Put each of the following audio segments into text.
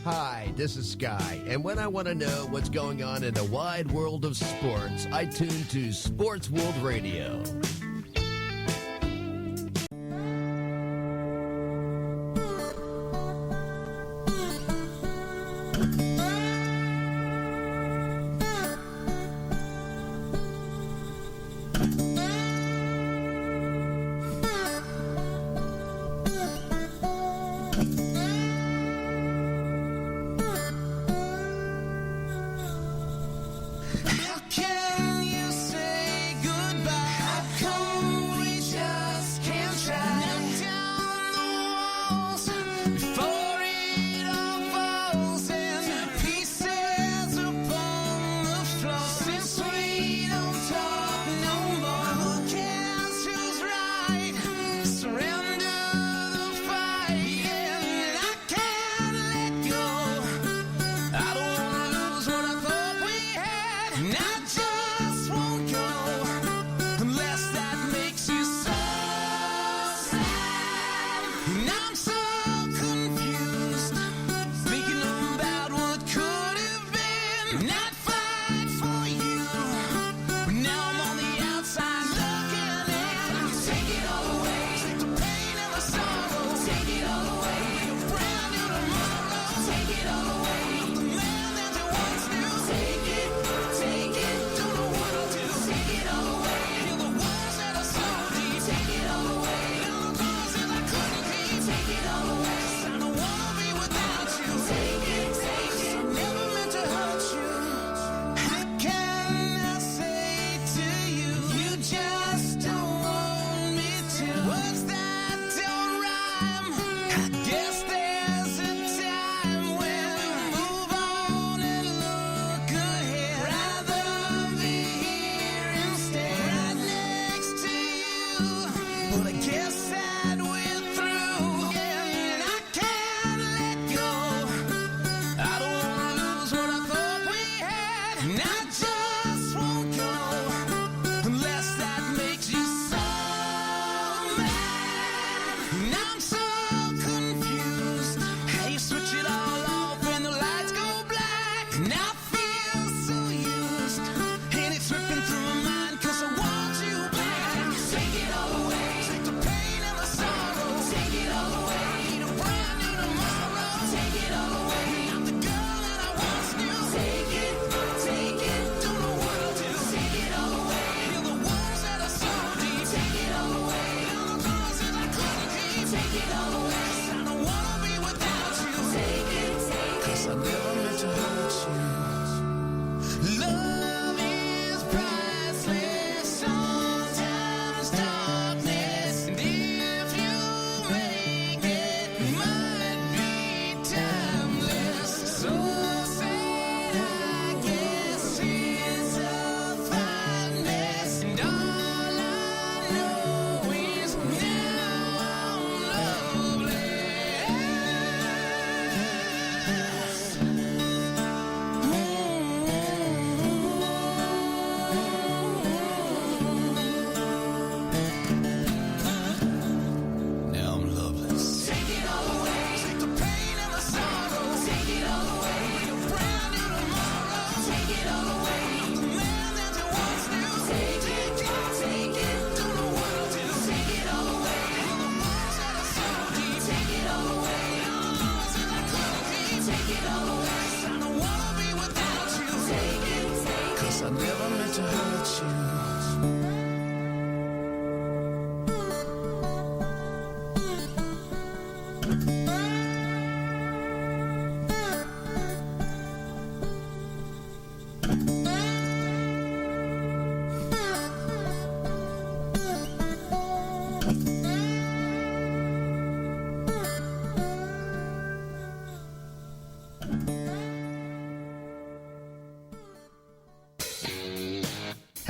Hi, this is Sky, and when I want to know what's going on in the wide world of sports, I tune to Sports World Radio.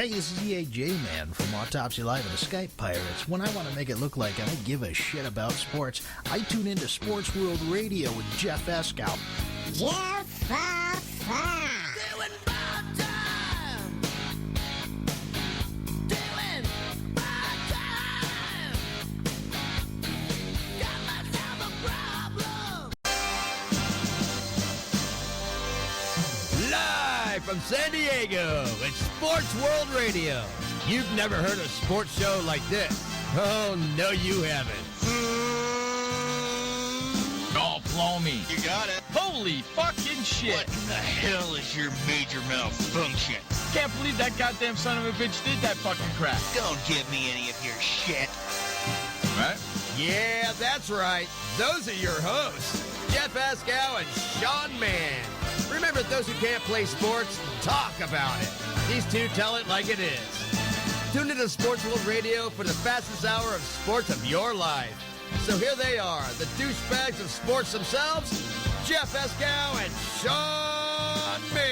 Hey, this is EAJ Man from Autopsy Live and the Skype Pirates. When I want to make it look like I don't give a shit about sports, I tune into Sports World Radio with Jeff Escow. Jeff Doing about time. Doing about time. Got myself a problem. from San Diego. It's Sports World Radio. You've never heard a sports show like this. Oh, no, you haven't. Oh, blow me. You got it. Holy fucking shit. What the hell is your major malfunction? Can't believe that goddamn son of a bitch did that fucking crap. Don't give me any of your shit. Right? Yeah, that's right. Those are your hosts, Jeff Escow and Sean Mann. Remember, those who can't play sports, talk about it. These two tell it like it is. Tune into Sports World Radio for the fastest hour of sports of your life. So here they are, the douchebags of sports themselves, Jeff Escow and Sean Mann.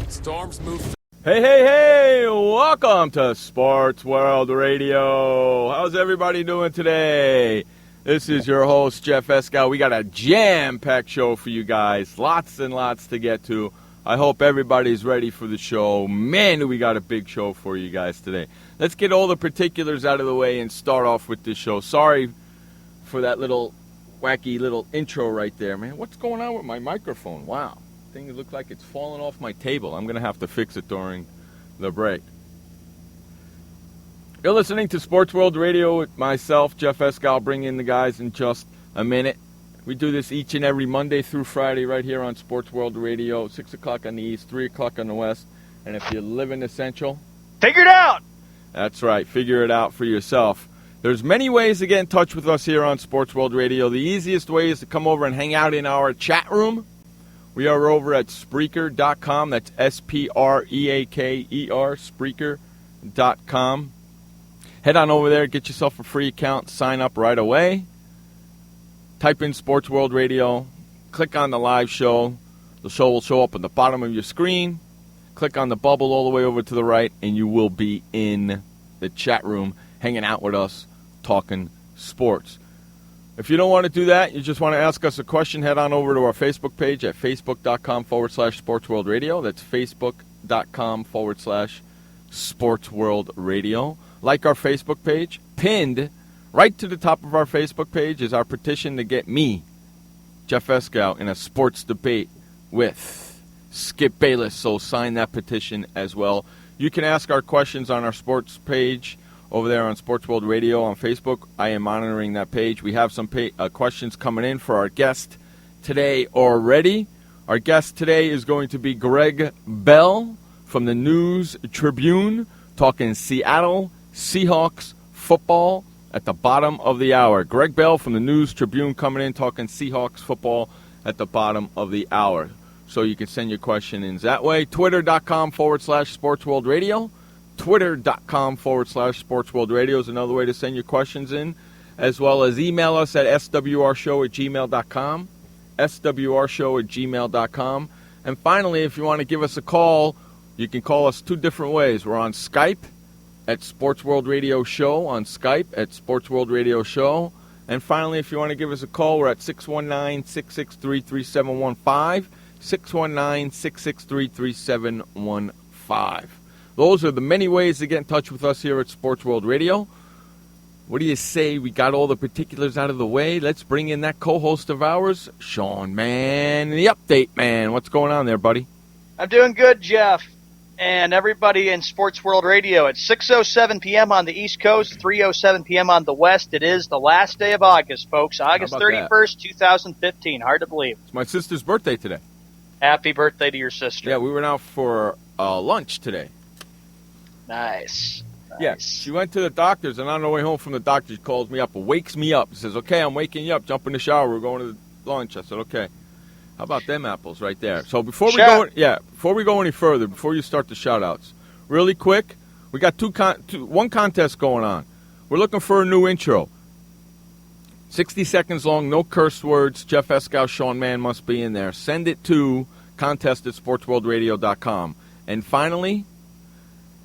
Storms move. Hey, welcome to Sports World Radio. How's everybody doing today? This is your host, Jeff Escow. We got a jam-packed show for you guys. Lots and lots to get to. I hope everybody's ready for the show. Man, do we got a big show for you guys today. Let's get all the particulars out of the way and start off with this show. Sorry for that little wacky little intro right there, man. What's going on with my microphone? Wow. Thing looks like it's falling off my table. I'm going to have to fix it during the break. You're listening to Sports World Radio with myself, Jeff Escow. I'll bring in the guys in just a minute. We do this each and every Monday through Friday right here on Sports World Radio, 6 o'clock on the East, 3 o'clock on the West. And if you live in the Central, figure it out. That's right. Figure it out for yourself. There's many ways to get in touch with us here on Sports World Radio. The easiest way is to come over and hang out in our chat room. We are over at Spreaker.com. That's Spreaker, Spreaker.com. Head on over there, get yourself a free account, sign up right away. Type in Sports World Radio, click on the live show. The show will show up at the bottom of your screen. Click on the bubble all the way over to the right, and you will be in the chat room hanging out with us, talking sports. If you don't want to do that, you just want to ask us a question, head on over to our Facebook page at facebook.com/SportsWorldRadio. That's facebook.com/SportsWorldRadio. Like our Facebook page. Pinned right to the top of our Facebook page is our petition to get me, Jeff Escow, in a sports debate with Skip Bayless. So sign that petition as well. You can ask our questions on our sports page over there on Sports World Radio on Facebook. I am monitoring that page. We have some questions coming in for our guest today already. Our guest today is going to be Gregg Bell from the News Tribune, talking Seattle Seahawks football at the bottom of the hour. Gregg Bell from the News Tribune coming in, talking Seahawks football at the bottom of the hour. So you can send your question in that way. Twitter.com/SportsWorldRadio. Twitter.com/SportsWorldRadio is another way to send your questions in, as well as email us at swrshow@gmail.com, swrshow@gmail.com. And finally, if you want to give us a call, you can call us two different ways. We're on Skype at Sports World Radio Show, on Skype at Sports World Radio Show. And finally, if you want to give us a call, we're at 619-663-3715, 619-663-3715. Those are the many ways to get in touch with us here at Sports World Radio. What do you say? We got all the particulars out of the way. Let's bring in that co-host of ours, Sean Mann, the Update Man. What's going on there, buddy? I'm doing good, Jeff. And everybody in Sports World Radio, at 6:07 p.m. on the East Coast, 3:07 p.m. on the West. It is the last day of August, folks. August 31st, 2015. Hard to believe. It's my sister's birthday today. Happy birthday to your sister. Yeah, we went out for lunch today. Nice. Yeah, she went to the doctor's, and on the way home from the doctor, she calls me up and wakes me up. She says, okay, I'm waking you up. Jump in the shower. We're going to lunch. I said, okay. How about them apples right there? So before we go any further, before you start the shout-outs, really quick, we got one contest going on. We're looking for a new intro. 60 seconds long, no curse words. Jeff Escow, Sean Mann must be in there. Send it to contest@sportsworldradio.com. And finally,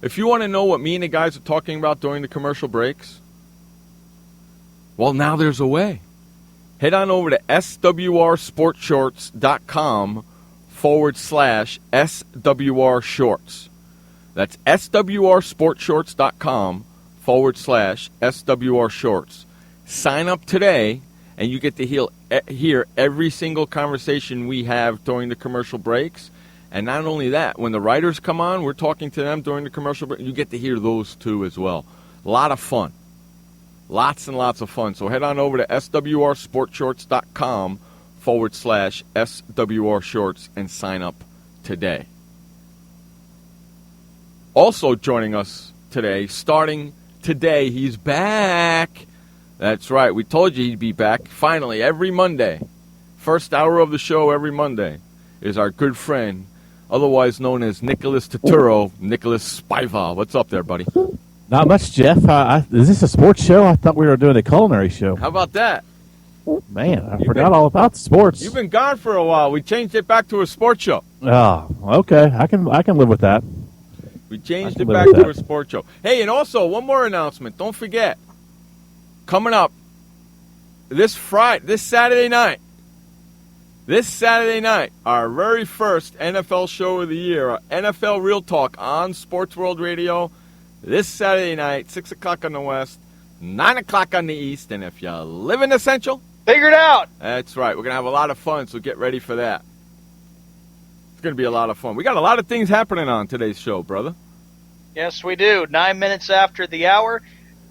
if you want to know what me and the guys are talking about during the commercial breaks, well, now there's a way. Head on over to swrsportshorts.com/SWR Shorts. That's swrsportshorts.com/SWR Shorts. Sign up today and you get to hear every single conversation we have during the commercial breaks. And not only that, when the writers come on, we're talking to them during the commercial break. You get to hear those too as well. A lot of fun. Lots and lots of fun. So head on over to swrsportshorts.com/SWR Shorts and sign up today. Also joining us today, starting today, he's back. That's right. We told you he'd be back. Finally, every Monday, first hour of the show every Monday, is our good friend, otherwise known as Nicholas Turturro, Nicholas Spiva. What's up there, buddy? Not much, Jeff. Is this a sports show? I thought we were doing a culinary show. How about that? Man, I forgot all about sports. You've been gone for a while. We changed it back to a sports show. Oh, okay. I can live with that. We changed it back to a sports show. Hey, and also, one more announcement. Don't forget, coming up this Saturday night, our very first NFL show of the year, our NFL Real Talk on Sports World Radio. This Saturday night, 6 o'clock on the West, 9 o'clock on the East. And if you live in the Central, figure it out. That's right. We're going to have a lot of fun, so get ready for that. It's going to be a lot of fun. We got a lot of things happening on today's show, brother. Yes, we do. 9 minutes after the hour.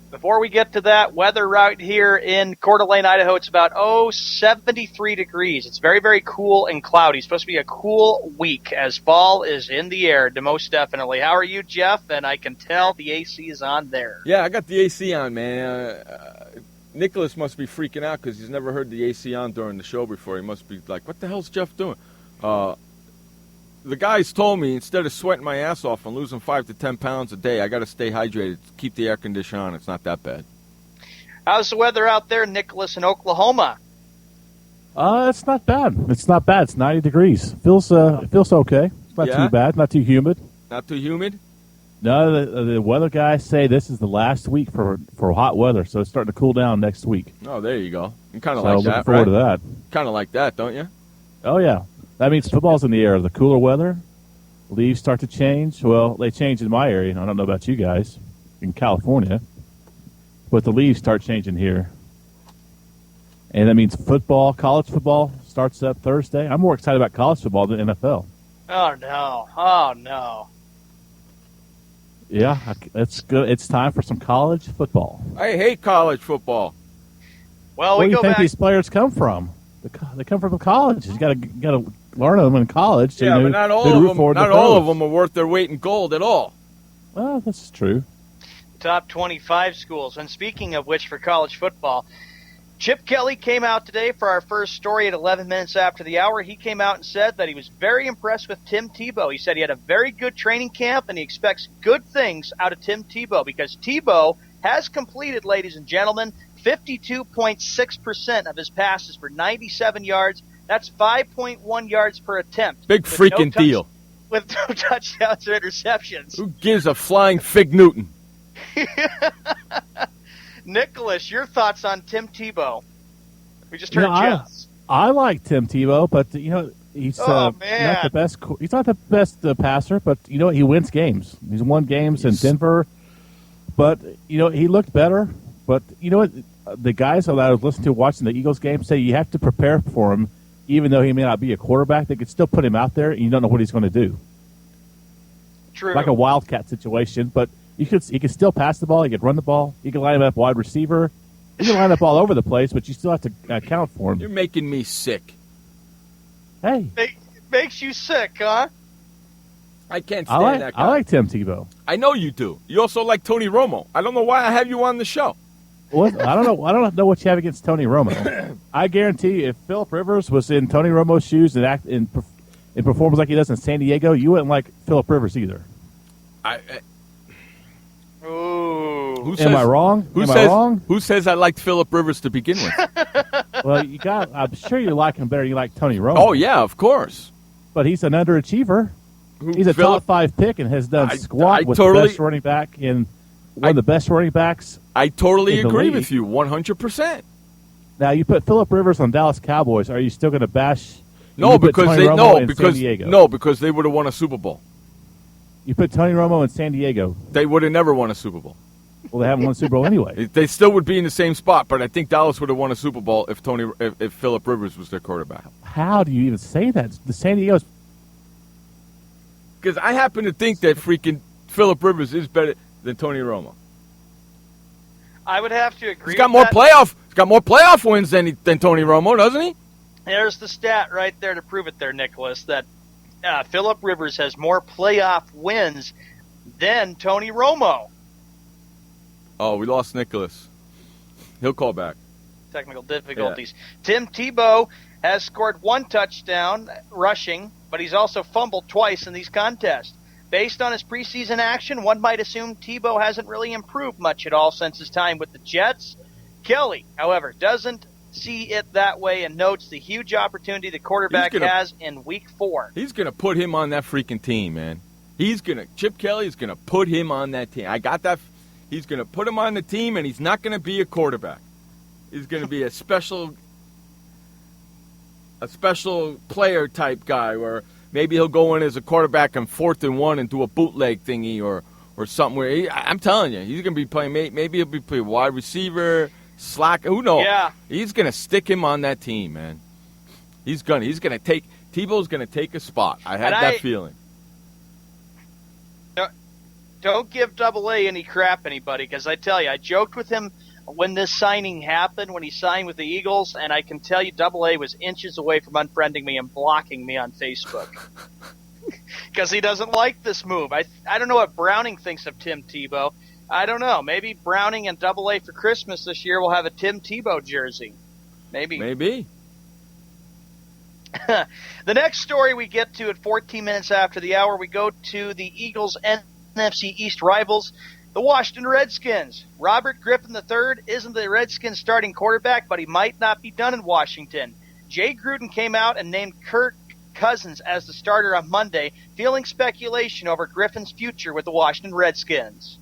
Before we get to that, weather right here in Coeur d'Alene, Idaho, it's about 73 degrees. It's very, very cool and cloudy. It's supposed to be a cool week as fall is in the air, most definitely. How are you, Jeff? And I can tell the AC is on there. Yeah, I got the AC on, man. Nicholas must be freaking out because he's never heard the AC on during the show before. He must be like, what the hell's Jeff doing? The guys told me instead of sweating my ass off and losing 5 to 10 pounds a day, I got to stay hydrated, keep the air conditioner on. It's not that bad. How's the weather out there, Nicholas, in Oklahoma? It's not bad. It's 90 degrees. It feels okay. It's not too bad. Not too humid. Not too humid? No, the weather guys say this is the last week for hot weather, so it's starting to cool down next week. Oh, there you go. You kind of so like looking that, forward right? to that. Kind of like that, don't you? Oh, yeah. That means football's in the air. The cooler weather, leaves start to change. Well, they change in my area. I don't know about you guys in California, but the leaves start changing here. And that means football, college football, starts up Thursday. I'm more excited about college football than NFL. Oh, no. Yeah, it's good. It's time for some college football. I hate college football. Well, Where do you think these players come from? They come from college. You got to learn them in college. So Yeah, but not all of them are worth their weight in gold at all. Well, that's true. Top 25 schools. And speaking of which, for college football, Chip Kelly came out today for our first story at 11 minutes after the hour. He came out and said that he was very impressed with Tim Tebow. He said he had a very good training camp, and he expects good things out of Tim Tebow because Tebow has completed, ladies and gentlemen, 52.6% of his passes for 97 yards. That's 5.1 yards per attempt. Big freaking deal. With no touchdowns or interceptions. Who gives a flying fig Newton? Nicholas, your thoughts on Tim Tebow? We just heard Jeff's. I like Tim Tebow, but he's not the best. He's not the best passer, but he wins games. He's won games in Denver, but he looked better. But you know what? The guys that I was listening to watching the Eagles game say you have to prepare for him, even though he may not be a quarterback. They could still put him out there, and you don't know what he's going to do. True. Like a wildcat situation, but he could still pass the ball. He could run the ball. He could line him up wide receiver. He can line up all over the place, but you still have to account for him. You're making me sick. Hey. Makes you sick, huh? I can't stand that guy. I like Tim Tebow. I know you do. You also like Tony Romo. I don't know why I have you on the show. What? I don't know. I don't know what you have against Tony Romo. I guarantee you, if Philip Rivers was in Tony Romo's shoes and performs like he does in San Diego, you wouldn't like Philip Rivers either. Ooh. Am I wrong? Who says I liked Philip Rivers to begin with? Well, I'm sure you like him better than you like Tony Romo. Oh, yeah, of course. But he's an underachiever. He's a top 5 pick and has done squat with the best running back in one of the best running backs. I totally agree with you 100%. Now, you put Philip Rivers on Dallas Cowboys. Are you still going to bash? No, because San Diego? Because they would have won a Super Bowl. You put Tony Romo in San Diego. They would have never won a Super Bowl. Well, they haven't won a Super Bowl anyway. They still would be in the same spot, but I think Dallas would have won a Super Bowl if Phillip Rivers was their quarterback. How do you even say that? The San Diego's. Because I happen to think that freaking Phillip Rivers is better than Tony Romo. I would have to agree. He's got more playoff wins than Tony Romo, doesn't he? There's the stat right there to prove it there, Nicholas, that Phillip Rivers has more playoff wins than Tony Romo. Oh, we lost Nicholas. He'll call back. Technical difficulties. Yeah. Tim Tebow has scored 1 touchdown rushing, but he's also fumbled twice in these contests. Based on his preseason action, one might assume Tebow hasn't really improved much at all since his time with the Jets. Kelly, however, doesn't see it that way and notes the huge opportunity the quarterback has in Week 4. He's going to put him on that freaking team, man. Chip Kelly is going to put him on that team. I got that. He's going to put him on the team, and he's not going to be a quarterback. He's going to be a special player type guy, where maybe he'll go in as a quarterback on 4th and 1 and do a bootleg thingy or something. Where I'm telling you, he's going to be playing. Maybe he'll be playing wide receiver, slack. Who knows? Yeah. He's going to stick him on that team, man. He's going to take Tebow's going to take a spot. I had that feeling. Don't give Double-A any crap, anybody, because I tell you, I joked with him when this signing happened, when he signed with the Eagles, and I can tell you Double-A was inches away from unfriending me and blocking me on Facebook. Because he doesn't like this move. I don't know what Browning thinks of Tim Tebow. I don't know. Maybe Browning and Double-A for Christmas this year will have a Tim Tebow jersey. Maybe. The next story we get to at 14 minutes after the hour, we go to the Eagles NFC East rivals, the Washington Redskins. Robert Griffin III isn't the Redskins starting quarterback, but he might not be done in Washington. Jay Gruden came out and named Kirk Cousins as the starter on Monday, fueling speculation over Griffin's future with the Washington Redskins.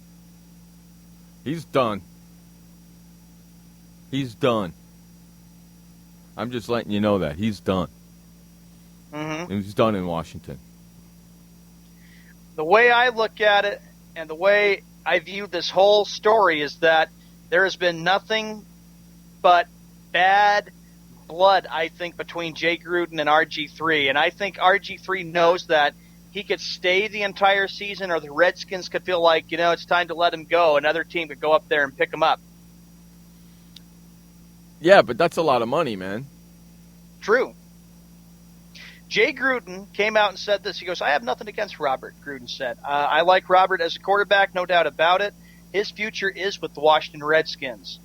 He's done. I'm just letting you know that. He's done. Mm-hmm. He's done in Washington. The way I look at it and the way I view this whole story is that there has been nothing but bad blood, I think, between Jay Gruden and RG3. And I think RG3 knows that he could stay the entire season, or the Redskins could feel like, it's time to let him go. Another team could go up there and pick him up. Yeah, but that's a lot of money, man. True. Jay Gruden came out and said this. He goes, I have nothing against Robert, Gruden said. I like Robert as a quarterback, no doubt about it. His future is with the Washington Redskins.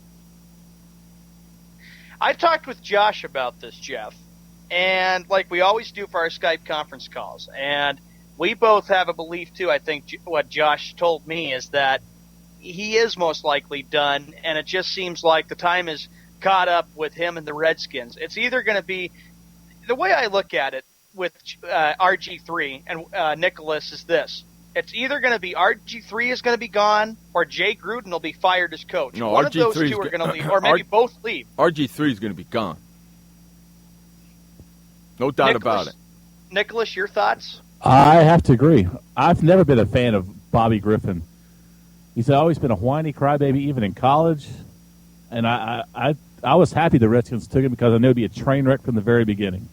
I talked with Josh about this, Jeff, and like we always do for our Skype conference calls, and we both have a belief, too. I think what Josh told me is that he is most likely done, and it just seems like the time is caught up with him and the Redskins. It's either going to be – the way I look at it with RG3 and Nicholas is this. It's either going to be RG3 is going to be gone or Jay Gruden will be fired as coach. No, one of those two are going to leave, or maybe both leave. RG3 is going to be gone. No doubt about it. Nicholas, your thoughts? I have to agree. I've never been a fan of Bobby Griffin. He's always been a whiny crybaby, even in college. And I was happy the Redskins took him because I knew it would be a train wreck from the very beginning.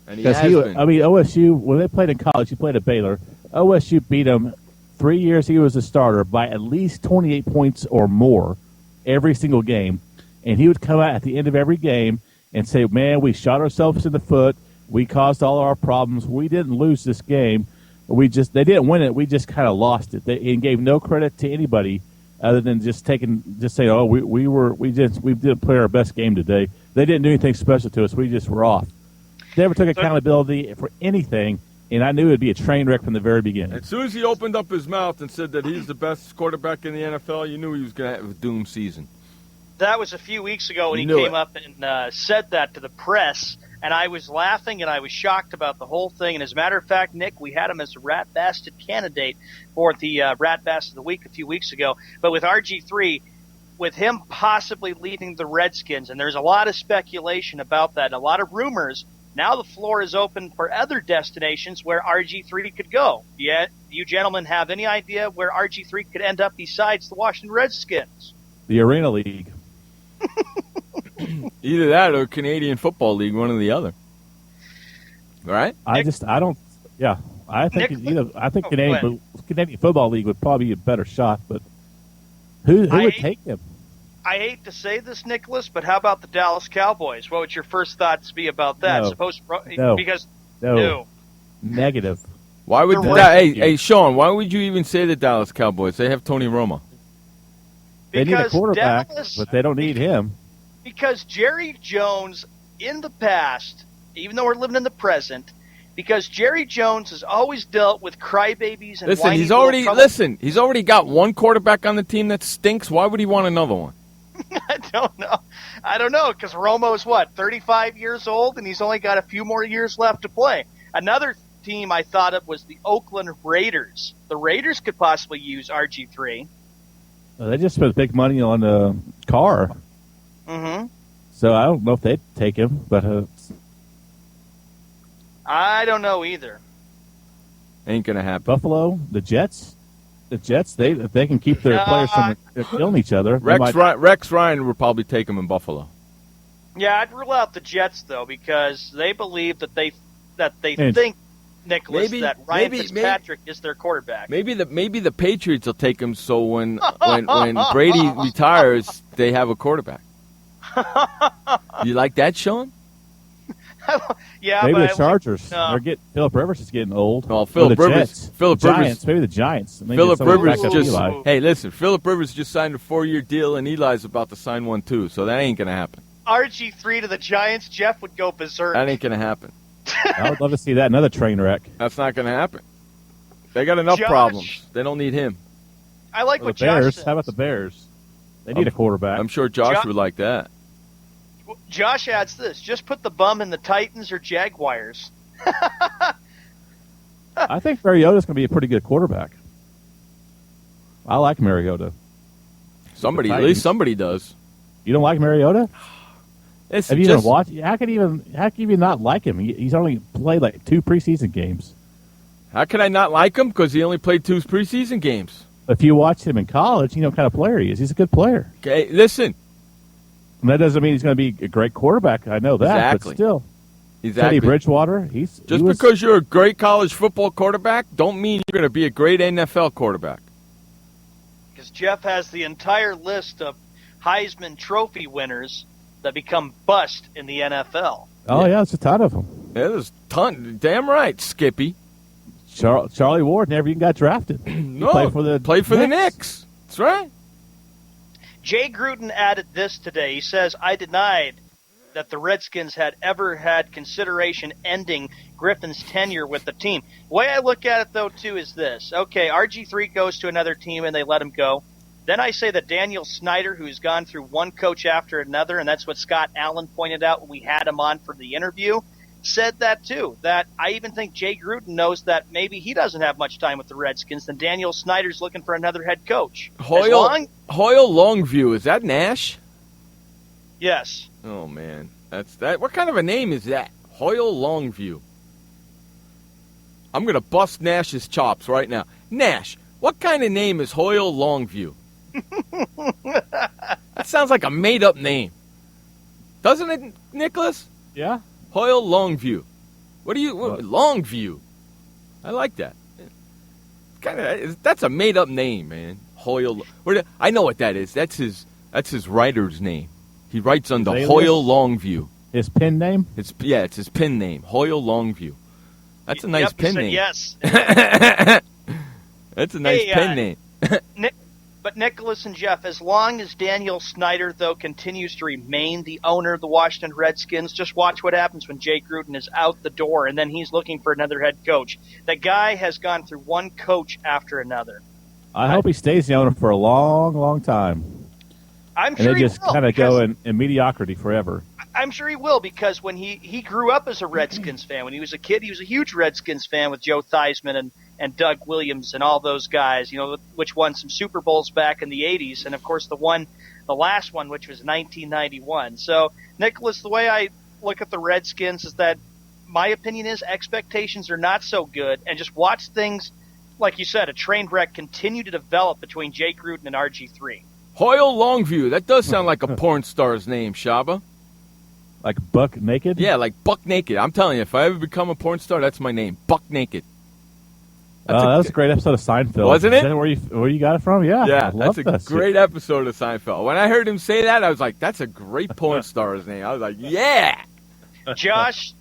And he has been. I mean, OSU, when they played in college, he played at Baylor. OSU beat him 3 years he was a starter by at least 28 points or more every single game. And he would come out at the end of every game and say, man, we shot ourselves in the foot. We caused all our problems. We didn't lose this game. They didn't win it. We just kind of lost it. He gave no credit to anybody other than just saying, oh, we didn't play our best game today. They didn't do anything special to us. We just were off. They never took accountability for anything, and I knew it would be a train wreck from the very beginning. As soon as he opened up his mouth and said that he's the best quarterback in the NFL, you knew he was going to have a doom season. That was a few weeks ago when he came up and said that to the press, and I was laughing and I was shocked about the whole thing. And as a matter of fact, Nick, we had him as a Rat Bastard candidate for the Rat Bastard of the Week a few weeks ago. But with RG3, with him possibly leading the Redskins, and there's a lot of speculation about that, and a lot of rumors, Now the floor is open for other destinations where RG3 could go. Yet, you gentlemen have any idea where RG3 could end up besides the Washington Redskins? The Arena League. Either that or Canadian Football League, one or the other. Right? I think Canadian Football League would probably be a better shot, but who would take him? I hate to say this, Nicholas, but how about the Dallas Cowboys? What would your first thoughts be about that? No. Negative. Why would hey, Sean, why would you even say the Dallas Cowboys? They have Tony Romo. They need a quarterback, but they don't need him. Because Jerry Jones, in the past, even though we're living in the present, because Jerry Jones has always dealt with crybabies and he's already got one quarterback on the team that stinks. Why would he want another one? I don't know, because Romo's 35 years old, and he's only got a few more years left to play. Another team I thought of was the Oakland Raiders. The Raiders could possibly use RG3. They just spent big money on a car. Mm-hmm. So I don't know if they'd take him, but I don't know either. Ain't gonna happen. Buffalo, the Jets, if they can keep their players from killing each other. Rex Ryan would probably take him in Buffalo. Yeah, I'd rule out the Jets though, because they believe that they think, Nicholas, that Ryan Fitzpatrick is their quarterback. Maybe the Patriots will take him, so when Brady retires, they have a quarterback. You like that, Sean? Yeah, maybe the Chargers. Philip Rivers is getting old. Oh, Philip Rivers. Maybe the Giants. Philip Rivers Hey, listen. Philip Rivers just signed a 4-year deal, and Eli's about to sign one too. So that ain't gonna happen. RG3 to the Giants, Jeff would go berserk. That ain't gonna happen. I would love to see that. Another train wreck. That's not gonna happen. They got enough problems. They don't need him. I like what Bears. Josh says. How about the Bears? They need a quarterback. I'm sure Josh would like that. Josh adds this: just put the bum in the Titans or Jaguars. I think Mariota's going to be a pretty good quarterback. I like Mariota. At least somebody does. You don't like Mariota? Have you even watched? How can you not like him? He's only played like 2 preseason games. How can I not like him? Because he only played 2 preseason games. If you watch him in college, you know what kind of player he is. He's a good player. Okay, listen. And that doesn't mean he's going to be a great quarterback. I know that, exactly. But still. Exactly. Teddy Bridgewater, because you're a great college football quarterback, don't mean you're going to be a great NFL quarterback. Because Jeff has the entire list of Heisman Trophy winners that become bust in the NFL. Oh, yeah, there's a ton of them. Yeah, there's a ton. Damn right, Skippy. Charlie Ward never even got drafted. No, played for the Knicks. That's right. Jay Gruden added this today. He says, I denied that the Redskins had ever had consideration ending Griffin's tenure with the team. The way I look at it, though, too, is this. Okay, RG3 goes to another team and they let him go. Then I say that Daniel Snyder, who's gone through one coach after another, and that's what Scott Allen pointed out when we had him on for the interview, said that too. That I even think Jay Gruden knows that maybe he doesn't have much time with the Redskins, and Daniel Snyder's looking for another head coach. Hoyle Longview, is that Nash? Yes. Oh man, that's that. What kind of a name is that? Hoyle Longview. I'm gonna bust Nash's chops right now. Nash, what kind of name is Hoyle Longview? That sounds like a made-up name, doesn't it, Nicholas? Yeah. Hoyle Longview. Longview? I like that. That's a made-up name, man. Hoyle. I know what that is. That's his writer's name. He writes under Hoyle Longview. His pen name? It's his pen name. Hoyle Longview. That's a nice pen name. Yes. That's a nice pen name. But Nicholas and Jeff, as long as Daniel Snyder, though, continues to remain the owner of the Washington Redskins, just watch what happens when Jay Gruden is out the door and then he's looking for another head coach. The guy has gone through one coach after another. I hope he stays the owner for a long, long time. I'm sure he will. And they just kind of go in mediocrity forever. I'm sure he will, because when he grew up as a Redskins fan, when he was a kid, he was a huge Redskins fan with Joe Theismann and Doug Williams and all those guys, which won some Super Bowls back in the 80s, and of course the last one, which was 1991. So, Nicholas, the way I look at the Redskins is that my opinion is expectations are not so good, and just watch things, like you said, a train wreck continue to develop between Jay Gruden and RG3. Hoyle Longview. That does sound like a porn star's name, Shaba. Like Buck Naked? Yeah, like Buck Naked. I'm telling you, if I ever become a porn star, that's my name, Buck Naked. That was a great episode of Seinfeld. Wasn't it? Is that where you got it from? Yeah. Yeah, that's a great episode of Seinfeld. When I heard him say that, I was like, that's a great porn star's name. I was like, yeah. Josh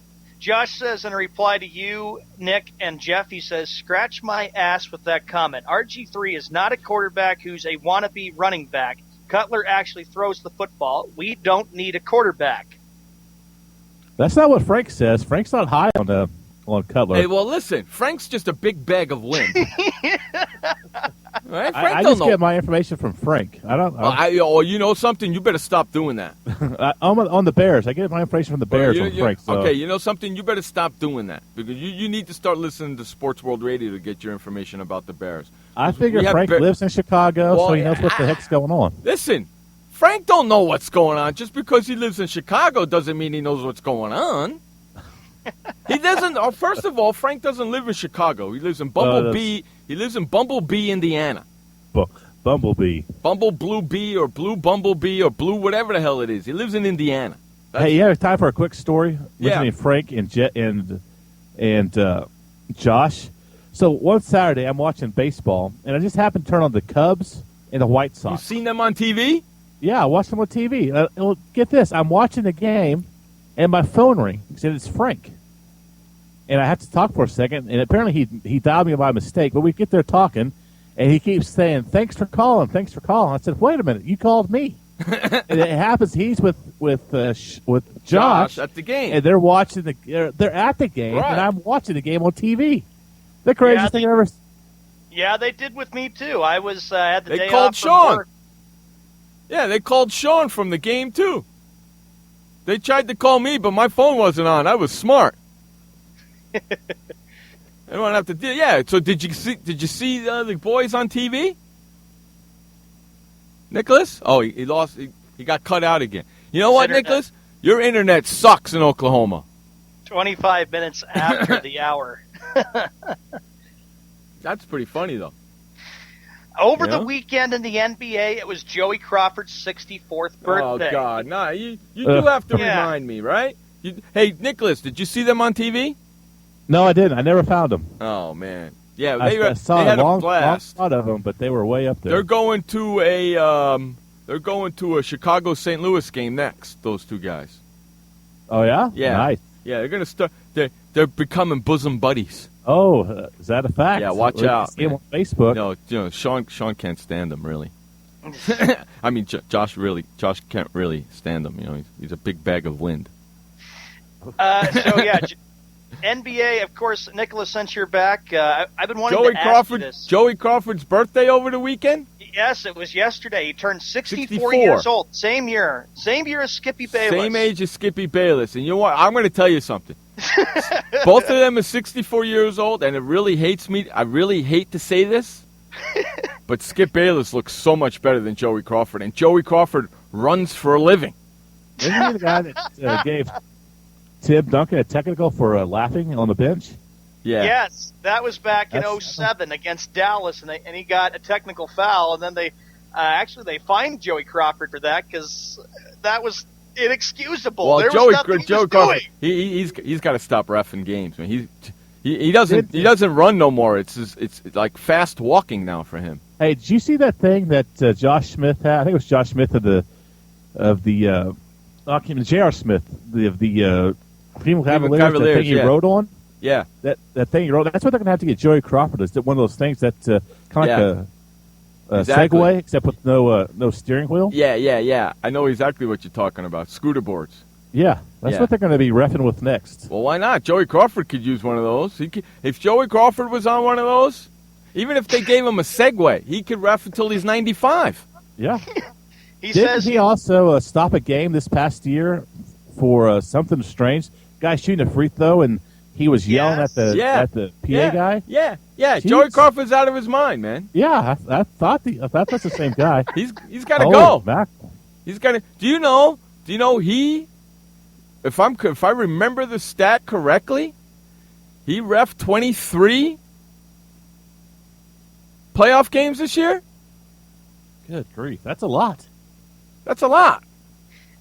says in a reply to you, Nick, and Jeff, he says, scratch my ass with that comment. RG3 is not a quarterback who's a wannabe running back. Cutler actually throws the football. We don't need a quarterback. That's not what Frank says. Frank's not high on Cutler. Hey, well, listen, Frank's just a big bag of wind. Right? Frank I just get my information from Frank. You know something? You better stop doing that. On the Bears. I get my information from the Bears from Frank. So. Okay, you know something? You better stop doing that. Because you need to start listening to Sports World Radio to get your information about the Bears. I figure Frank lives in Chicago, so he knows what the heck's going on. Listen, Frank don't know what's going on. Just because he lives in Chicago doesn't mean he knows what's going on. He doesn't. First of all, Frank doesn't live in Chicago. He lives in Bumblebee. He lives in Bumblebee, Indiana. Bumblebee. Blue Bee or Blue Bumblebee or Blue whatever the hell it is. He lives in Indiana. Hey, you have time for a quick story? Yeah. Between Frank and Josh. So one Saturday, I'm watching baseball, and I just happened to turn on the Cubs and the White Sox. You seen them on TV? Yeah, I watched them on TV. Well, get this. I'm watching the game, and my phone rings, and it's Frank. And I have to talk for a second, and apparently he dialed me by mistake. But we get there talking, and he keeps saying, thanks for calling. I said, wait a minute, you called me. And it happens he's with Josh at the game. And they're watching they're at the game, right. And I'm watching the game on TV. The craziest thing I've ever seen. Yeah, they did with me, too. I was had the day called off Sean. from work. Yeah, they called Sean from the game, too. They tried to call me, but my phone wasn't on. I was smart. I don't have to do. Yeah. So did you see the boys on TV? Nicholas? Oh, he lost. He got cut out again. You know what, Nicholas? Your internet sucks in Oklahoma. 25 minutes after the hour. That's pretty funny, though. Over the weekend in the NBA, it was Joey Crawford's 64th birthday. Oh God, no! You do have to remind me, right? Hey, Nicholas, did you see them on TV? No, I didn't. I never found them. Oh man, yeah, I saw they had a a blast. Lot of them, but they were way up there. They're going to a Chicago St. Louis game next. Those two guys. Oh yeah, yeah, nice. Yeah, they're gonna start. They're becoming bosom buddies. Oh, is that a fact? Yeah, watch out. See him on Facebook. No, Sean can't stand them really. I mean, Josh can't really stand them. You know, he's a big bag of wind. NBA, of course, Nicholas, since you're back, I've been wanting to ask you this. Joey Crawford's birthday over the weekend? Yes, it was yesterday. He turned 64 years old. Same year as Skippy Bayless. Same age as Skippy Bayless. And you know what? I'm going to tell you something. Both of them are 64 years old, and it really hates me. I really hate to say this, but Skip Bayless looks so much better than Joey Crawford, and Joey Crawford runs for a living. Isn't he the guy that gave Tim Duncan a technical for laughing on the bench? Yeah. Yes, that was back in 2007 against Dallas, and he got a technical foul, and then they fined Joey Crawford for that because that was inexcusable. Well, there Joey was nothing he was Crawford, doing. he's got to stop reffing games, man. He doesn't run no more. It's like fast walking now for him. Hey, did you see that thing that Josh Smith had? I think it was Josh Smith of the J.R. Smith of the Cleveland Cavaliers. That thing he wrote on. Yeah, that thing he wrote. That's what they're going to have to get Joey Crawford. Is one of those things that kind of like a Segway, except with no steering wheel. Yeah. I know exactly what you're talking about. Scooter boards. Yeah, that's what they're going to be reffing with next. Well, why not? Joey Crawford could use one of those. If Joey Crawford was on one of those, even if they gave him a Segway, he could ref until he's 95. Yeah. Didn't he also stop a game this past year for something strange? Guy shooting a free throw, and he was yelling at the PA guy. Yeah. Jeez. Joey Crawford's out of his mind, man. Yeah, I thought that's the same guy. He's got to go. Back. He's got to. Do you know? He if I remember the stat correctly, he ref 23 playoff games this year. Good grief, that's a lot. That's a lot.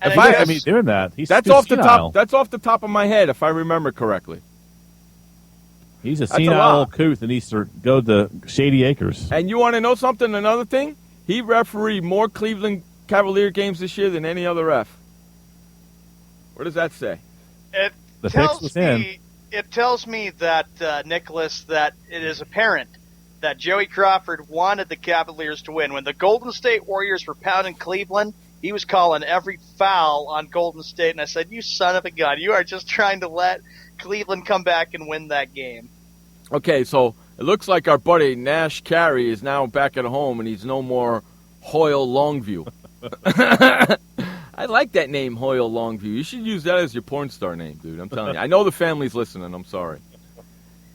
And I mean, doing that. That's off the top. That's off the top of my head, if I remember correctly. He's a senile old couth and needs to go to Shady Acres. And you want to know something? Another thing, he refereed more Cleveland Cavalier games this year than any other ref. What does that say? It tells me that, Nicholas, that it is apparent that Joey Crawford wanted the Cavaliers to win. When the Golden State Warriors were pounding Cleveland, he was calling every foul on Golden State, and I said, you son of a gun, you are just trying to let Cleveland come back and win that game. Okay, so it looks like our buddy Nash Carey is now back at home, and he's no more Hoyle Longview. I like that name, Hoyle Longview. You should use that as your porn star name, dude. I'm telling you. I know the family's listening. I'm sorry.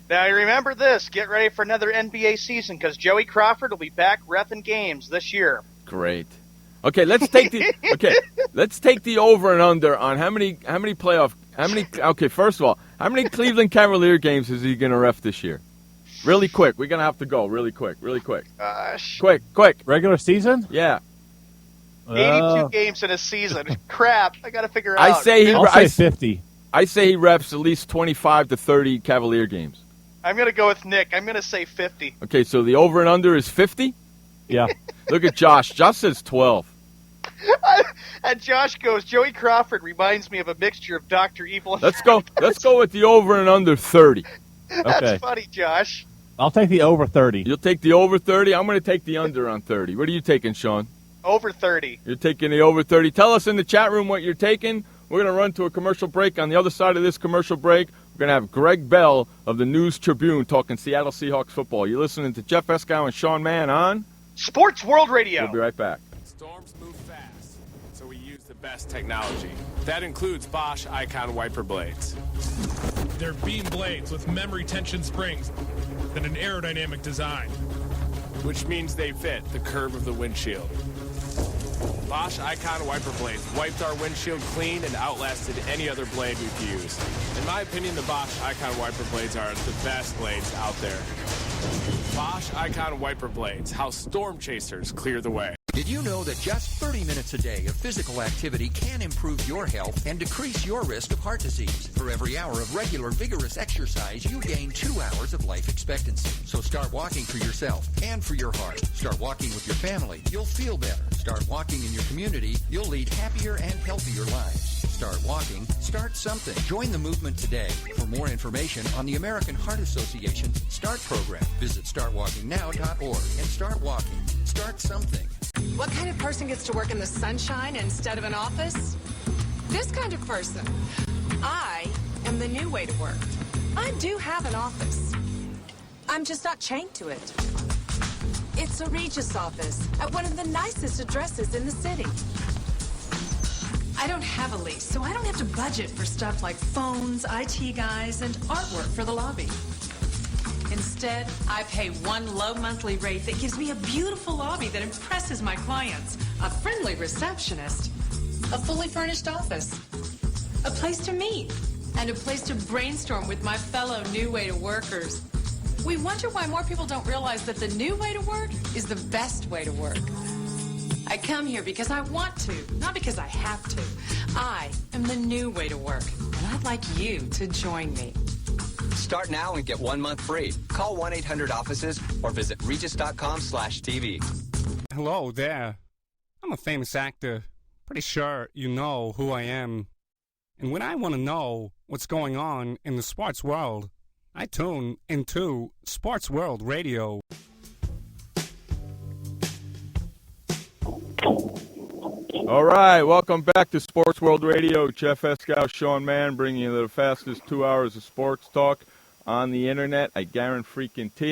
Now, you remember this. Get ready for another NBA season because Joey Crawford will be back reffing games this year. Great. Okay, let's take the over and under on how many playoff. Okay, first of all, how many Cleveland Cavalier games is he going to ref this year? Really quick. We're going to have to go really quick. Gosh. Quick. Regular season? Yeah. 82 games in a season. Crap. I got to figure out. I'll say 50. I say he refs at least 25 to 30 Cavalier games. I'm going to go with Nick. I'm going to say 50. Okay, so the over and under is 50? Yeah. Look at Josh. Josh says 12. And Josh goes, Joey Crawford reminds me of a mixture of Dr. Evil and Let's go with the over and under 30. That's Okay. funny, Josh. I'll take the over 30. You'll take the over 30? I'm going to take the under on 30. What are you taking, Sean? Over 30. You're taking the over 30. Tell us in the chat room what you're taking. We're going to run to a commercial break. On the other side of this commercial break, we're going to have Gregg Bell of the News Tribune talking Seattle Seahawks football. You're listening to Jeff Eskow and Sean Mann on Sports World Radio. We'll be right back. Storms move fast, so we use the best technology. That includes Bosch Icon wiper blades. They're beam blades with memory tension springs and an aerodynamic design, which means they fit the curve of the windshield. Bosch Icon wiper blades wiped our windshield clean and outlasted any other blade we've used. In my opinion, the Bosch Icon wiper blades are the best blades out there. Bosch Icon wiper blades, how storm chasers clear the way. Did you know that just 30 minutes a day of physical activity can improve your health and decrease your risk of heart disease? For every hour of regular, vigorous exercise, you gain 2 hours of life expectancy. So start walking for yourself and for your heart. Start walking with your family. You'll feel better. Start walking in your community. You'll lead happier and healthier lives. Start walking. Start something. Join the movement today. For more information on the American Heart Association's START program, visit startwalkingnow.org and start walking. Start something. What kind of person gets to work in the sunshine instead of an office? This kind of person. I am the new way to work. I do have an office. I'm just not chained to it. It's a Regis office at one of the nicest addresses in the city. I don't have a lease, so I don't have to budget for stuff like phones, IT guys, and artwork for the lobby. Instead, I pay one low monthly rate that gives me a beautiful lobby that impresses my clients, a friendly receptionist, a fully furnished office, a place to meet, and a place to brainstorm with my fellow New Way to Workers. We wonder why more people don't realize that the new way to work is the best way to work. I come here because I want to, not because I have to. I am the new way to work, and I'd like you to join me. Start now and get 1 month free. Call 1-800-OFFICES or visit regis.com/TV. Hello there. I'm a famous actor. Pretty sure you know who I am. And when I want to know what's going on in the sports world, I tune into Sports World Radio. All right, welcome back to Sports World Radio. Jeff Eskow, Sean Mann, bringing you the fastest 2 hours of sports talk on the internet. I guarantee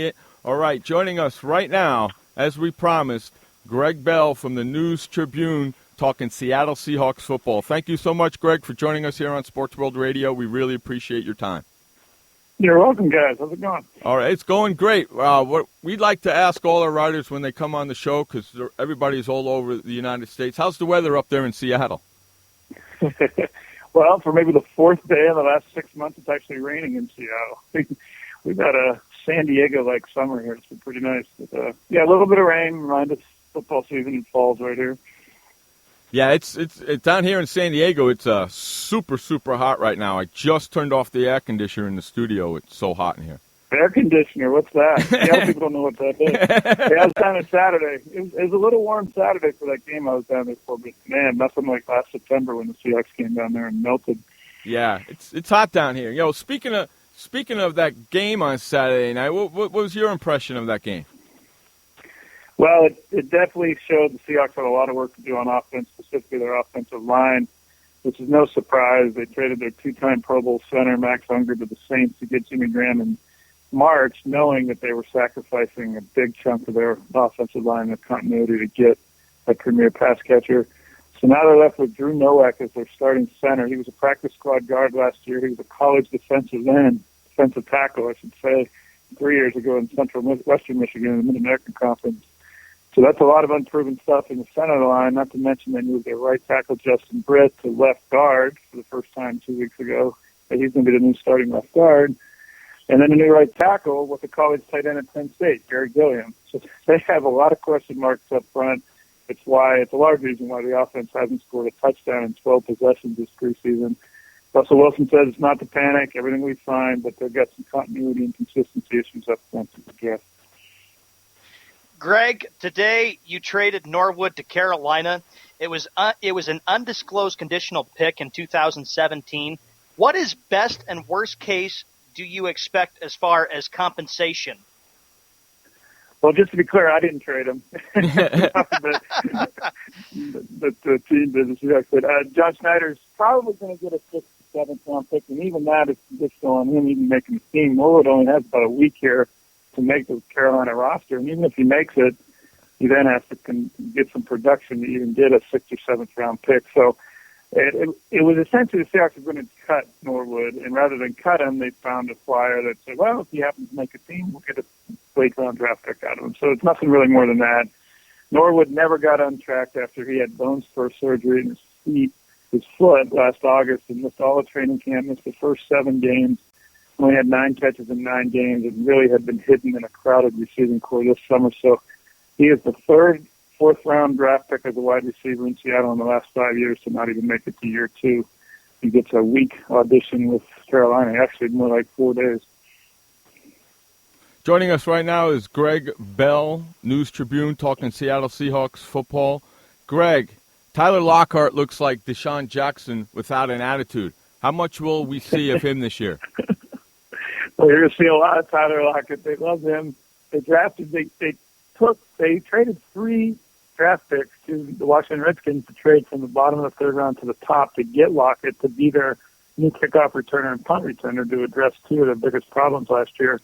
it. All right, joining us right now, as we promised, Gregg Bell from the News Tribune talking Seattle Seahawks football. Thank you so much, Gregg, for joining us here on Sports World Radio. We really appreciate your time. You're welcome, guys. How's it going? All right, it's going great. What we'd like to ask all our writers when they come on the show, because everybody's all over the United States, how's the weather up there in Seattle? Well, for maybe the fourth day in the last 6 months, it's actually raining in Seattle. We've got a San Diego-like summer here. It's been pretty nice. But, yeah, a little bit of rain. Remind us football season in falls right here. Yeah, it's down here in San Diego. It's super, super hot right now. I just turned off the air conditioner in the studio. It's so hot in here. Air conditioner, what's that? Seattle people don't know what that is. Yeah, I was down on Saturday. It was a little warm Saturday for that game I was down there for, but man, nothing like last September when the Seahawks came down there and melted. Yeah, it's hot down here. You know, speaking of that game on Saturday night, what was your impression of that game? Well, it definitely showed the Seahawks had a lot of work to do on offense, specifically their offensive line, which is no surprise. They traded their two-time Pro Bowl center, Max Unger, to the Saints to get Jimmy Graham in March, knowing that they were sacrificing a big chunk of their offensive line and continuity to get a premier pass catcher. So now they're left with Drew Nowak as their starting center. He was a practice squad guard last year. He was a college defensive tackle, I should say, 3 years ago in Western Michigan in the Mid-American Conference. So that's a lot of unproven stuff in the center of the line, not to mention they moved their right tackle, Justin Britt, to left guard for the first time 2 weeks ago. He's going to be the new starting left guard. And then a new right tackle with the college tight end at Penn State, Gary Gilliam. So they have a lot of question marks up front. It's a large reason why the offense hasn't scored a touchdown in 12 possessions this preseason. Russell Wilson says it's not to panic, everything will be fine, but they've got some continuity and consistency issues up front to address. Gregg, today you traded Norwood to Carolina. It was an undisclosed conditional pick in 2017. What is best and worst case do you expect as far as compensation? Well, just to be clear, I didn't trade him. but the team did. But John Schneider's probably going to get a 6th, 7th round pick, and even that is conditional on him even making the team. Norwood only has about a week here to make the Carolina roster, and even if he makes it, he then has to get some production to even get a 6th or 7th round pick. So it was essentially the Seahawks were going to cut Norwood, and rather than cut him, they found a flyer that said, well, if he happens to make a team, we'll get a late-round draft pick out of him. So it's nothing really more than that. Norwood never got untracked after he had bone spur surgery in his foot last August, and missed all the training camp, missed the first 7 games, only had 9 catches in 9 games, and really had been hidden in a crowded receiving corps this summer. So he is the 3rd, 4th-round draft pick as a wide receiver in Seattle in the last 5 years to not even make it to year 2. He gets a week audition with Carolina, actually more like 4 days. Joining us right now is Gregg Bell, News Tribune, talking Seattle Seahawks football. Gregg, Tyler Lockhart looks like Deshaun Jackson without an attitude. How much will we see of him this year? Well, you're going to see a lot of Tyler Lockett. They love him. They traded 3 draft picks to the Washington Redskins to trade from the bottom of the 3rd round to the top to get Lockett to be their new kickoff returner and punt returner to address 2 of their biggest problems last year.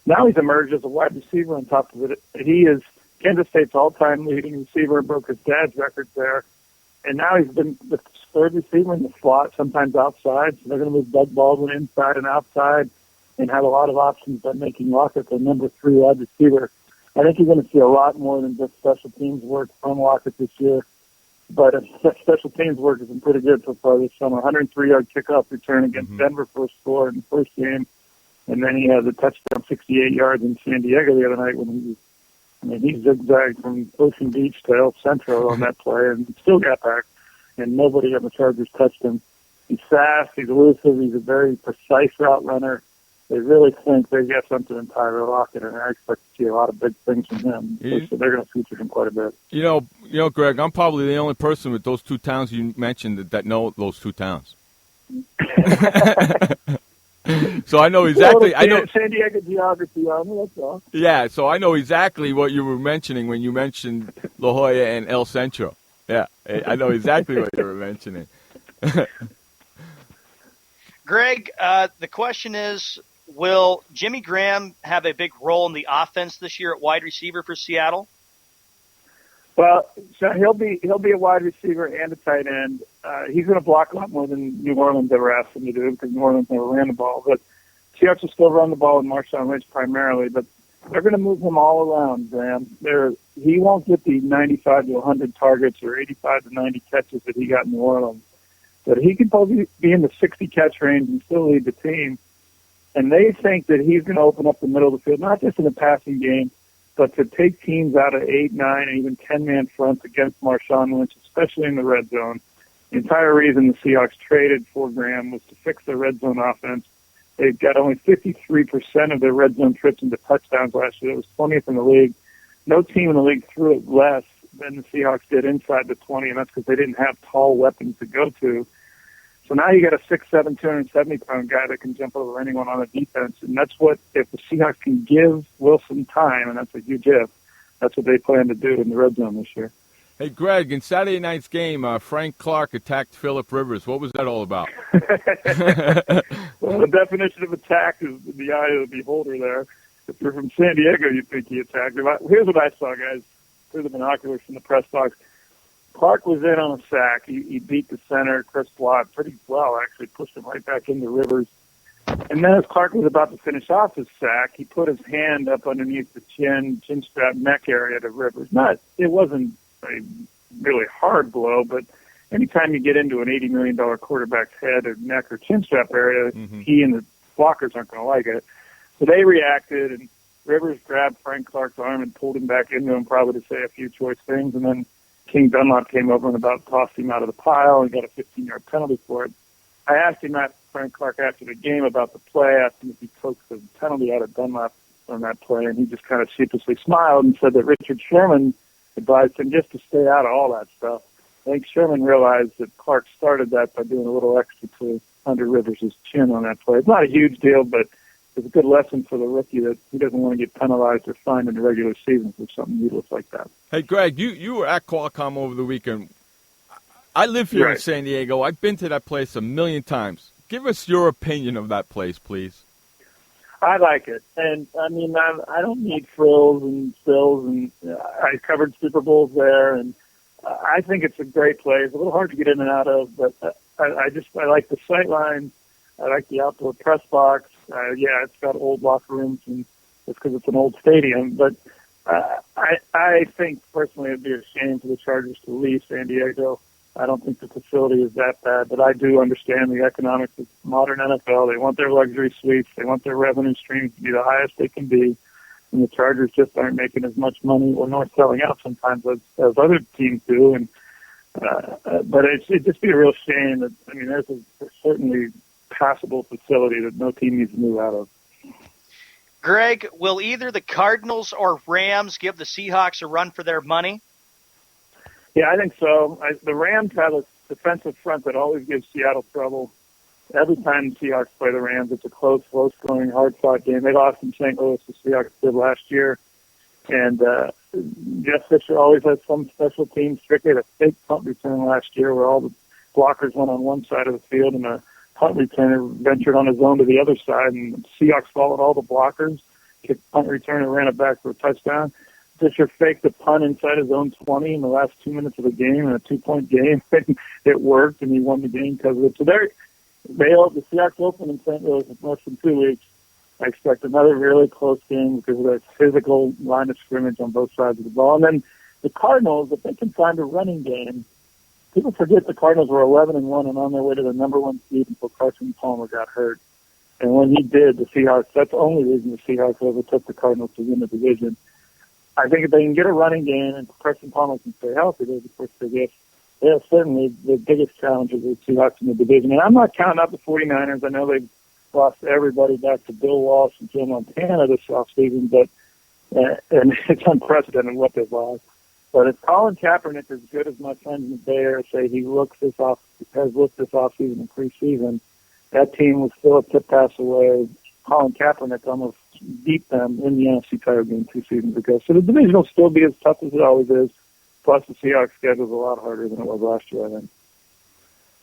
Now he's emerged as a wide receiver on top of it. He is Kansas State's all-time leading receiver, broke his dad's record there. And now he's been the 3rd receiver in the slot, sometimes outside. So they're going to move Doug Baldwin inside and outside and have a lot of options by making Lockett the number 3 wide receiver. I think you're going to see a lot more than just special teams work from Lockett this year. But special teams work has been pretty good so far this summer. 103-yard kickoff return against Denver for a score in the first game. And then he has a touchdown, 68 yards in San Diego the other night when he zigzagged from Ocean Beach to El Centro on that play and still got back. And nobody on the Chargers touched him. He's fast, he's elusive, he's a very precise route runner. They really think they've got something in Tyler Lockett, and I expect to see a lot of big things from him. So they're going to feature him quite a bit. You know, Gregg, I'm probably the only person with those 2 towns you mentioned that know those 2 towns. So I know exactly. I know San Diego geography on me. That's all. Yeah, so I know exactly what you were mentioning when you mentioned La Jolla and El Centro. Yeah, I know exactly what you were mentioning. Gregg, the question is, will Jimmy Graham have a big role in the offense this year at wide receiver for Seattle? Well, so he'll be a wide receiver and a tight end. He's going to block a lot more than New Orleans ever asked him to do because New Orleans never ran the ball. But Seahawks will still run the ball with Marshawn Lynch primarily, but they're going to move him all around, Graham. He won't get the 95 to 100 targets or 85 to 90 catches that he got in New Orleans. but he could probably be in the 60-catch range and still lead the team. And they think that he's going to open up the middle of the field, not just in the passing game, but to take teams out of 8, 9, and even 10-man fronts against Marshawn Lynch, especially in the red zone. The entire reason the Seahawks traded for Graham was to fix their red zone offense. They've got only 53% of their red zone trips into touchdowns last year. It was 20th in the league. No team in the league threw it less than the Seahawks did inside the 20, and that's because they didn't have tall weapons to go to. So now you got a 6'7", 270-pound guy that can jump over anyone on the defense, and that's what, if the Seahawks can give Wilson time, and that's a huge if, that's what they plan to do in the red zone this year. Hey, Greg, in Saturday night's game, Frank Clark attacked Phillip Rivers. What was that all about? Well, the definition of attack is the eye of the beholder there. If you're from San Diego, you'd think he attacked him. Here's what I saw, guys, through the binoculars from the press box. Clark was in on a sack. He beat the center, Chris Watt, pretty well, actually pushed him right back into Rivers. And then as Clark was about to finish off his sack, he put his hand up underneath the chin strap, neck area to Rivers. It wasn't a really hard blow, but anytime you get into an $80 million quarterback's head or neck or chin strap area, he and the blockers aren't going to like it. So they reacted, and Rivers grabbed Frank Clark's arm and pulled him back into him, probably to say a few choice things, and then King Dunlop came over and about tossed him out of the pile and got a 15-yard penalty for it. I asked him, Frank Clark, after the game about the play, asked him if he took the penalty out of Dunlop on that play, and he just kind of sheepishly smiled and said that Richard Sherman advised him just to stay out of all that stuff. I think Sherman realized that Clark started that by doing a little extra to under Rivers' chin on that play. It's not a huge deal, but it's a good lesson for the rookie that he doesn't want to get penalized or fined in the regular season for something needless like that. Hey, Greg, you were at Qualcomm over the weekend. I live here in San Diego. I've been to that place a million times. Give us your opinion of that place, please. I like it. And, I mean, I don't need frills and spills, and I covered Super Bowls there, and I think it's a great place. A little hard to get in and out of, but I like the sight line. I like the outdoor press box. It's got old locker rooms, and it's because it's an old stadium. But I think, personally, it would be a shame for the Chargers to leave San Diego. I don't think the facility is that bad, but I do understand the economics of modern NFL. They want their luxury suites. They want their revenue streams to be the highest they can be. And the Chargers just aren't making as much money or nor selling out sometimes as other teams do. And but it'd just be a real shame that, I mean, there's a certainly passable facility that no team needs to move out of. Greg, will either the Cardinals or Rams give the Seahawks a run for their money? Yeah, I think so. The Rams have a defensive front that always gives Seattle trouble. Every time the Seahawks play the Rams, it's a close, low-scoring, hard-fought game. They lost in St. Louis, the Seahawks did last year. And Jeff Fisher always has some special teams trick. They had a fake punt return last year where all the blockers went on one side of the field and a punt returner ventured on his own to the other side. And the Seahawks followed all the blockers, kicked the punt return and ran it back for a touchdown. Fisher faked the punt inside his own 20 in the last 2 minutes of the game in a 2-point game. It worked, and he won the game because of it. So the Seahawks open in St. Louis in less than 2 weeks. I expect another really close game because of that physical line of scrimmage on both sides of the ball. And then the Cardinals, if they can find a running game, people forget the Cardinals were 11-1 and on their way to the number one seed until Carson Palmer got hurt. And when he did, the Seahawks, that's the only reason the Seahawks overtook the Cardinals to win the division. I think if they can get a running game and Carson Palmer can stay healthy, they're the first biggest. They're certainly the biggest challenge of the Seahawks in the division. And I'm not counting out the 49ers. I know they've lost everybody back to Bill Walsh and Joe Montana this offseason, but and it's unprecedented what they've lost. But if Colin Kaepernick is good as my friends in the Bay Area say he has looked this offseason and preseason, that team was still a tip pass away. Colin Kaepernick almost beat them in the NFC title game 2 seasons ago. So the division will still be as tough as it always is. Plus, the Seahawks schedule is a lot harder than it was last year, I think.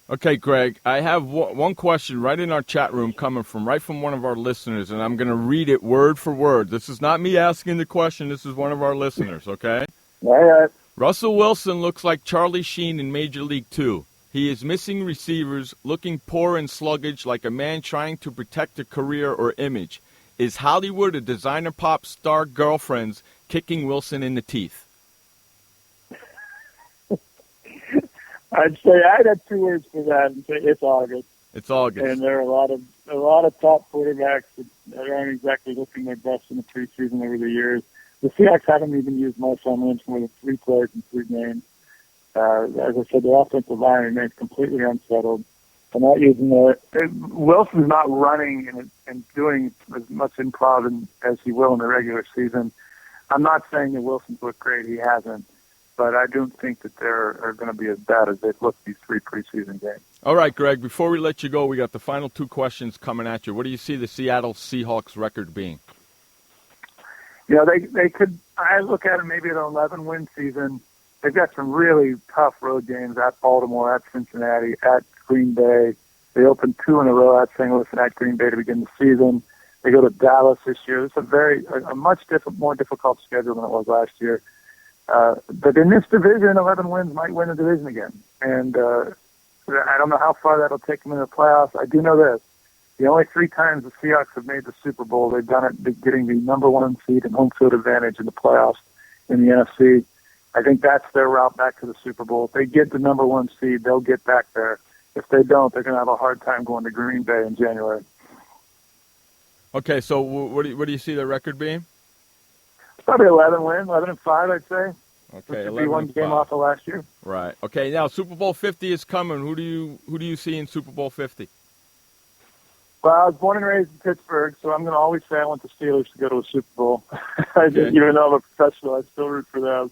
Okay, Greg, I have one question right in our chat room coming from one of our listeners, and I'm going to read it word for word. This is not me asking the question. This is one of our listeners, okay? All right. Russell Wilson looks like Charlie Sheen in Major League 2. He is missing receivers, looking poor and sluggish like a man trying to protect a career or image. Is Hollywood a designer pop star girlfriends kicking Wilson in the teeth? I'd say I'd have two words for that and say it's August. It's August. And there are a lot of top quarterbacks that aren't exactly looking their best in the preseason over the years. The Seahawks haven't even used Marshawn Lynch more than 3 players in 3 games. As I said, the offensive line remains completely unsettled. They're not using Wilson's not running and doing as much improv as he will in the regular season. I'm not saying that Wilson's looked great. He hasn't. But I don't think that they're going to be as bad as they've looked these 3 preseason games. All right, Greg, before we let you go, we got the final 2 questions coming at you. What do you see the Seattle Seahawks record being? You know, they could, I look at it maybe an 11-win season. They've got some really tough road games at Baltimore, at Cincinnati, at Green Bay. They opened 2 in a row at St. Louis and at Green Bay to begin the season. They go to Dallas this year. It's a much more difficult schedule than it was last year. But in this division, 11 wins might win the division again. And I don't know how far that'll take them into the playoffs. I do know this. The only 3 times the Seahawks have made the Super Bowl, they've done it getting the number 1 seed and home field advantage in the playoffs in the NFC. I think that's their route back to the Super Bowl. If they get the number 1 seed, they'll get back there. If they don't, they're going to have a hard time going to Green Bay in January. Okay, so what do you see the record being? Probably 11 wins, 11-5, I'd say. Okay, which would be 1 game off of last year. Right. Okay. Now Super Bowl 50 is coming. Who do you see in Super Bowl 50? Well, I was born and raised in Pittsburgh, so I'm going to always say I want the Steelers to go to a Super Bowl. Okay. Even though I'm a professional, I still root for them.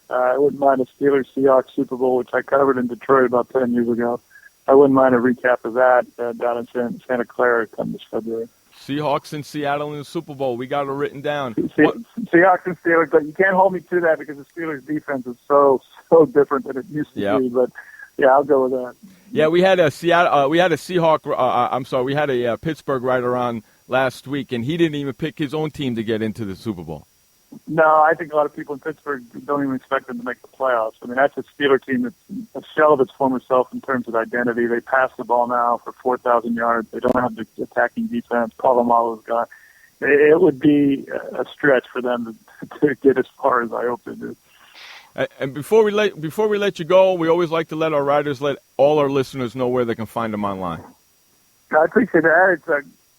I wouldn't mind a Steelers-Seahawks Super Bowl, which I covered in Detroit about 10 years ago. I wouldn't mind a recap of that down in Santa Clara come this February. Seahawks and Seattle in the Super Bowl. We got it written down. Seahawks and Steelers, but you can't hold me to that because the Steelers' defense is so different than it used to be. But yeah, I'll go with that. Yeah, we had a Seattle. We had a Seahawk. We had a Pittsburgh writer on last week, and he didn't even pick his own team to get into the Super Bowl. No, I think a lot of people in Pittsburgh don't even expect them to make the playoffs. I mean, that's a Steeler team that's a shell of its former self in terms of identity. They pass the ball now for 4,000 yards. They don't have the attacking defense. Polamalu's gone. It would be a stretch for them to get as far as I hope they do. And before we let you go, we always like to let our writers let all our listeners know where they can find them online. I appreciate that. It's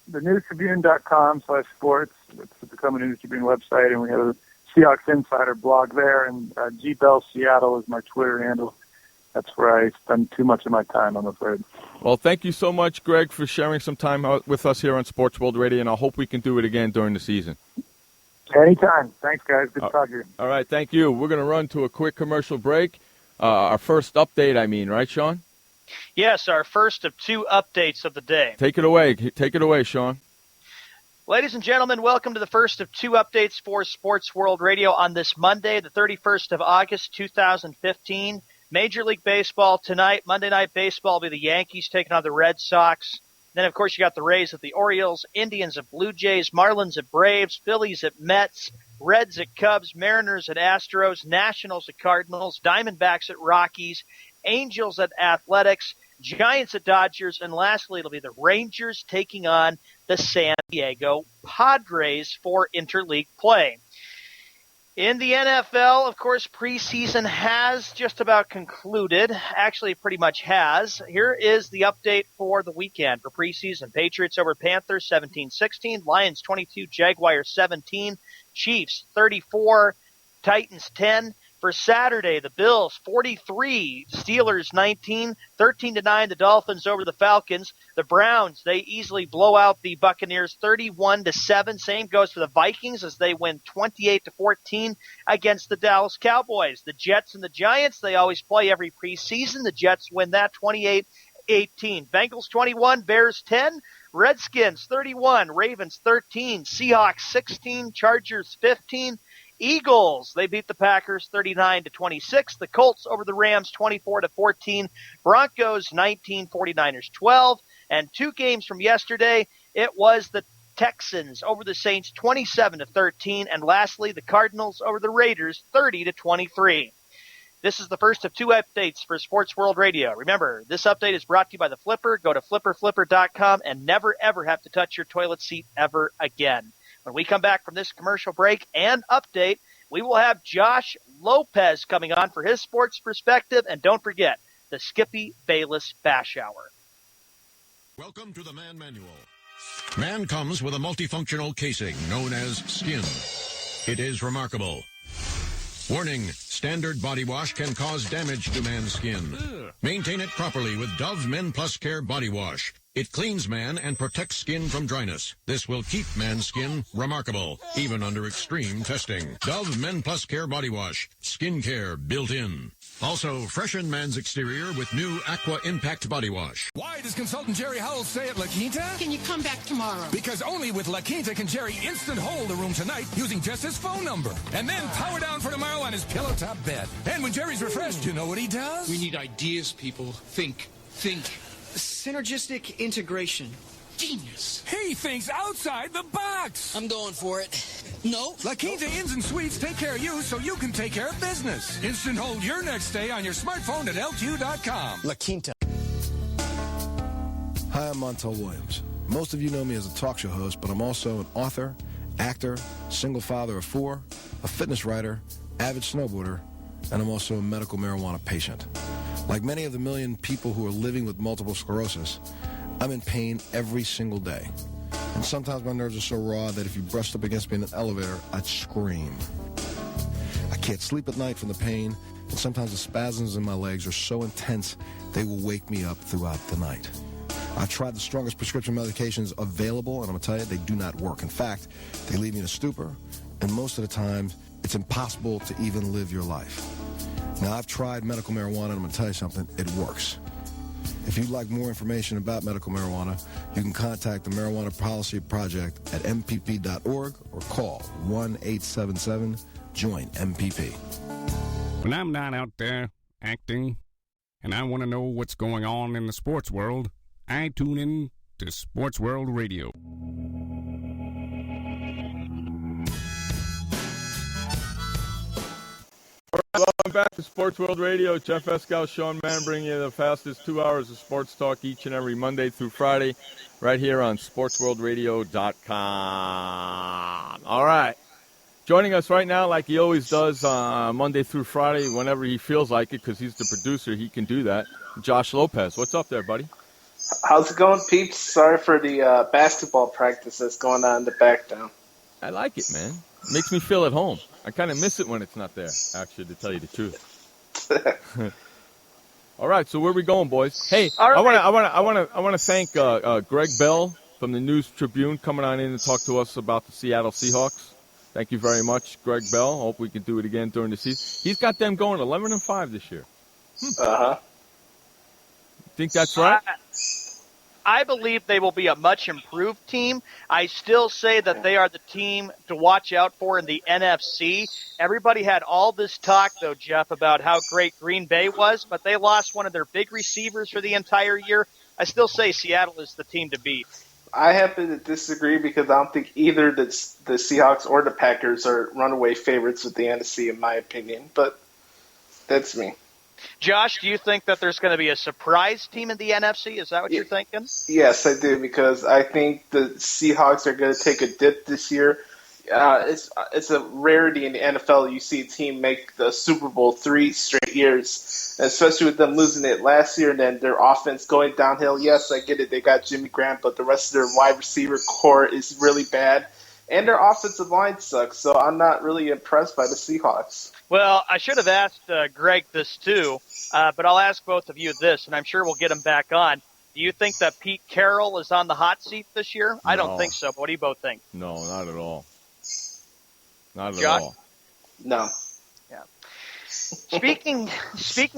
thenewstribune.com/sports. It's become a News Tribune website, and we have a Seahawks Insider blog there, and G-Bell Seattle is my Twitter handle. That's where I spend too much of my time, I'm afraid. Well, thank you so much, Greg, for sharing some time with us here on Sports World Radio, and I hope we can do it again during the season. Anytime. Thanks, guys. Good to talk to you. All right, thank you. We're going to run to a quick commercial break. Our first update, right, Sean? Yes, our first of 2 updates of the day. Take it away, Sean. Ladies and gentlemen, welcome to the first of 2 updates for Sports World Radio on this Monday, the 31st of August, 2015. Major League Baseball tonight. Monday Night Baseball will be the Yankees taking on the Red Sox. Then, of course, you got the Rays at the Orioles, Indians at Blue Jays, Marlins at Braves, Phillies at Mets, Reds at Cubs, Mariners at Astros, Nationals at Cardinals, Diamondbacks at Rockies, Angels at Athletics, Giants at Dodgers, and lastly, it'll be the Rangers taking on the San Diego Padres for interleague play. In the NFL, of course, preseason has just about concluded. Actually, pretty much has. Here is the update for the weekend for preseason. Patriots over Panthers 17-16, Lions 22, Jaguars 17, Chiefs 34, Titans 10. For Saturday, the Bills 43, Steelers 19, 13-9 the Dolphins over the Falcons. The Browns, they easily blow out the Buccaneers 31-7. Same goes for the Vikings as they win 28-14 against the Dallas Cowboys. The Jets and the Giants, they always play every preseason. The Jets win that 28-18. Bengals 21, Bears 10, Redskins 31, Ravens 13, Seahawks 16, Chargers 15. Eagles, they beat the Packers 39-26. The Colts over the Rams 24-14. Broncos 19, 49ers 12. And 2 games from yesterday, it was the Texans over the Saints 27-13. And lastly, the Cardinals over the Raiders 30-23. This is the first of 2 updates for Sports World Radio. Remember, this update is brought to you by the Flipper. Go to flipperflipper.com and never, ever have to touch your toilet seat ever again. When we come back from this commercial break and update, we will have Josh Lopez coming on for his sports perspective. And don't forget, the Skippy Bayless Bash Hour. Welcome to the Man Manual. Man comes with a multifunctional casing known as skin. It is remarkable. Warning, standard body wash can cause damage to man's skin. Maintain it properly with Dove Men Plus Care Body Wash. It cleans man and protects skin from dryness. This will keep man's skin remarkable, even under extreme testing. Dove Men Plus Care Body Wash. Skin care built in. Also, freshen man's exterior with new Aqua Impact Body Wash. Why does consultant Jerry Howell stay at La Quinta? Can you come back tomorrow? Because only with La Quinta can Jerry instant hold the room tonight using just his phone number. And then power down for tomorrow on his pillow top bed. And when Jerry's refreshed, you know what he does? We need ideas, people. Think. Synergistic integration. Genius. He thinks outside the box. I'm going for it. No. La Quinta Inns and Suites take care of you so you can take care of business. Instant hold your next stay on your smartphone at LQ.com. La Quinta. Hi, I'm Montel Williams. Most of you know me as a talk show host, but I'm also an author, actor, single father of 4, a fitness writer, avid snowboarder, and I'm also a medical marijuana patient. Like many of the million people who are living with multiple sclerosis, I'm in pain every single day. And sometimes my nerves are so raw that if you brushed up against me in an elevator, I'd scream. I can't sleep at night from the pain, and sometimes the spasms in my legs are so intense they will wake me up throughout the night. I've tried the strongest prescription medications available, and I'm going to tell you, they do not work. In fact, they leave me in a stupor, and most of the time, it's impossible to even live your life. Now, I've tried medical marijuana, and I'm going to tell you something, it works. If you'd like more information about medical marijuana, you can contact the Marijuana Policy Project at mpp.org or call 1-877-JOIN-MPP. When I'm not out there acting and I want to know what's going on in the sports world, I tune in to Sports World Radio. Welcome back to Sports World Radio. Jeff Escow, Sean Mann, bringing you the fastest 2 hours of sports talk each and every Monday through Friday right here on SportsWorldRadio.com. All right. Joining us right now, like he always does Monday through Friday, whenever he feels like it, because he's the producer, he can do that. Josh Lopez. What's up there, buddy? How's it going, peeps? Sorry for the basketball practice that's going on in the background. I like it, man. Makes me feel at home. I kind of miss it when it's not there, actually, to tell you the truth. All right, so where we going, boys? Hey, right. I want to thank Gregg Bell from the News Tribune coming on in to talk to us about the Seattle Seahawks. Thank you very much, Gregg Bell. Hope we can do it again during the season. He's got them going 11-5 this year. Think that's right? I believe they will be a much improved team. I still say that they are the team to watch out for in the NFC. Everybody had all this talk, though, Jeff, about how great Green Bay was, but they lost one of their big receivers for the entire year. I still say Seattle is the team to beat. I happen to disagree because I don't think either the Seahawks or the Packers are runaway favorites with the NFC, in my opinion, but that's me. Josh, do you think that there's going to be a surprise team in the NFC? Is that what you're thinking? Yes, I do, because I think the Seahawks are going to take a dip this year. It's a rarity in the NFL. You see a team make the Super Bowl 3 straight years, especially with them losing it last year and then their offense going downhill. Yes, I get it. They got Jimmy Graham, but the rest of their wide receiver core is really bad, and their offensive line sucks. So I'm not really impressed by the Seahawks. Well, I should have asked Greg this too, but I'll ask both of you this, and I'm sure we'll get him back on. Do you think that Pete Carroll is on the hot seat this year? No. I don't think so, but what do you both think? No, not at all. Not at Josh? all. No. Yeah. Speaking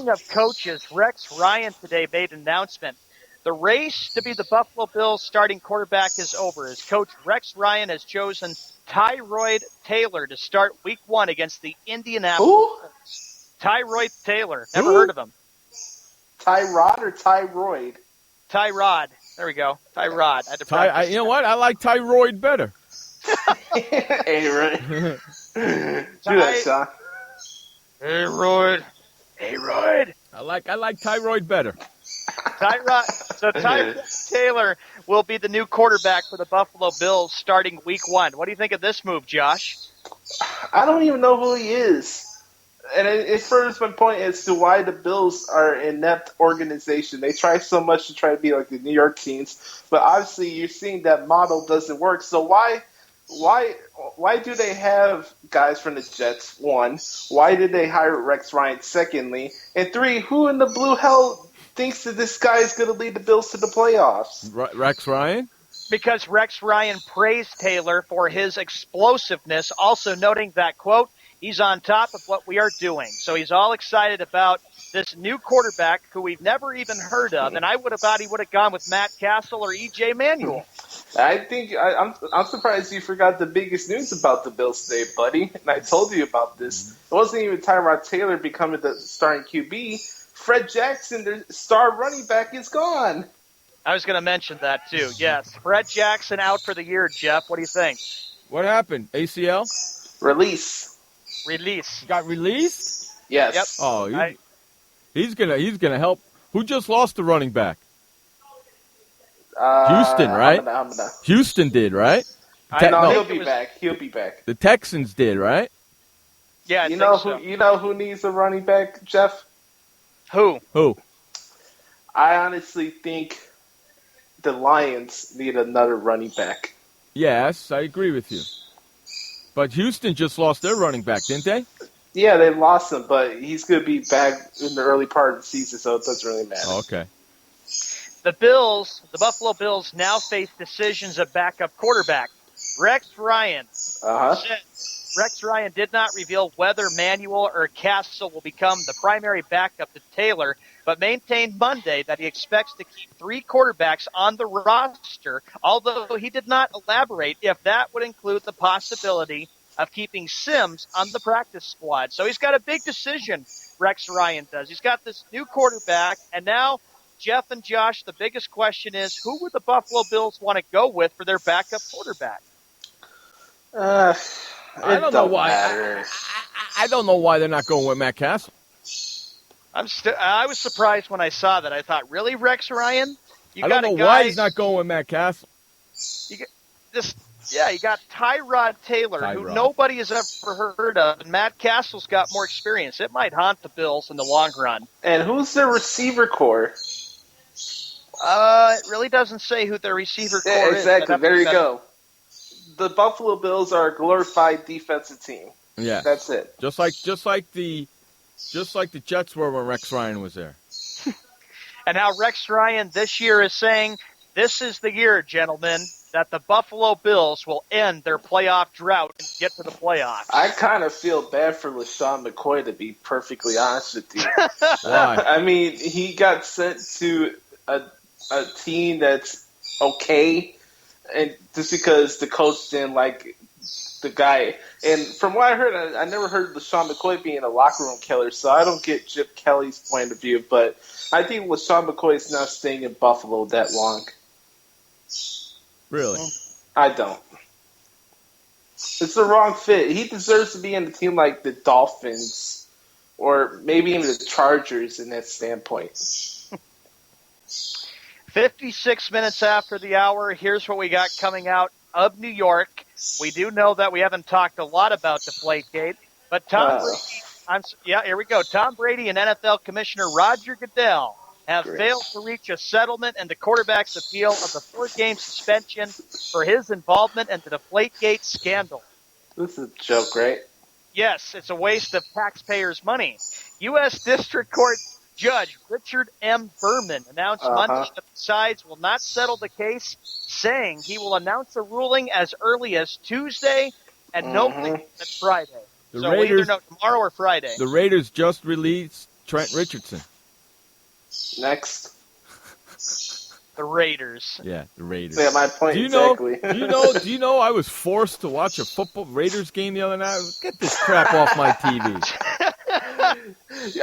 of coaches, Rex Ryan today made an announcement. The race to be the Buffalo Bills starting quarterback is over. His coach Rex Ryan has chosen Tyrod Taylor to start Week 1 against the Indianapolis Colts. Tyrod Taylor. Never heard of him. Tyrod or Tyrod? Tyrod. There we go. Tyrod. I had to practice. You know what? I like Tyrod better. Hey, right. Do that, Sean. Hey, Royd. Hey, Royd. I like Tyrod better. Tyrod Taylor will be the new quarterback for the Buffalo Bills starting Week 1. What do you think of this move, Josh? I don't even know who he is. And it furthers my point as to why the Bills are an inept organization. They try so much to try to be like the New York teams, but obviously you're seeing that model doesn't work. So why do they have guys from the Jets? One, why did they hire Rex Ryan? Secondly, and three, who in the blue hell thinks that this guy is going to lead the Bills to the playoffs? Rex Ryan? Because Rex Ryan praised Taylor for his explosiveness, also noting that, quote, he's on top of what we are doing. So he's all excited about this new quarterback who we've never even heard of, and I would have thought he would have gone with Matt Castle or E.J. Manuel. I think I'm surprised you forgot the biggest news about the Bills today, buddy. And I told you about this. It wasn't even Tyrod Taylor becoming the starting QB. Fred Jackson, their star running back, is gone. I was going to mention that, too. Yes, Fred Jackson out for the year, Jeff. What do you think? What happened? ACL? Release. Got released? Yes. Yep. Oh, he's gonna help. Who just lost the running back? Houston, right? Houston did, right? He'll be back. He'll be back. The Texans did, right? Yeah, you know who needs a running back, Jeff? Who? I honestly think the Lions need another running back. Yes, I agree with you. But Houston just lost their running back, didn't they? Yeah, they lost him, but he's going to be back in the early part of the season, so it doesn't really matter. Okay. The Buffalo Bills now face decisions of backup quarterback. Rex Ryan. Rex Ryan did not reveal whether Manuel or Castle will become the primary backup to Taylor, but maintained Monday that he expects to keep 3 quarterbacks on the roster, although he did not elaborate if that would include the possibility of keeping Sims on the practice squad. So he's got a big decision, Rex Ryan does. He's got this new quarterback, and now Jeff and Josh, the biggest question is, who would the Buffalo Bills want to go with for their backup quarterback? I don't know why. I don't know why they're not going with Matt Castle. I was surprised when I saw that. I thought, really, Rex Ryan? I don't know why he's not going with Matt Castle. You got Tyrod Taylor, who nobody has ever heard of, and Matt Castle's got more experience. It might haunt the Bills in the long run. And who's their receiver core? It really doesn't say who their receiver core is. Exactly. There you go. The Buffalo Bills are a glorified defensive team. Yeah, that's it. Just like the Jets were when Rex Ryan was there. And how Rex Ryan this year is saying, this is the year, gentlemen, that the Buffalo Bills will end their playoff drought and get to the playoffs. I kind of feel bad for LaShawn McCoy, to be perfectly honest with you. Why? I mean, he got sent to a team that's okay, and just because the coach didn't like the guy. And from what I heard, I never heard LaShawn McCoy being a locker room killer, so I don't get Chip Kelly's point of view. But I think LaShawn McCoy is not staying in Buffalo that long. Really? I don't. It's the wrong fit. He deserves to be in a team like the Dolphins or maybe even the Chargers in that standpoint. 56 minutes after the hour, here's what we got coming out of New York. We do know that we haven't talked a lot about Deflategate, but Tom Brady, here we go. Tom Brady and NFL Commissioner Roger Goodell have failed to reach a settlement in the quarterback's appeal of the 4-game suspension for his involvement in the Deflategate scandal. This is a joke, right? Yes, it's a waste of taxpayers' money. U.S. District Court Judge Richard M. Berman announced Monday that the sides will not settle the case, saying he will announce a ruling as early as Tuesday and no later than Friday. So we'll either know tomorrow or Friday. The Raiders just released Trent Richardson. Next. The Raiders. Yeah, the Raiders. Yeah, my point exactly. Do you know I was forced to watch a football Raiders game the other night? Get this crap off my TV.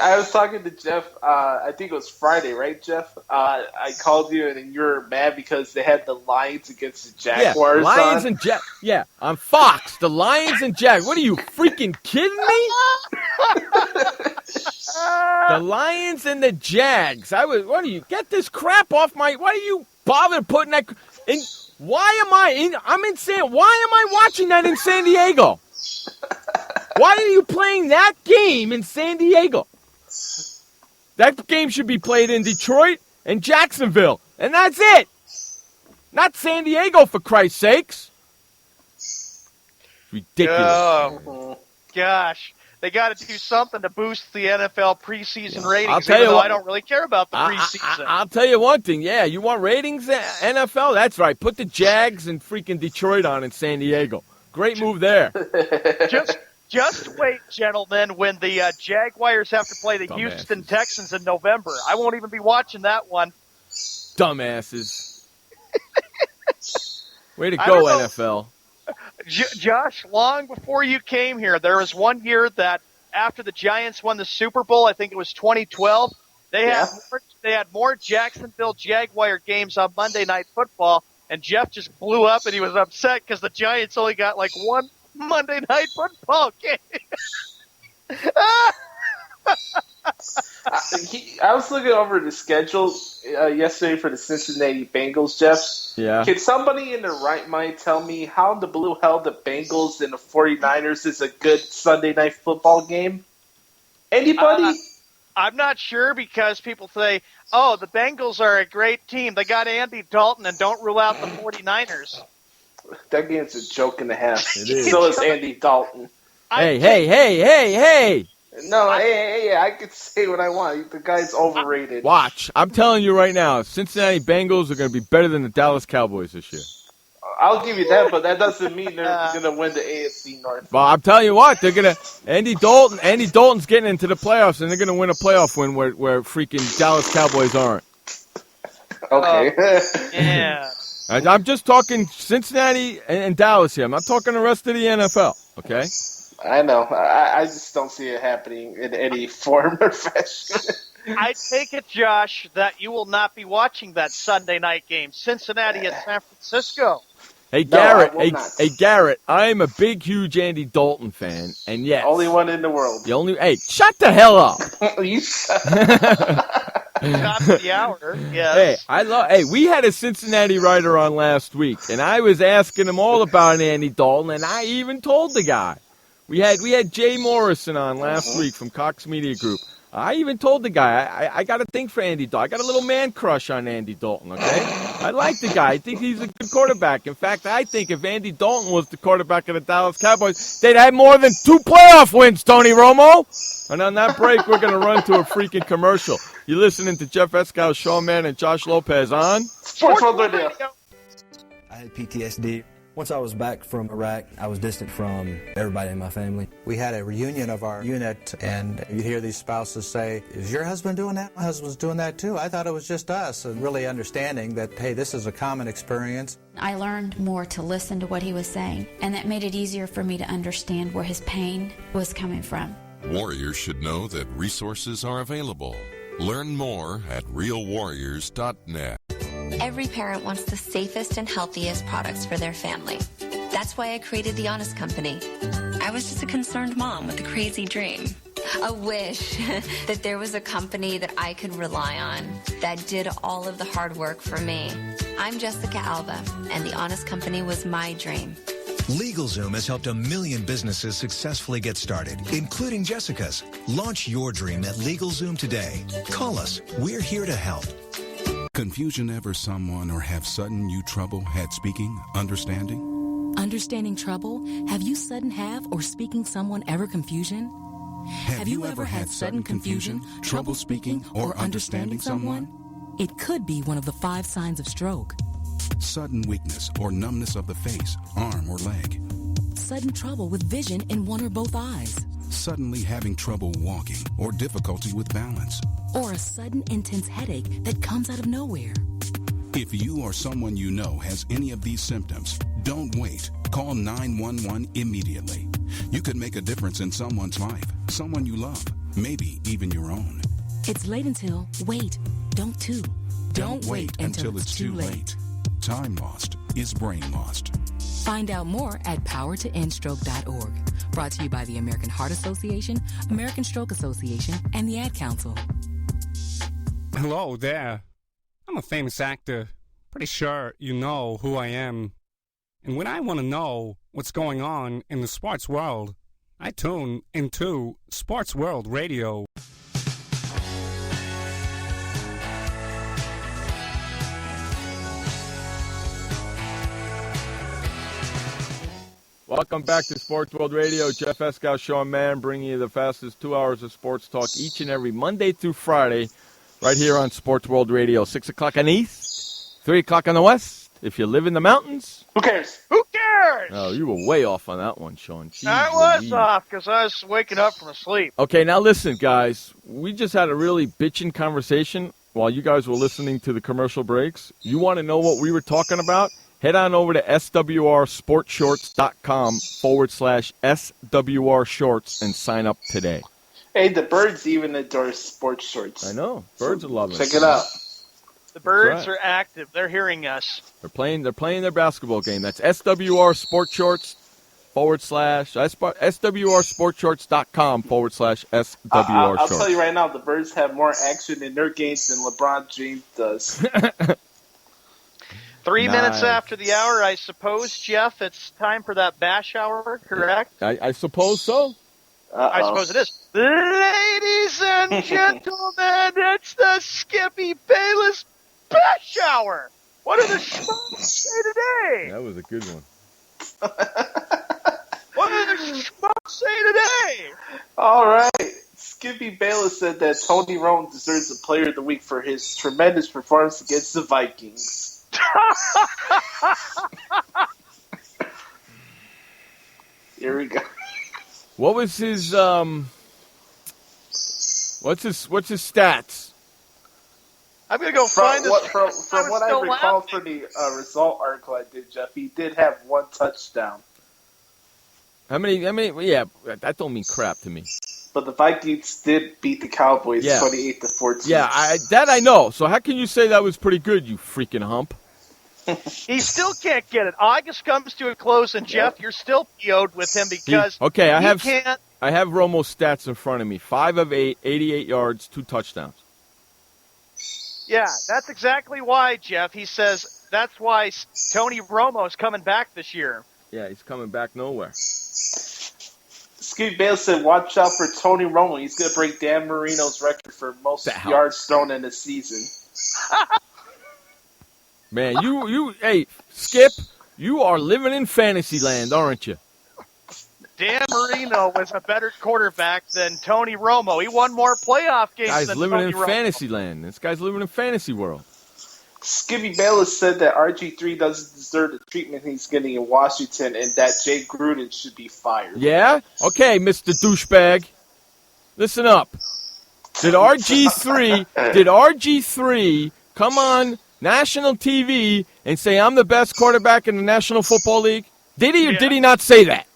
I was talking to Jeff, I think it was Friday, right, Jeff? I called you and you were mad because they had the Lions against the Jaguars. Yeah, Lions and Jags. Yeah, on Fox, the Lions and Jags. What are you, freaking kidding me? The Lions and the Jags. What do you, get this crap off my, why do you bother putting that in? I'm in Why am I watching that in San Diego? Why are you playing that game in San Diego? That game should be played in Detroit and Jacksonville, and that's it. Not San Diego, for Christ's sakes. Ridiculous. Oh, gosh. They got to do something to boost the NFL preseason ratings, I'll tell you even though what, I don't really care about the preseason. I'll tell you one thing. Yeah, you want ratings, NFL? That's right. Put the Jags and freaking Detroit on in San Diego. Great move there. Just wait, gentlemen, when the Jaguars have to play the Houston Texans in November. I won't even be watching that one. Dumbasses. Way to go, NFL. Josh, long before you came here, there was one year that after the Giants won the Super Bowl, I think it was 2012, they had more Jacksonville Jaguar games on Monday Night Football, and Jeff just blew up and he was upset because the Giants only got like one Monday Night Football game. I was looking over the schedule yesterday for the Cincinnati Bengals, Jeff. Yeah. Can somebody in their right mind tell me how the blue hell the Bengals and the 49ers is a good Sunday Night Football game? Anybody? I'm not sure because people say, oh, the Bengals are a great team. They got Andy Dalton, and don't rule out the 49ers. That game's a joke and a half. It is. So is Andy Dalton. Hey. No, hey, I can say what I want. The guy's overrated. Watch. I'm telling you right now, Cincinnati Bengals are going to be better than the Dallas Cowboys this year. I'll give you that, but that doesn't mean they're going to win the AFC North. Well, I'm telling you what, they're going to Andy Dalton's getting into the playoffs, and they're going to win a playoff win where freaking Dallas Cowboys aren't. Okay. Yeah. I'm just talking Cincinnati and Dallas here. I'm not talking the rest of the NFL, okay? I know. I just don't see it happening in any form or fashion. I take it, Josh, that you will not be watching that Sunday night game, Cincinnati at San Francisco. Hey, Garrett. Hey, Garrett. I'm a big, huge Andy Dalton fan, and yes, only one in the world. Hey, shut the hell up. You Top of the hour. Yes. Hey, we had a Cincinnati writer on last week, and I was asking him all about Andy Dalton, and I even told the guy. We had Jay Morrison on last week from Cox Media Group. I even told the guy, I got a thing for Andy Dalton. I got a little man crush on Andy Dalton, okay? I like the guy. I think he's a good quarterback. In fact, I think if Andy Dalton was the quarterback of the Dallas Cowboys, they'd have more than 2 playoff wins, Tony Romo. And on that break, we're going to run to a freaking commercial. You're listening to Jeff Escow, Sean Mann, and Josh Lopez on Sports World Radio. I had PTSD. Once I was back from Iraq, I was distant from everybody in my family. We had a reunion of our unit, and you'd hear these spouses say, is your husband doing that? My husband's doing that too. I thought it was just us. And really understanding that, hey, this is a common experience. I learned more to listen to what he was saying, and that made it easier for me to understand where his pain was coming from. Warriors should know that resources are available. Learn more at realwarriors.net. Every parent wants the safest and healthiest products for their family. That's why I created The Honest Company. I was just a concerned mom with a crazy dream. A wish that there was a company that I could rely on that did all of the hard work for me. I'm Jessica Alba, and The Honest Company was my dream. LegalZoom has helped 1 million businesses successfully get started, including Jessica's. Launch your dream at LegalZoom today. Call us. We're here to help. Confusion ever someone or have sudden you trouble had speaking, understanding? Understanding trouble? Have you sudden have or speaking someone ever confusion? Have you ever had sudden confusion, trouble speaking, or understanding someone? It could be one of the 5 signs of stroke. Sudden weakness or numbness of the face, arm, or leg. Sudden trouble with vision in one or both eyes. Suddenly having trouble walking or difficulty with balance. Or a sudden intense headache that comes out of nowhere. If you or someone you know has any of these symptoms, don't wait. Call 911 immediately. You could make a difference in someone's life, someone you love, maybe even your own. It's late until, wait, don't too. Don't wait until it's too late. Time lost is brain lost. Find out more at powertoendstroke.org. Brought to you by the American Heart Association, American Stroke Association, and the Ad Council. Hello there. I'm a famous actor. Pretty sure you know who I am. And when I want to know what's going on in the sports world, I tune into Sports World Radio. Welcome back to Sports World Radio. Jeff Escow, Sean Mann, bringing you the fastest 2 hours of sports talk each and every Monday through Friday, right here on Sports World Radio. 6 o'clock on the east, 3 o'clock on the west. If you live in the mountains. Who cares? Who cares? Oh, you were way off on that one, Sean. Jeez I was Louise. off because I was waking up from sleep. Okay, now listen, guys. We just had a really bitchin' conversation while you guys were listening to the commercial breaks. You want to know what we were talking about? Head on over to swrsportshorts.com/SWR Shorts and sign up today. Hey, the birds even adore sports shorts. I know. Birds are loving Check it out. The birds right. are active. They're hearing us. They're playing their basketball game. That's swrsportshorts.com/SWR I'll Shorts. tell you right now, the birds have more action in their games than LeBron James does. 3 minutes Nice. after the hour, I suppose, Jeff, it's time for that bash hour, correct? I suppose so. I suppose it is. Ladies and gentlemen, it's the Skippy Bayless bash hour. What do the schmucks say today? That was a good one. What do the schmucks say today? All right. Skippy Bayless said that Tony Romo deserves the Player of the Week for his tremendous performance against the Vikings. Here we go. What was his what's his stats? I'm gonna go From find what, this. from what I recall for the result article I did, Jeff, he did have one touchdown. How many? Yeah, that don't mean crap to me. But the Vikings did beat the Cowboys Yeah. 28-14. Yeah, that I know. So how can you say that was pretty good, you freaking hump? He still can't get it. August comes to a close, and Jeff, you're still PO'd with him because Okay, I he have can't. Romo's stats in front of me. 5 of 8, 88 yards, 2 touchdowns. Yeah, that's exactly why, Jeff. He says that's why Tony Romo's coming back this year. Yeah, he's coming back nowhere. Skippy Bayless said, watch out for Tony Romo. He's going to break Dan Marino's record for most yards thrown in a season. Man, hey, Skip, you are living in fantasy land, aren't you? Dan Marino was a better quarterback than Tony Romo. He won more playoff games Guy's than living Tony in Romo. fantasy land. This guy's living in fantasy world. Skippy Bayless said that RG3 doesn't deserve the treatment he's getting in Washington and that Jay Gruden should be fired. Yeah? Okay, Mr. Douchebag. Listen up. Did RG3 come on national TV and say I'm the best quarterback in the National Football League? Did he or did he not say that?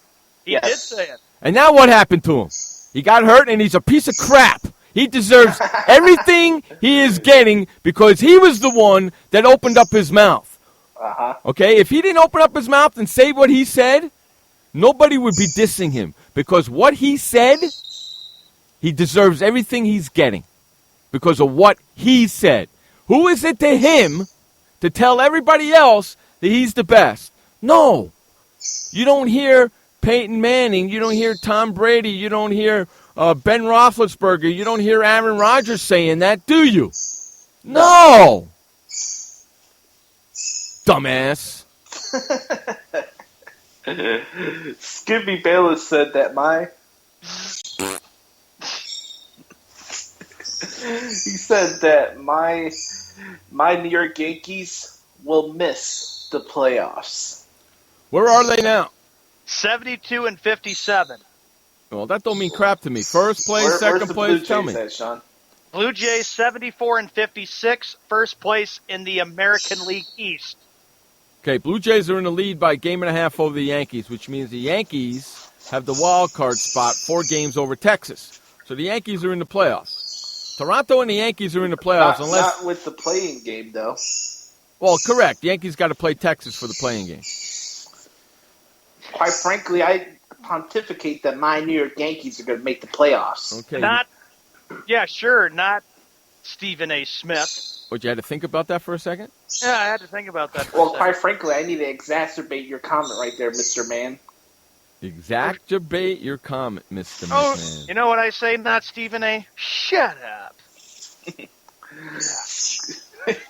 He did say it. And now what happened to him? He got hurt and he's a piece of crap. He deserves everything he is getting because he was the one that opened up his mouth. Uh-huh. Okay? If he didn't open up his mouth and say what he said, nobody would be dissing him because what he said, he deserves everything he's getting because of what he said. Who is it to him to tell everybody else that he's the best? No. You don't hear Peyton Manning. You don't hear Tom Brady. You don't hear Ben Roethlisberger. You don't hear Aaron Rodgers saying that, do you? No. Dumbass. Skippy Bayless said that he said that my New York Yankees will miss the playoffs. Where are they now? 72 and 57. Well, that don't mean crap to me. First place, Where's second the place, Blue tell Jays me. at, Sean? Blue Jays 74 and 56, first place in the American League East. Okay, Blue Jays are in the lead by a game and a half over the Yankees, which means the Yankees have the wild card spot 4 games over Texas. So the Yankees are in the playoffs. Toronto and the Yankees are in the playoffs Not with the playing game, though. Well, correct. The Yankees got to play Texas for the playing game. Quite frankly, I pontificate that my New York Yankees are going to make the playoffs. Okay. Not Stephen A. Smith. But you had to think about that for a second? Yeah, I had to think about that for a Well, second. quite frankly, I need to exacerbate your comment right there, Mr. Man. Exacerbate your comment, Mr. Oh, McMahon. you know what I say, not Stephen A? Shut up.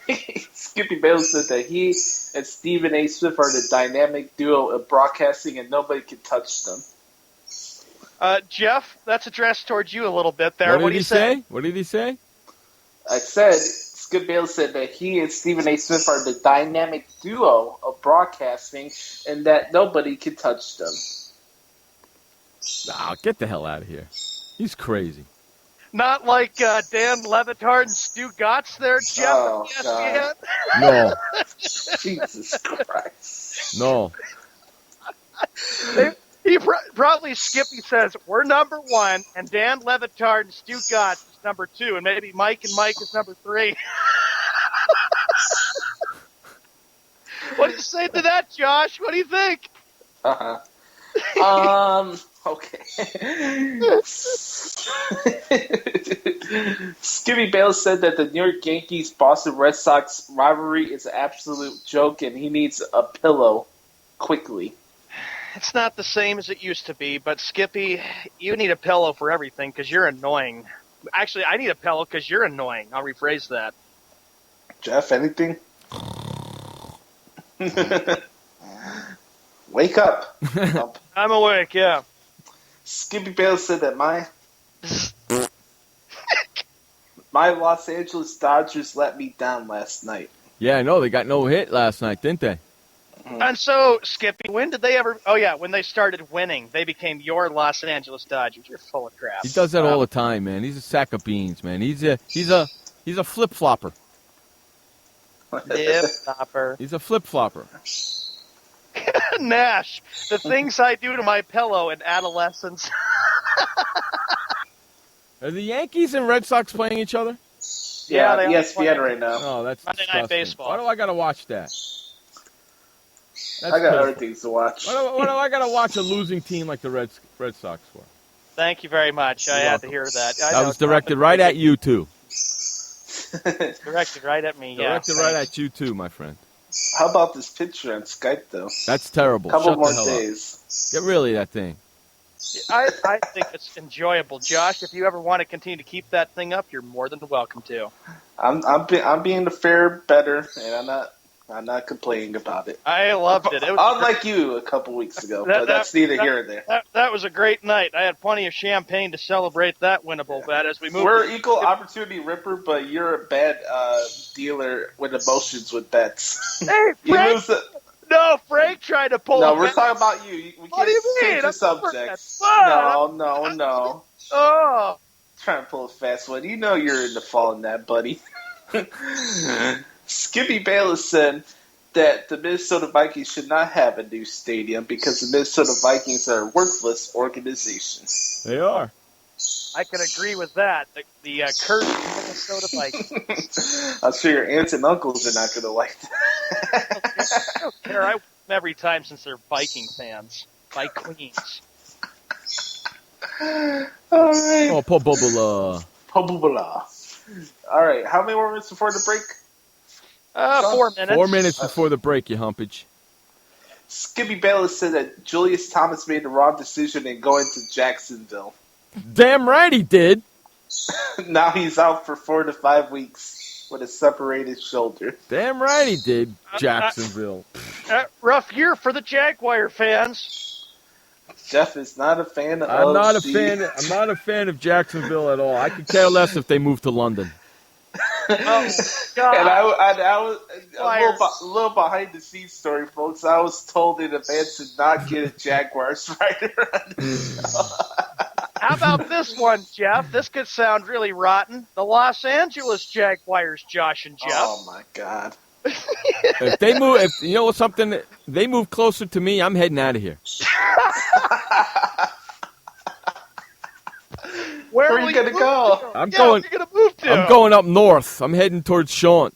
Skippy Bayless said that he and Stephen A. Smith are the dynamic duo of broadcasting, and nobody can touch them. Jeff, that's addressed towards you a little bit there. What do did you he say? What did he say? I said, Skip Bayless said that he and Stephen A. Smith are the dynamic duo of broadcasting, and that nobody can touch them. Oh, get the hell out of here. He's crazy. Not like Dan Levitard and Stu Gotts there, Jeff. Oh, God. No. Jesus Christ. No. He probably, Skippy says, we're number one, and Dan Levitard and Stu Gotts is number two, and maybe Mike and Mike is number three. What do you say to that, Josh? What do you think? Okay. Skippy Bayless said that the New York Yankees-Boston Red Sox rivalry is an absolute joke, and he needs a pillow quickly. It's not the same as it used to be, but Skippy, you need a pillow for everything because you're annoying. Actually, I need a pillow because you're annoying. I'll rephrase that. Jeff, anything? Wake up. I'm awake, yeah. Skippy Bayless said that my Los Angeles Dodgers let me down last night. Yeah, I know. They got no hit last night, didn't they? And so, Skippy, when did they ever... Oh, yeah, when they started winning, they became your Los Angeles Dodgers. You're full of crap. He does that all the time, man. He's a sack of beans, man. He's a flip-flopper. Flip-flopper. He's a flip-flopper. Nash, the things I do to my pillow in adolescence. Are the Yankees and Red Sox playing each other? Yeah, ESPN right now. Oh, that's Monday disgusting. Night Baseball. Why do I got to watch that? I got other things to watch. Why do I got to watch a losing team like the Red Sox for? Thank you very much. I had to hear that. That was directed right at you, too. Directed right at me, yeah. Directed right at you, too, my friend. How about this picture on Skype, though? That's terrible. Couple Shut more the hell days. Up. Get rid of that thing. I think it's enjoyable. Josh, if you ever want to continue to keep that thing up, you're more than welcome to. I'm being the fair better, and I'm not complaining about it. I loved it. Unlike you a couple weeks ago, but that's neither here nor there. That was a great night. I had plenty of champagne to celebrate that winnable bet as we move. We're equal opportunity ripper, but you're a bad dealer with emotions with bets. Hey, Frank! No, Frank tried to pull. No, we're talking about you. We what do you mean? Change the subject. No. Oh, trying to pull a fast one. You know you're in the fall in that, buddy. Skippy Bayless said that the Minnesota Vikings should not have a new stadium because the Minnesota Vikings are a worthless organization. They are. I can agree with that. The cursed Minnesota Vikings. I'm sure your aunts and uncles are not going to like that. I don't care. I win every time since they're Viking fans. Vikings. All right. Oh, Pobobula. All right. How many more minutes before the break? 4 minutes. 4 minutes before the break, you humpage. Skippy Bayless said that Julius Thomas made the wrong decision in going to Jacksonville. Damn right he did. Now he's out for 4 to 5 weeks with a separated shoulder. Damn right he did, Jacksonville. Rough year for the Jaguar fans. Jeff is not a fan of I'm not a fan of Jacksonville at all. I could care less if they move to London. Oh, God. And I was a little behind the scenes story, folks. I was told in advance to not get a Jaguars writer on this. How about this one, Jeff? This could sound really rotten. The Los Angeles Jaguars, Josh and Jeff. Oh my God! If they move, you know something, they move closer to me, I'm heading out of here. Where are you gonna go? I'm going. You're gonna move to? I'm going up north. I'm heading towards Sean.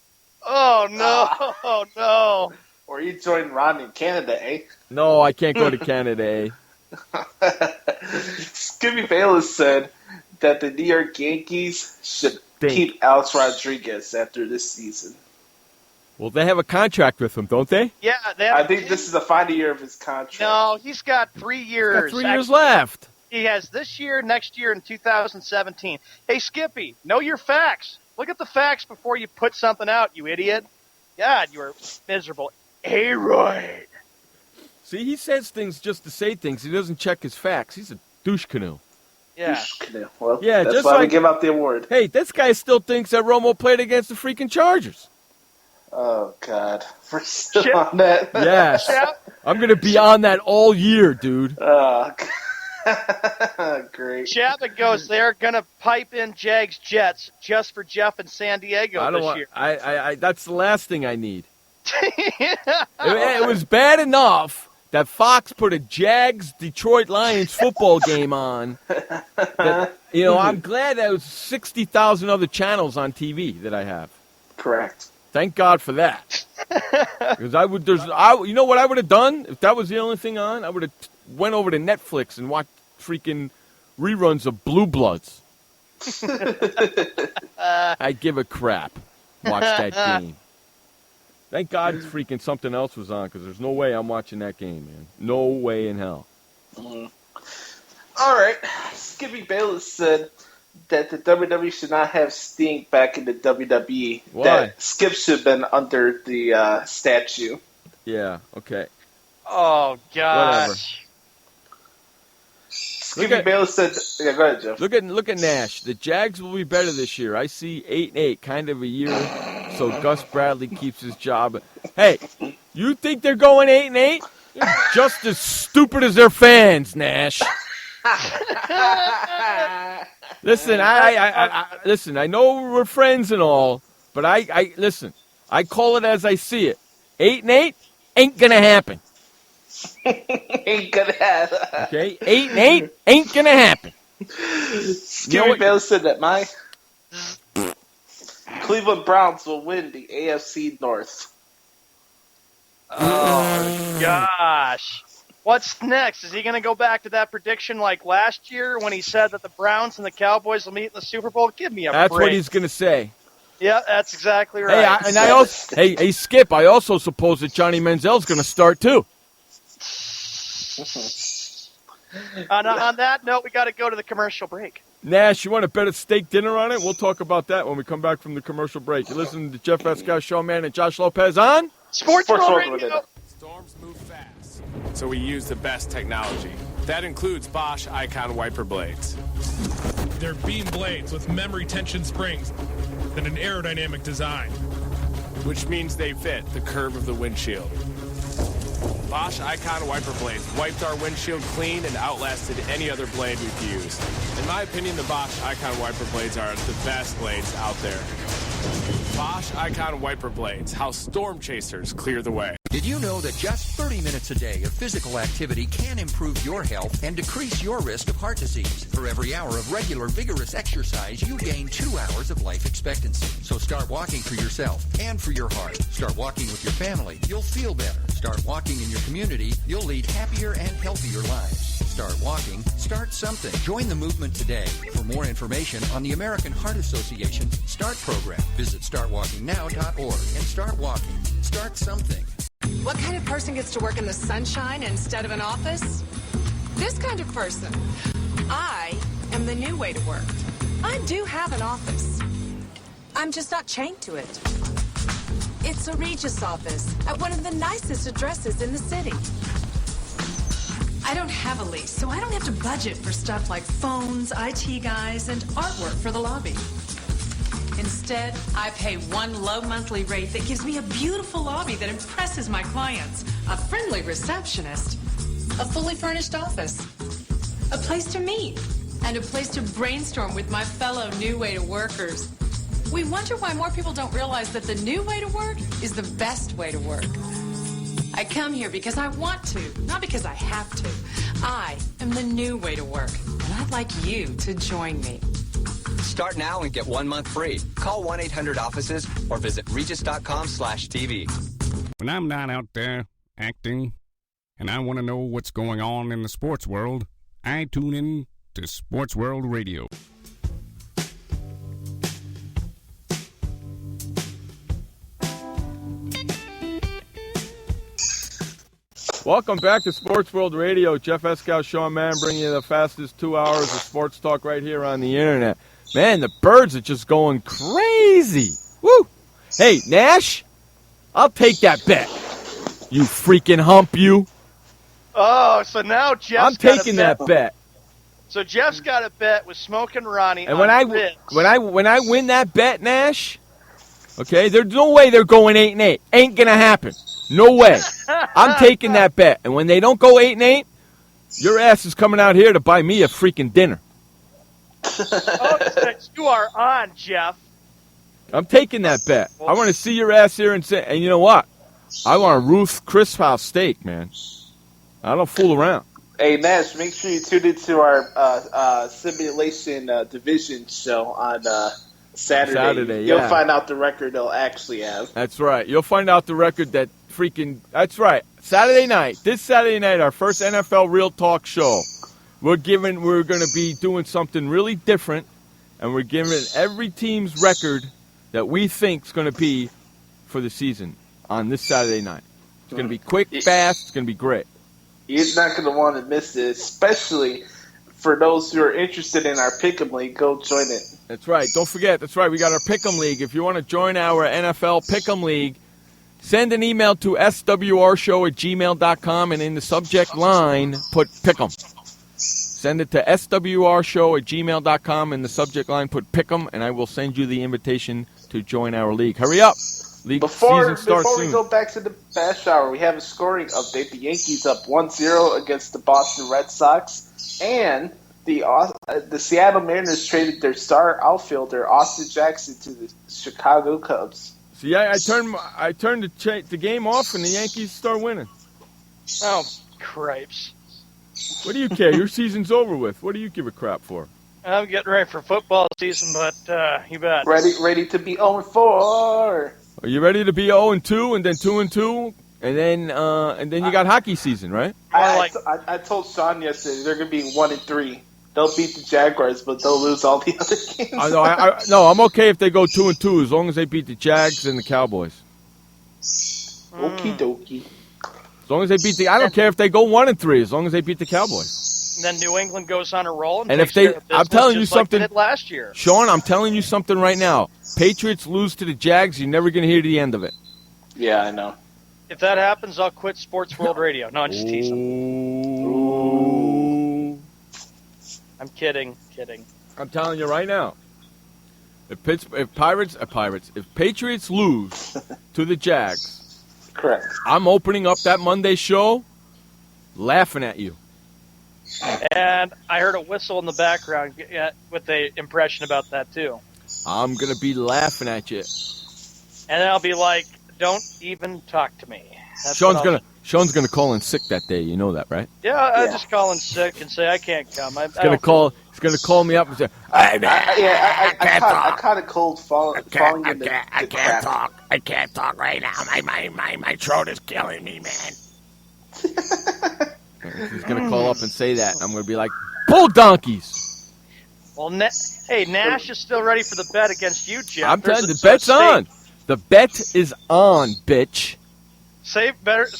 Oh no! Oh no! Or you join Ron in Canada, eh? No, I can't go to Canada, eh? Skippy Bayless said that the New York Yankees should keep Alex Rodriguez after this season. Well, they have a contract with him, don't they? Yeah, I think this is the final year of his contract. No, he's got 3 years. Got 3 years left. He has this year, next year, and 2017. Hey, Skippy, know your facts. Look at the facts before you put something out, you idiot. God, you are miserable. A-Royd. See, he says things just to say things. He doesn't check his facts. He's a douche canoe. Yeah. Well, Yeah, that's just why we like- give out the award. Hey, this guy still thinks that Romo played against the freaking Chargers. Oh, God. We're still on that. Yes. I'm going to be on that all year, dude. Great. Chapman goes, they're going to pipe in Jags Jets just for Jeff in San Diego I don't this want. year. I that's the last thing I need. It was bad enough that Fox put a Jags-Detroit Lions football game on. That, I'm glad that was 60,000 other channels on TV that I have. Correct. Thank God for that. Because you know what I would have done if that was the only thing on? I would have went over to Netflix and watched freaking reruns of Blue Bloods. I'd give a crap. Watch that game. Thank God freaking something else was on, because there's no way I'm watching that game, man. No way in hell. All right. Skippy Bayless said that the WWE should not have Sting back in the WWE. Why? That Skip should have been under the statue. Yeah, okay. Oh, gosh. Whatever. Skippy Bayless said, yeah, go ahead, Jeff. Look at Nash. The Jags will be better this year. I see 8-8, kind of a year, so Gus Bradley keeps his job. Hey, you think they're going 8-8? They're just as stupid as their fans, Nash. Listen, listen. I know we're friends and all, but I listen. I call it as I see it. 8-8 ain't gonna happen. Ain't gonna happen. Okay, 8-8 ain't gonna happen. Skippy Bayless said that my Cleveland Browns will win the AFC North. Oh, gosh. What's next? Is he going to go back to that prediction like last year when he said that the Browns and the Cowboys will meet in the Super Bowl? Give me a break. That's what he's going to say. Yeah, that's exactly right. Hey, Skip, I also suppose that Johnny Manziel's going to start too. On that note, we got to go to the commercial break. Nash, you want to bet a steak dinner on it? We'll talk about that when we come back from the commercial break. You listen to Jeff Escow, Showman, and Josh Lopez on Sports World Radio. Storms move fast, so we use the best technology. That includes Bosch Icon wiper blades. They're beam blades with memory tension springs and an aerodynamic design, which means they fit the curve of the windshield. Bosch Icon wiper blades wiped our windshield clean and outlasted any other blade we've used. In my opinion, the Bosch Icon wiper blades are the best blades out there. Bosch Icon wiper blades, how storm chasers clear the way. Did you know that just 30 minutes a day of physical activity can improve your health and decrease your risk of heart disease? For every hour of regular, vigorous exercise, you gain 2 hours of life expectancy. So start walking for yourself and for your heart. Start walking with your family. You'll feel better. Start walking in your community. You'll lead happier and healthier lives. Start walking. Start something. Join the movement today. For more information on the American Heart Association's START program, visit startwalkingnow.org and start walking. Start something. What kind of person gets to work in the sunshine instead of an office? This kind of person. I am the new way to work. I do have an office. I'm just not chained to it. It's a Regis office at one of the nicest addresses in the city. I don't have a lease, so I don't have to budget for stuff like phones, IT guys, and artwork for the lobby. Instead, I pay one low monthly rate that gives me a beautiful lobby that impresses my clients, a friendly receptionist, a fully furnished office, a place to meet, and a place to brainstorm with my fellow New Way to Workers. We wonder why more people don't realize that the new way to work is the best way to work. I come here because I want to, not because I have to. I am the new way to work, and I'd like you to join me. Start now and get 1 month free. Call 1-800-OFFICES or visit regis.com/TV. When I'm not out there acting and I want to know what's going on in the sports world, I tune in to Sports World Radio. Welcome back to Sports World Radio. Jeff Escow, Sean Mann, bringing you the fastest 2 hours of sports talk right here on the internet. Man, the birds are just going crazy. Woo! Hey, Nash, I'll take that bet. You freaking hump, you. Oh, so now Jeff's I'm taking that bet. So Jeff's got a bet with Smoking Ronnie. And when I win that bet, Nash, okay, there's no way they're going 8-8. Ain't gonna happen. No way. I'm taking that bet. And when they don't go 8-8, your ass is coming out here to buy me a freaking dinner. You are on, Jeff. I'm taking that bet. I want to see your ass here and say, and you know what? I want a Ruth Chris House steak, man. I don't fool around. Hey, Nash, make sure you tune into our simulation division show on Saturday. Yeah. You'll find out the record they'll actually have. That's right. You'll find out the record that freaking... That's right. This Saturday night, our first NFL Real Talk show. We're going to be doing something really different, and we're giving every team's record that we think is going to be for the season on this Saturday night. It's going to be quick, fast. It's going to be great. You're not going to want to miss it, especially for those who are interested in our Pick'em League. Go join it. That's right. Don't forget. That's right. We got our Pick'em League. If you want to join our NFL Pick'em League, send an email to swrshow@gmail.com, and in the subject line, put Pick'em. Send it to swrshow@gmail.com, and in the subject line, put Pick'em, and I will send you the invitation to join our league. Hurry up. Before we go back to the Bash Hour, we have a scoring update. The Yankees up 1-0 against the Boston Red Sox, and the Seattle Mariners traded their star outfielder Austin Jackson to the Chicago Cubs. See, I turned the game off, and the Yankees start winning. Oh, cripes. What do you care? Your season's over with. What do you give a crap for? I'm getting ready for football season, but you bet. Ready to be 0-4. Are you ready to be 0-2 and then 2-2 and then you got hockey season, right? I told Sean yesterday they're going to be 1-3. They'll beat the Jaguars, but they'll lose all the other games. No, I'm okay if they go 2-2 as long as they beat the Jags and the Cowboys. Okie dokie. As long as they beat I don't care if they go 1-3 as long as they beat the Cowboys. And then New England goes on a roll and if takes care of business, I'm telling you just something like they did last year. Sean, I'm telling you something right now. Patriots lose to the Jags, you're never going to hear the end of it. Yeah, I know. If that happens, I'll quit Sports World Radio. No, I'm just teasing. Ooh. I'm kidding. I'm telling you right now. If Patriots lose to the Jags, correct. I'm opening up that Monday show laughing at you. And I heard a whistle in the background with the impression about that, too. I'm going to be laughing at you. And I'll be like, don't even talk to me. Sean's going to call in sick that day. You know that, right? Yeah, I just call in sick and say I can't come. He's going to call me up and say, I caught a cold falling in the I can't talk. I can't talk right now. My throat is killing me, man. He's going to call up and say that. I'm going to be like, bull donkeys. Well, hey, Nash is still ready for the bet against you, Jeff. I'm telling you, the bet's on. The bet is on, bitch.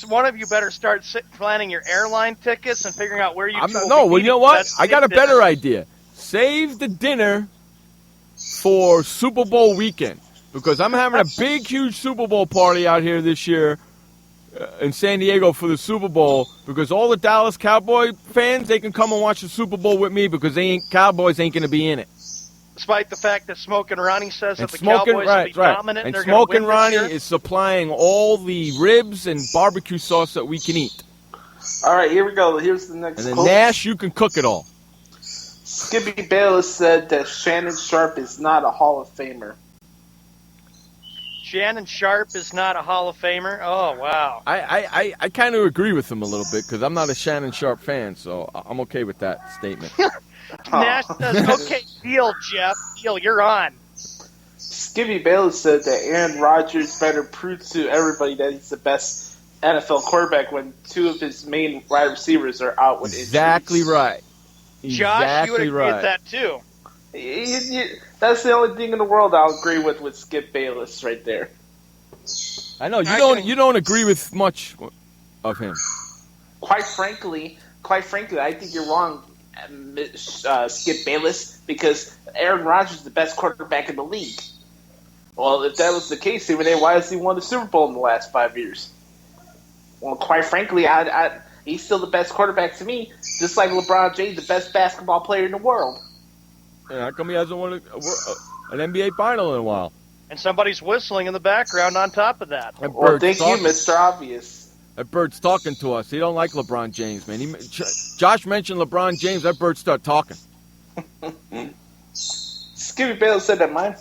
One of you better start planning your airline tickets and figuring out where you you know what? I got a better idea. Save the dinner for Super Bowl weekend because I'm having a big, huge Super Bowl party out here this year in San Diego for the Super Bowl because all the Dallas Cowboy fans, they can come and watch the Super Bowl with me because Cowboys ain't going to be in it. Despite the fact that Smokin' Ronnie says that the Cowboys will be dominant and they're going to win Smokin' Ronnie this year. is supplying all the ribs and barbecue sauce that we can eat. All right, here we go. Here's the next And then quote. Nash, you can cook it all. Skippy Bayless said that Shannon Sharp is not a Hall of Famer. Shannon Sharp is not a Hall of Famer? Oh, wow. I kind of agree with him a little bit because I'm not a Shannon Sharp fan, so I'm okay with that statement. Nash says, okay, deal, Jeff. Deal, you're on. Skippy Bayless said that Aaron Rodgers better prove to everybody that he's the best NFL quarterback when two of his main wide receivers are out with injuries. Exactly right. Josh, you would agree with that, too. That's the only thing in the world I'll agree with Skip Bayless right there. I know you don't agree with much of him. quite frankly, I think you're wrong, Skip Bayless, because Aaron Rodgers is the best quarterback in the league. Well, if that was the case, why has he won the Super Bowl in the last 5 years? Well, quite frankly, he's still the best quarterback to me, just like LeBron James, the best basketball player in the world. Yeah, how come he hasn't won an NBA final in a while? And somebody's whistling in the background on top of that. Well, thank you, Mr. Obvious. That bird's talking to us. He don't like LeBron James, man. Josh mentioned LeBron James. That bird start talking. Skippy Bayless said that mine.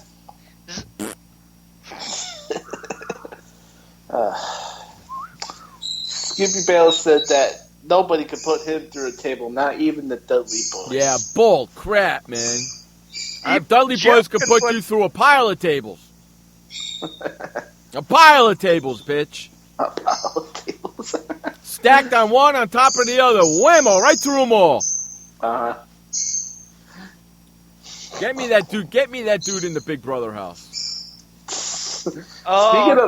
Skippy Bayless said that nobody could put him through a table, not even the Dudley Boys. Yeah, bull crap, man. Dudley Boys could put you through a pile of tables. A pile of tables, bitch. A pile of tables. Stacked on one on top of the other. Whammo, right through them all. Uh-huh. Get me that dude in the Big Brother house.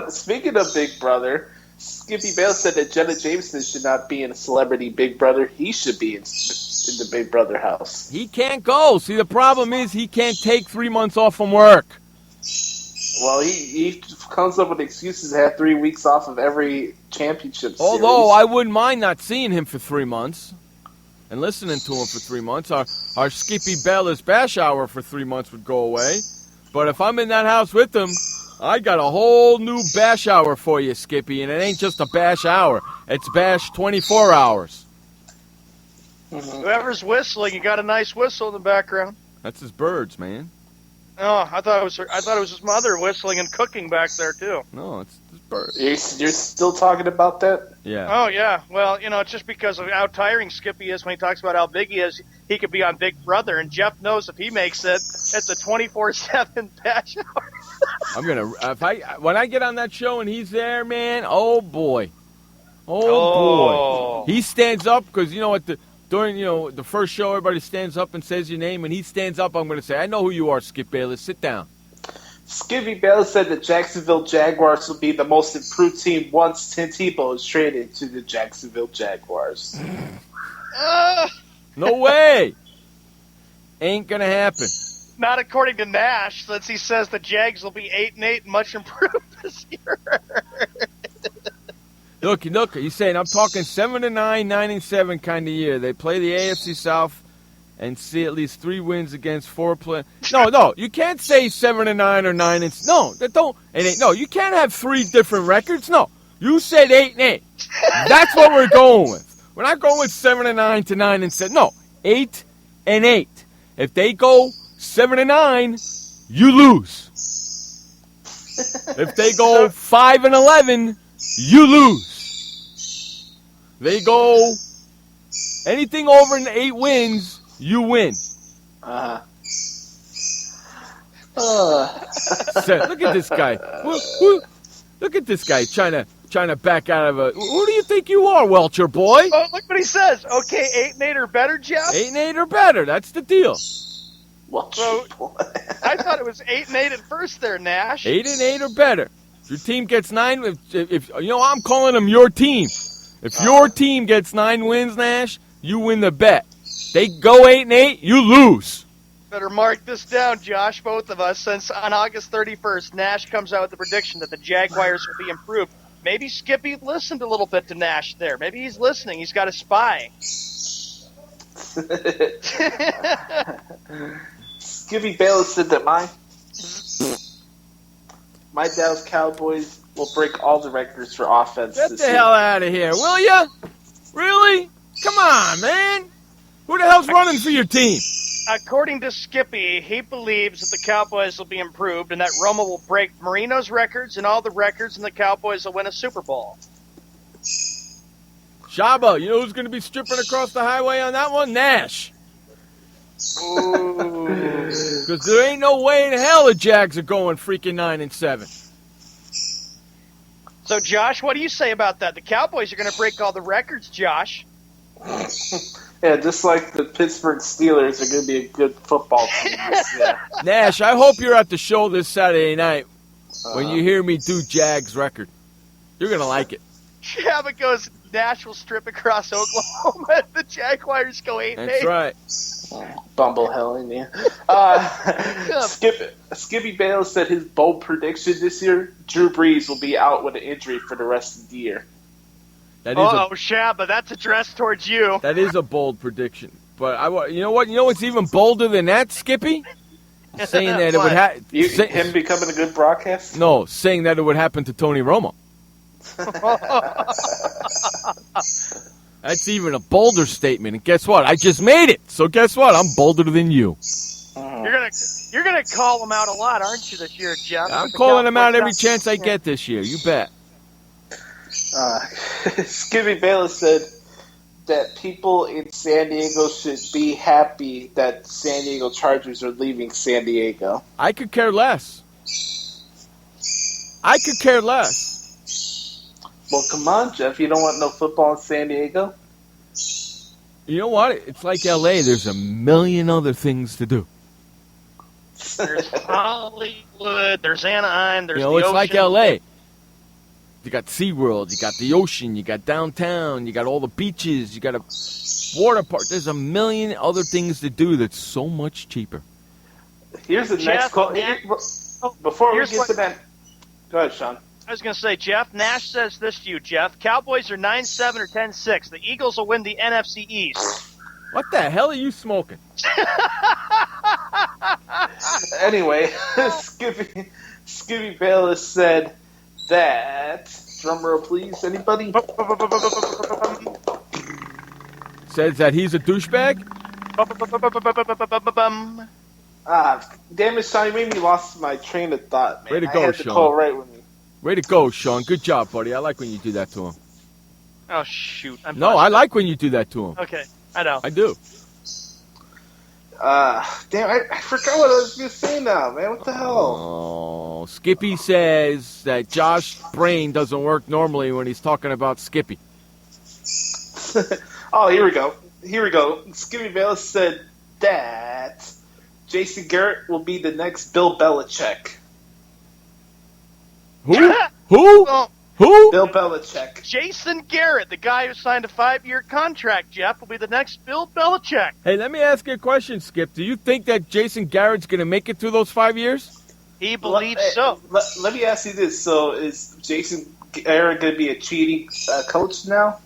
Speaking of Big Brother, Skippy Bayless said that Jenna Jameson should not be in a celebrity Big Brother. He should be in the Big Brother house. He can't go. See, the problem is he can't take 3 months off from work. Well, he comes up with excuses to have 3 weeks off of every championship series. Although I wouldn't mind not seeing him for 3 months and listening to him for 3 months. Our Skippy Bayless bash hour for 3 months would go away. But if I'm in that house with him, I got a whole new bash hour for you, Skippy, and it ain't just a bash hour. It's bash 24 hours. Mm-hmm. Whoever's whistling, you got a nice whistle in the background. That's his birds, man. Oh, I thought it was his mother whistling and cooking back there too. No, it's his birds. You're still talking about that? Yeah. Oh yeah. Well, it's just because of how tiring Skippy is when he talks about how big he is. He could be on Big Brother, and Jeff knows if he makes it, it's a 24/7 bash hour. I'm gonna when I get on that show and he's there, man. Oh boy, boy. He stands up because during the first show, everybody stands up and says your name, and he stands up. I'm gonna say, I know who you are, Skip Bayless. Sit down. Skippy Bayless said the Jacksonville Jaguars will be the most improved team once Tim Tebow is traded to the Jacksonville Jaguars. No way. Ain't gonna happen. Not according to Nash, since he says the Jags will be 8-8 and much improved this year. Look, he's saying I'm talking 7-9, 9-7 kind of year. They play the AFC South and see at least 3 wins against 4 play. No, you can't say 7-9 or 9. No, that don't. No, you can't have 3 different records. No, you said 8-8. That's what we're going with. We're not going with 7-9 to 9-7. No, 8-8. If they go 7-9, you lose. If they go 5-11, you lose. They go anything over 8 wins, you win. Look at this guy. Look at this guy trying to back out of a. Who do you think you are, Welcher boy? Oh, look what he says. Okay, 8-8 or better, Jeff. 8-8 or better. That's the deal. Welcher boy. I thought it was 8-8 at first there, Nash. 8-8 or better. If your team gets 9, if I'm calling them your team. If your team gets 9 wins, Nash, you win the bet. They go 8-8, you lose. Better mark this down, Josh, both of us, since on August 31st, Nash comes out with the prediction that the Jaguars will be improved. Maybe Skippy listened a little bit to Nash there. Maybe he's listening. He's got a spy. Skippy Bayless said that my Dallas Cowboys will break all the records for offense. Get the hell out of here, will ya? Really? Come on, man. Who the hell's running for your team? According to Skippy, he believes that the Cowboys will be improved and that Romo will break Marino's records and all the records, and the Cowboys will win a Super Bowl. Shaba, you know who's going to be stripping across the highway on that one? Nash. Because there ain't no way in hell the Jags are going freaking 9-7. So, Josh, what do you say about that? The Cowboys are going to break all the records, Josh. Yeah, just like the Pittsburgh Steelers are going to be a good football team. Yeah. Nash, I hope you're at the show this Saturday night when you hear me do Jags record. You're going to like it. Shabba goes, Nash will strip across Oklahoma if the Jaguars go 8-8. That's right. Bumble hell in there. Skippy Bayless said his bold prediction this year: Drew Brees will be out with an injury for the rest of the year. Shabba, that's addressed towards you. That is a bold prediction. But you know what? You know what's even bolder than that, Skippy? Saying that it would happen. Him becoming a good broadcast? No, saying that it would happen to Tony Romo. That's even a bolder statement. And guess what? I just made it. So guess what? I'm bolder than you. You're gonna call him out a lot, aren't you, this year, Jeff? I'm calling him out every chance I get this year. You bet. Skippy Bayless said that people in San Diego should be happy that San Diego Chargers are leaving San Diego. I could care less. Well, come on, Jeff. You don't want no football in San Diego? You know what? It's like L.A. There's a million other things to do. There's Hollywood. There's Anaheim. There's the it's ocean. like L.A. You got SeaWorld. You got the ocean. You got downtown. You got all the beaches. You got a water park. There's a million other things to do that's so much cheaper. Here's the next call. Before we get to that, go ahead, Sean. I was going to say, Jeff, Nash says this to you, Jeff. Cowboys are 9-7 or 10-6. The Eagles will win the NFC East. What the hell are you smoking? Anyway, Skippy Bayless said that, drumroll please, anybody? Says that he's a douchebag? Damn it, Sean, you made me lost my train of thought, man. Way to go, I had Sean. to call right with me. Way to go, Sean. Good job, buddy. I like when you do that to him. Oh, shoot. I like when you do that to him. Okay, I know. I do. Damn, I forgot what I was going to say now, man. What the hell? Oh, Skippy says that Josh's brain doesn't work normally when he's talking about Skippy. Oh, here we go. Skippy Bayless said that Jason Garrett will be the next Bill Belichick. Who? Who? Bill Belichick. Jason Garrett, the guy who signed a 5-year contract, Jeff, will be the next Bill Belichick. Hey, let me ask you a question, Skip. Do you think that Jason Garrett's going to make it through those 5 years? He believes so. Let me ask you this. So is Jason Garrett going to be a cheating coach now?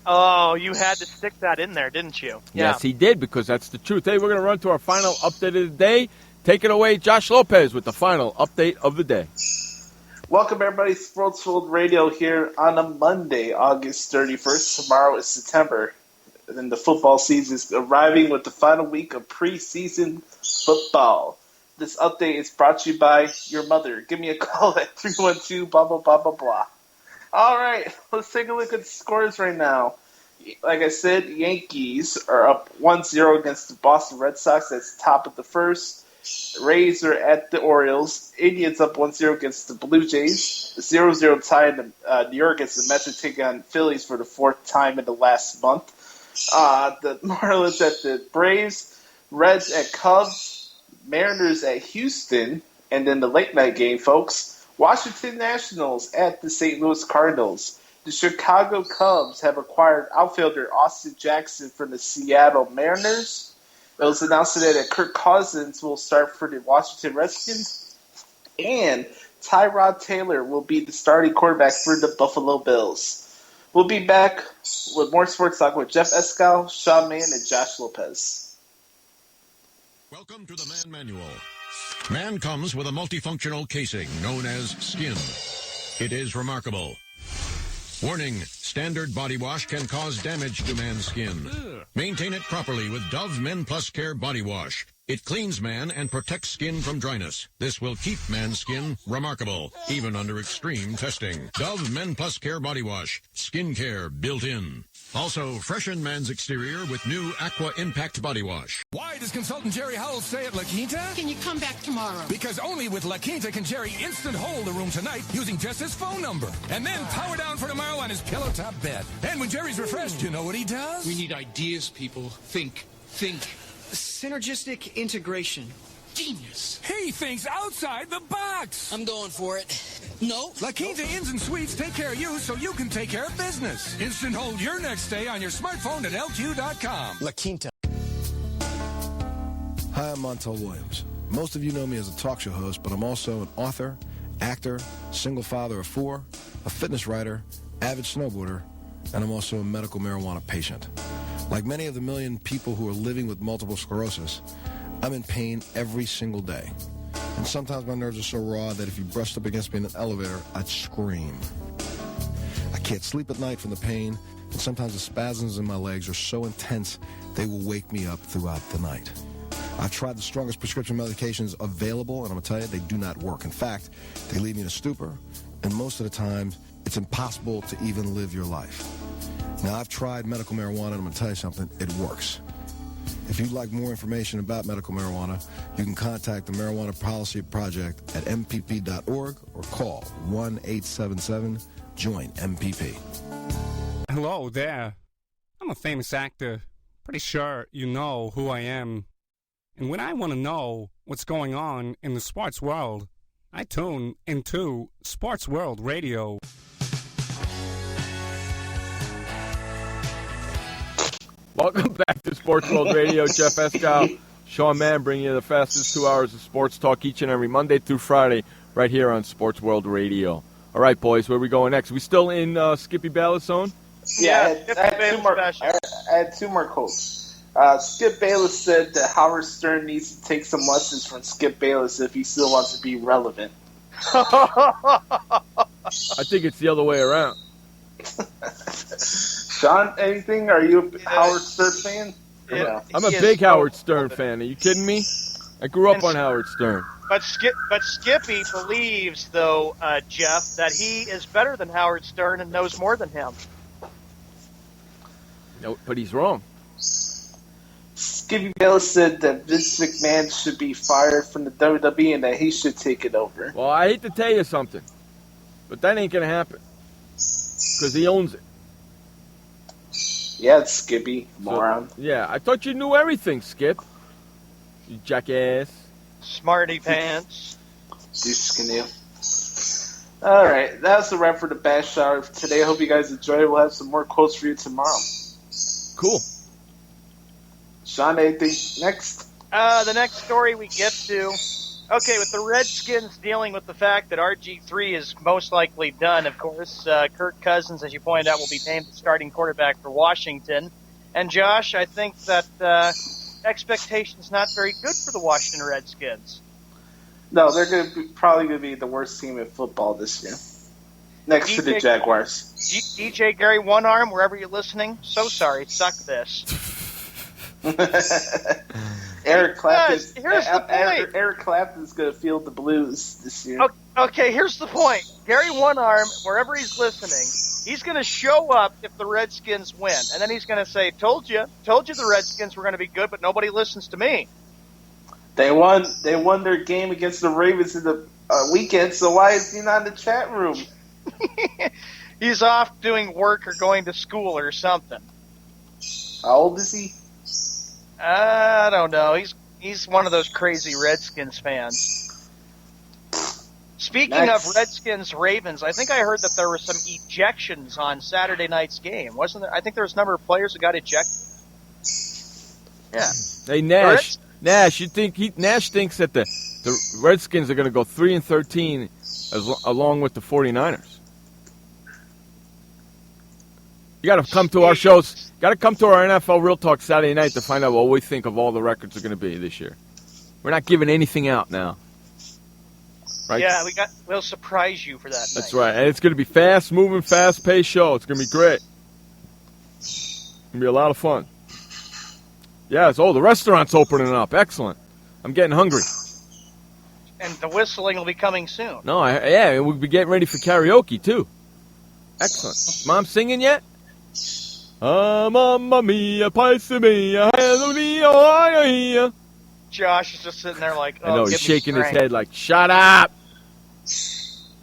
Oh, you had to stick that in there, didn't you? Yeah. Yes, he did, because that's the truth. Hey, we're going to run to our final update of the day. Take it away, Josh Lopez, with the final update of the day. Welcome, everybody. SportsWorld Radio here on a Monday, August 31st. Tomorrow is September. And then the football season is arriving with the final week of preseason football. This update is brought to you by your mother. Give me a call at 312 blah, blah, blah, blah, blah. All right, let's take a look at the scores right now. Like I said, Yankees are up 1-0 against the Boston Red Sox. That's top of the first. Rays are at the Orioles. Indians up 1-0 against the Blue Jays. 0-0 tie in New York against the Mets, to take on Phillies for the fourth time in the last month. The Marlins at the Braves. Reds at Cubs. Mariners at Houston. And then the late night game, folks. Washington Nationals at the St. Louis Cardinals. The Chicago Cubs have acquired outfielder Austin Jackson from the Seattle Mariners. It was announced today that Kirk Cousins will start for the Washington Redskins, and Tyrod Taylor will be the starting quarterback for the Buffalo Bills. We'll be back with more sports talk with Jeff Escal, Sean Mann, and Josh Lopez. Welcome to the Man Manual. Man comes with a multifunctional casing known as skin. It is remarkable. Warning, standard body wash can cause damage to man's skin. Maintain it properly with Dove Men Plus Care Body Wash. It cleans man and protects skin from dryness. This will keep man's skin remarkable, even under extreme testing. Dove Men Plus Care Body Wash. Skin care built in. Also, freshen man's exterior with new Aqua Impact Body Wash. Why does consultant Jerry Howell stay at La Quinta? Can you come back tomorrow? Because only with La Quinta can Jerry instant hold the room tonight using just his phone number. And then power down for tomorrow on his pillow top bed. And when Jerry's refreshed, you know what he does? We need ideas, people. Think. Synergistic integration. Genius. He thinks outside the box. I'm going for it. No. La Quinta Inns and Suites take care of you so you can take care of business. Instant hold your next stay on your smartphone at LQ.com. La Quinta. Hi, I'm Montel Williams. Most of you know me as a talk show host, but I'm also an author, actor, single father of 4, a fitness writer, avid snowboarder, and I'm also a medical marijuana patient. Like many of the million people who are living with multiple sclerosis, I'm in pain every single day. And sometimes my nerves are so raw that if you brushed up against me in an elevator, I'd scream. I can't sleep at night from the pain, and sometimes the spasms in my legs are so intense they will wake me up throughout the night. I've tried the strongest prescription medications available, and I'm going to tell you, they do not work. In fact, they leave me in a stupor, and most of the time, it's impossible to even live your life. Now, I've tried medical marijuana, and I'm going to tell you something, it works. If you'd like more information about medical marijuana, you can contact the Marijuana Policy Project at mpp.org or call 1-877-JOIN-MPP. Hello there. I'm a famous actor. Pretty sure you know who I am. And when I want to know what's going on in the sports world, I tune into Sports World Radio. Welcome back to Sports World Radio. Jeff Escow, Sean Mann, bringing you the fastest 2 hours of sports talk each and every Monday through Friday right here on Sports World Radio. All right, boys, where are we going next? We still in Skippy Bayless zone? Yeah, I had two more quotes. Skip Bayless said that Howard Stern needs to take some lessons from Skip Bayless if he still wants to be relevant. I think it's the other way around. Sean, anything? Are you a Howard Stern fan? No? I'm a big Howard Stern fan. Are you kidding me? I grew up on Howard Stern. But Skippy believes, though, Jeff, that he is better than Howard Stern and knows more than him. No, but he's wrong. Skippy Bayless said that Vince McMahon should be fired from the WWE and that he should take it over. Well, I hate to tell you something, but that ain't going to happen because he owns it. Yeah, it's Skippy, moron. Yeah, I thought you knew everything, Skip. You jackass. Smarty pants. Douche-canoe. All right, that's the wrap for the Bash Hour today. I hope you guys enjoyed it. We'll have some more quotes for you tomorrow. Cool. Sean, anything next? The next story we get to. Okay, with the Redskins dealing with the fact that RG3 is most likely done, of course, Kirk Cousins, as you pointed out, will be named the starting quarterback for Washington. And Josh, I think that expectations not very good for the Washington Redskins. No, they're probably going to be the worst team in football this year. Next to the Jaguars. DJ Gary One Arm, wherever you're listening, so sorry, suck this. Eric Clapton. Here's the point. Eric Clapton's going to feel the blues this year. Okay, here's the point. Gary One Arm, wherever he's listening, he's going to show up if the Redskins win, and then he's going to say, "Told you the Redskins were going to be good, but nobody listens to me." They won their game against the Ravens in the weekend. So why is he not in the chat room? He's off doing work or going to school or something. How old is he? I don't know. He's one of those crazy Redskins fans. Speaking of Redskins-Ravens, I think I heard that there were some ejections on Saturday night's game, wasn't there? I think there was a number of players who got ejected. Yeah. Hey, Nash. Nash, Nash thinks that the Redskins are going to go 3-13 along with the 49ers. You got to come to our shows. Got to come to our NFL Real Talk Saturday night to find out what we think of all the records are going to be this year. We're not giving anything out now. Right? Yeah, we'll surprise you for that. That's right. And it's going to be fast-moving, fast-paced show. It's going to be great. It's going to be a lot of fun. Yeah, the restaurant's opening up. Excellent. I'm getting hungry. And the whistling will be coming soon. No, we'll be getting ready for karaoke, too. Excellent. Mom singing yet? Mamma mia, paisa mia, hallelujah. Josh is just sitting there like, I know, he's shaking his head like, shut up.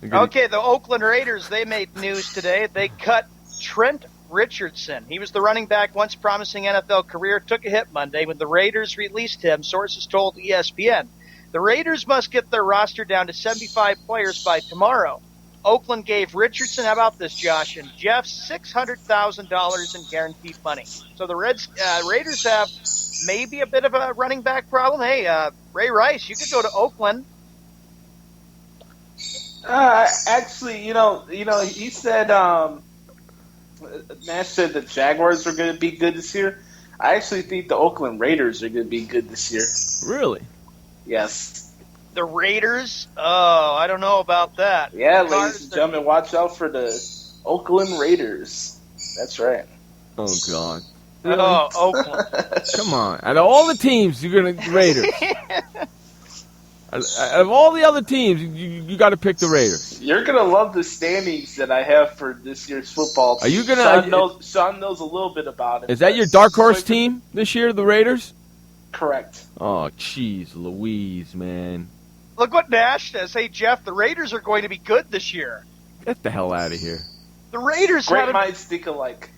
Okay, the Oakland Raiders, they made news today. They cut Trent Richardson. He was the running back, once promising NFL career, took a hit Monday when the Raiders released him, sources told ESPN. The Raiders must get their roster down to 75 players by tomorrow. Oakland gave Richardson, how about this, Josh, and Jeff, $600,000 in guaranteed money. So the Raiders have maybe a bit of a running back problem. Hey, Ray Rice, you could go to Oakland. Actually, he said Nash said the Jaguars are going to be good this year. I actually think the Oakland Raiders are going to be good this year. Really? Yes. The Raiders? Oh, I don't know about that. Yeah, ladies and gentlemen, watch out for the Oakland Raiders. That's right. Oh, God. Really? Oh, Oakland. Come on. Out of all the teams, you're going to Raiders. Out of all the other teams, you got to pick the Raiders. You're going to love the standings that I have for this year's football. Are you going to? Sean knows a little bit about it. Is that your dark horse team this year, the Raiders? Correct. Oh, jeez, Louise, man. Look what Nash says. Hey, Jeff, the Raiders are going to be good this year. Get the hell out of here. The Raiders Great minds think alike.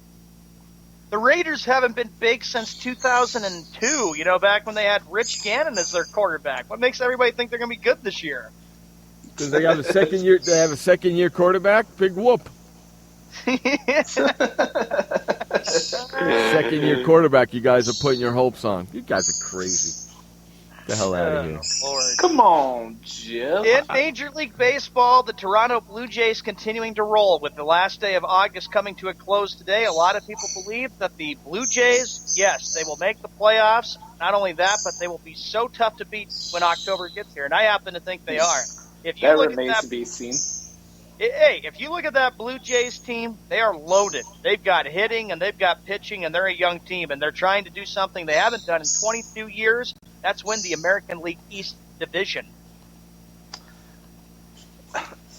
The Raiders haven't been big since 2002, back when they had Rich Gannon as their quarterback. What makes everybody think they're going to be good this year? Because they have a second year. They have a second-year quarterback. Big whoop. Second-year quarterback. You guys are putting your hopes on. You guys are crazy. Get the hell out of here. Lord. Come on, Jeff. In Major League Baseball, the Toronto Blue Jays continuing to roll with the last day of August coming to a close today. A lot of people believe that the Blue Jays, yes, they will make the playoffs. Not only that, but they will be so tough to beat when October gets here, and I happen to think they are. If you that look remains at that, to be seen. Hey, if you look at that Blue Jays team, they are loaded. They've got hitting and they've got pitching, and they're a young team, and they're trying to do something they haven't done in 22 years. That's win the American League East Division.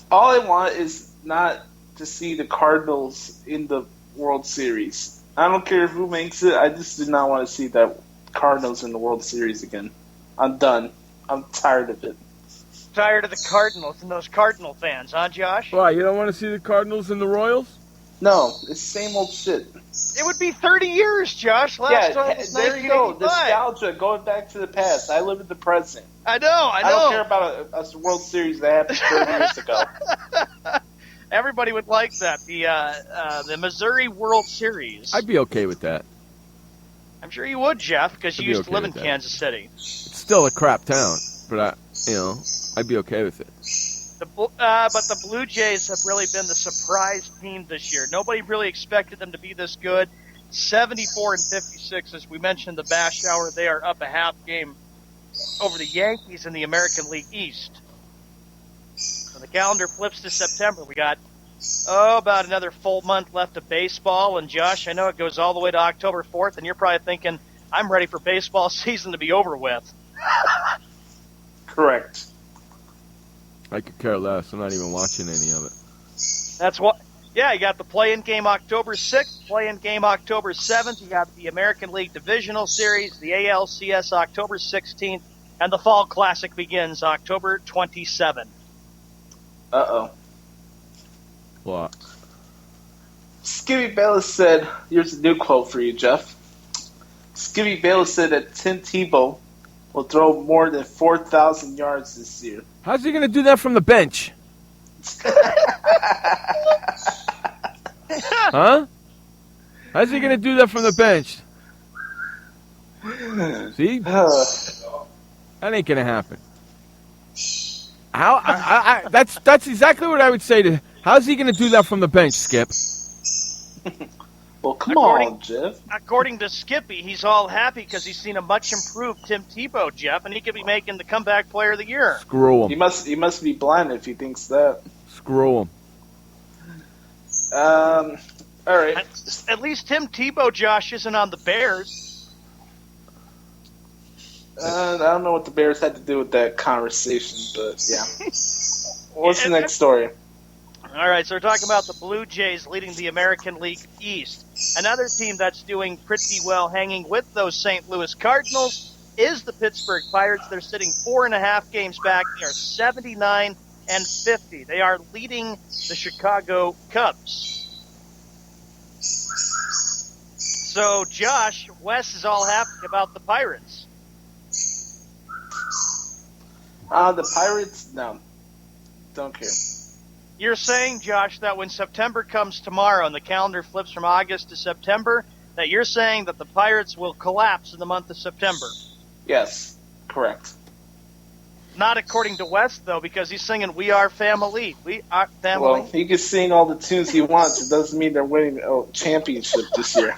All I want is not to see the Cardinals in the World Series. I don't care who makes it. I just do not want to see the Cardinals in the World Series again. I'm done. I'm tired of it. Tired of the Cardinals and those Cardinal fans, huh, Josh? Why, you don't want to see the Cardinals and the Royals? No, it's same old shit. It would be 30 years, Josh. Last time was there you go. 1985. Nostalgia, going back to the past. I live in the present. I know. I don't care about a World Series that happened 30 years ago. Everybody would like that. The Missouri World Series. I'd be okay with that. I'm sure you would, Jeff, because you used to live in that. Kansas City. It's still a crap town, but I'd be okay with it. But the Blue Jays have really been the surprise team this year. Nobody really expected them to be this good. 74-56, as we mentioned, the Bash Hour. They are up a half game over the Yankees in the American League East. When the calendar flips to September, we got about another full month left of baseball. And Josh, I know it goes all the way to October 4th, and you're probably thinking, I'm ready for baseball season to be over with. Correct. I could care less. I'm not even watching any of it. That's what. Yeah, you got the play-in game October 6th, play-in game October 7th. You got the American League Divisional Series, the ALCS October 16th, and the Fall Classic begins October 27th. Uh-oh. What? Skippy Bayless said, here's a new quote for you, Jeff. Skippy Bayless said that Tim Tebow will throw more than 4,000 yards this year. How's he going to do that from the bench? Huh? How's he going to do that from the bench? See? That ain't going to happen. How? That's exactly what I would say to. How's he going to do that from the bench, Skip? Well, come on, Jeff. According to Skippy, he's all happy because he's seen a much improved Tim Tebow, Jeff, and he could be making the comeback player of the year. Screw him. He must be blind if he thinks that. Screw him. All right. At least Tim Tebow, Josh, isn't on the Bears. I don't know what the Bears had to do with that conversation, but yeah. What's the next story? All right, so we're talking about the Blue Jays leading the American League East. Another team that's doing pretty well hanging with those St. Louis Cardinals is the Pittsburgh Pirates. They're sitting 4.5 games back. They are 79-50. They are leading the Chicago Cubs. So, Josh, Wes is all happy about the Pirates. The Pirates, no. Don't care. You're saying, Josh, that when September comes tomorrow and the calendar flips from August to September, that you're saying that the Pirates will collapse in the month of September? Yes, correct. Not according to West, though, because he's singing "We Are Family." We are family. Well, he can sing all the tunes he wants. It doesn't mean they're winning a championship this year.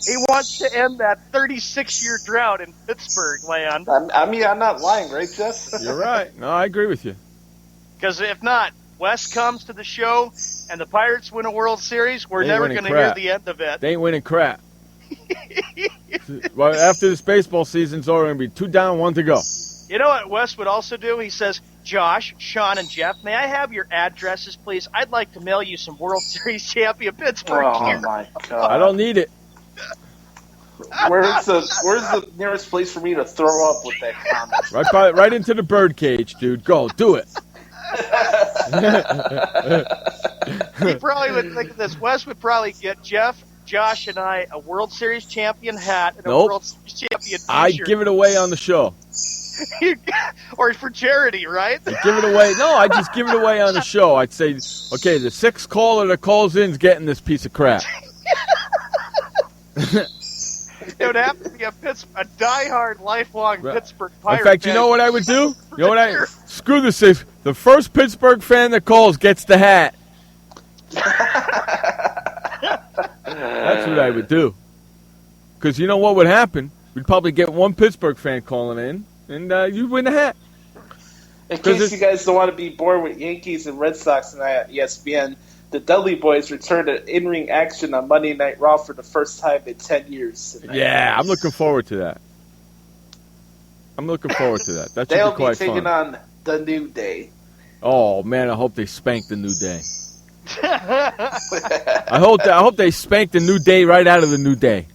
He wants to end that 36-year drought in Pittsburgh, land. I mean, I'm not lying, right, Jeff? You're right. No, I agree with you. Because if not, West comes to the show and the Pirates win a World Series, we're They ain't never winning going to hear crap. the end of it. They ain't winning crap. Well, after this baseball season's over, it'll be 2 down, 1 to go. You know what Wes would also do? He says, Josh, Sean, and Jeff, may I have your addresses, please? I'd like to mail you some World Series champion Pittsburgh gear. Oh, my God. I don't need it. Where's the nearest place for me to throw up with that comment? Right into the bird cage, dude. Go, do it. He probably would think of this. Wes would probably get Jeff, Josh, and I a World Series champion hat and a World Series champion t-shirt. I'd give it away on the show. Or for charity, right? I'd give it away. No, I'd just give it away on the show. I'd say, okay, the 6th caller that calls in is getting this piece of crap. It would have to be a diehard, lifelong Pittsburgh Pirate In fact, fan. you know what I would do? You know what screw the 6th. The first Pittsburgh fan that calls gets the hat. That's what I would do. Because you know what would happen? We'd probably get one Pittsburgh fan calling in, and you'd win the hat. In case you guys don't want to be bored with Yankees and Red Sox tonight at ESPN, the Dudley Boys return to in-ring action on Monday Night Raw for the first time in 10 years tonight. Yeah, I'm looking forward to that. That should They'll be quite be taking fun. on the New Day. Oh, man, I hope they spank the New Day. I hope they spank the New Day right out of the New Day.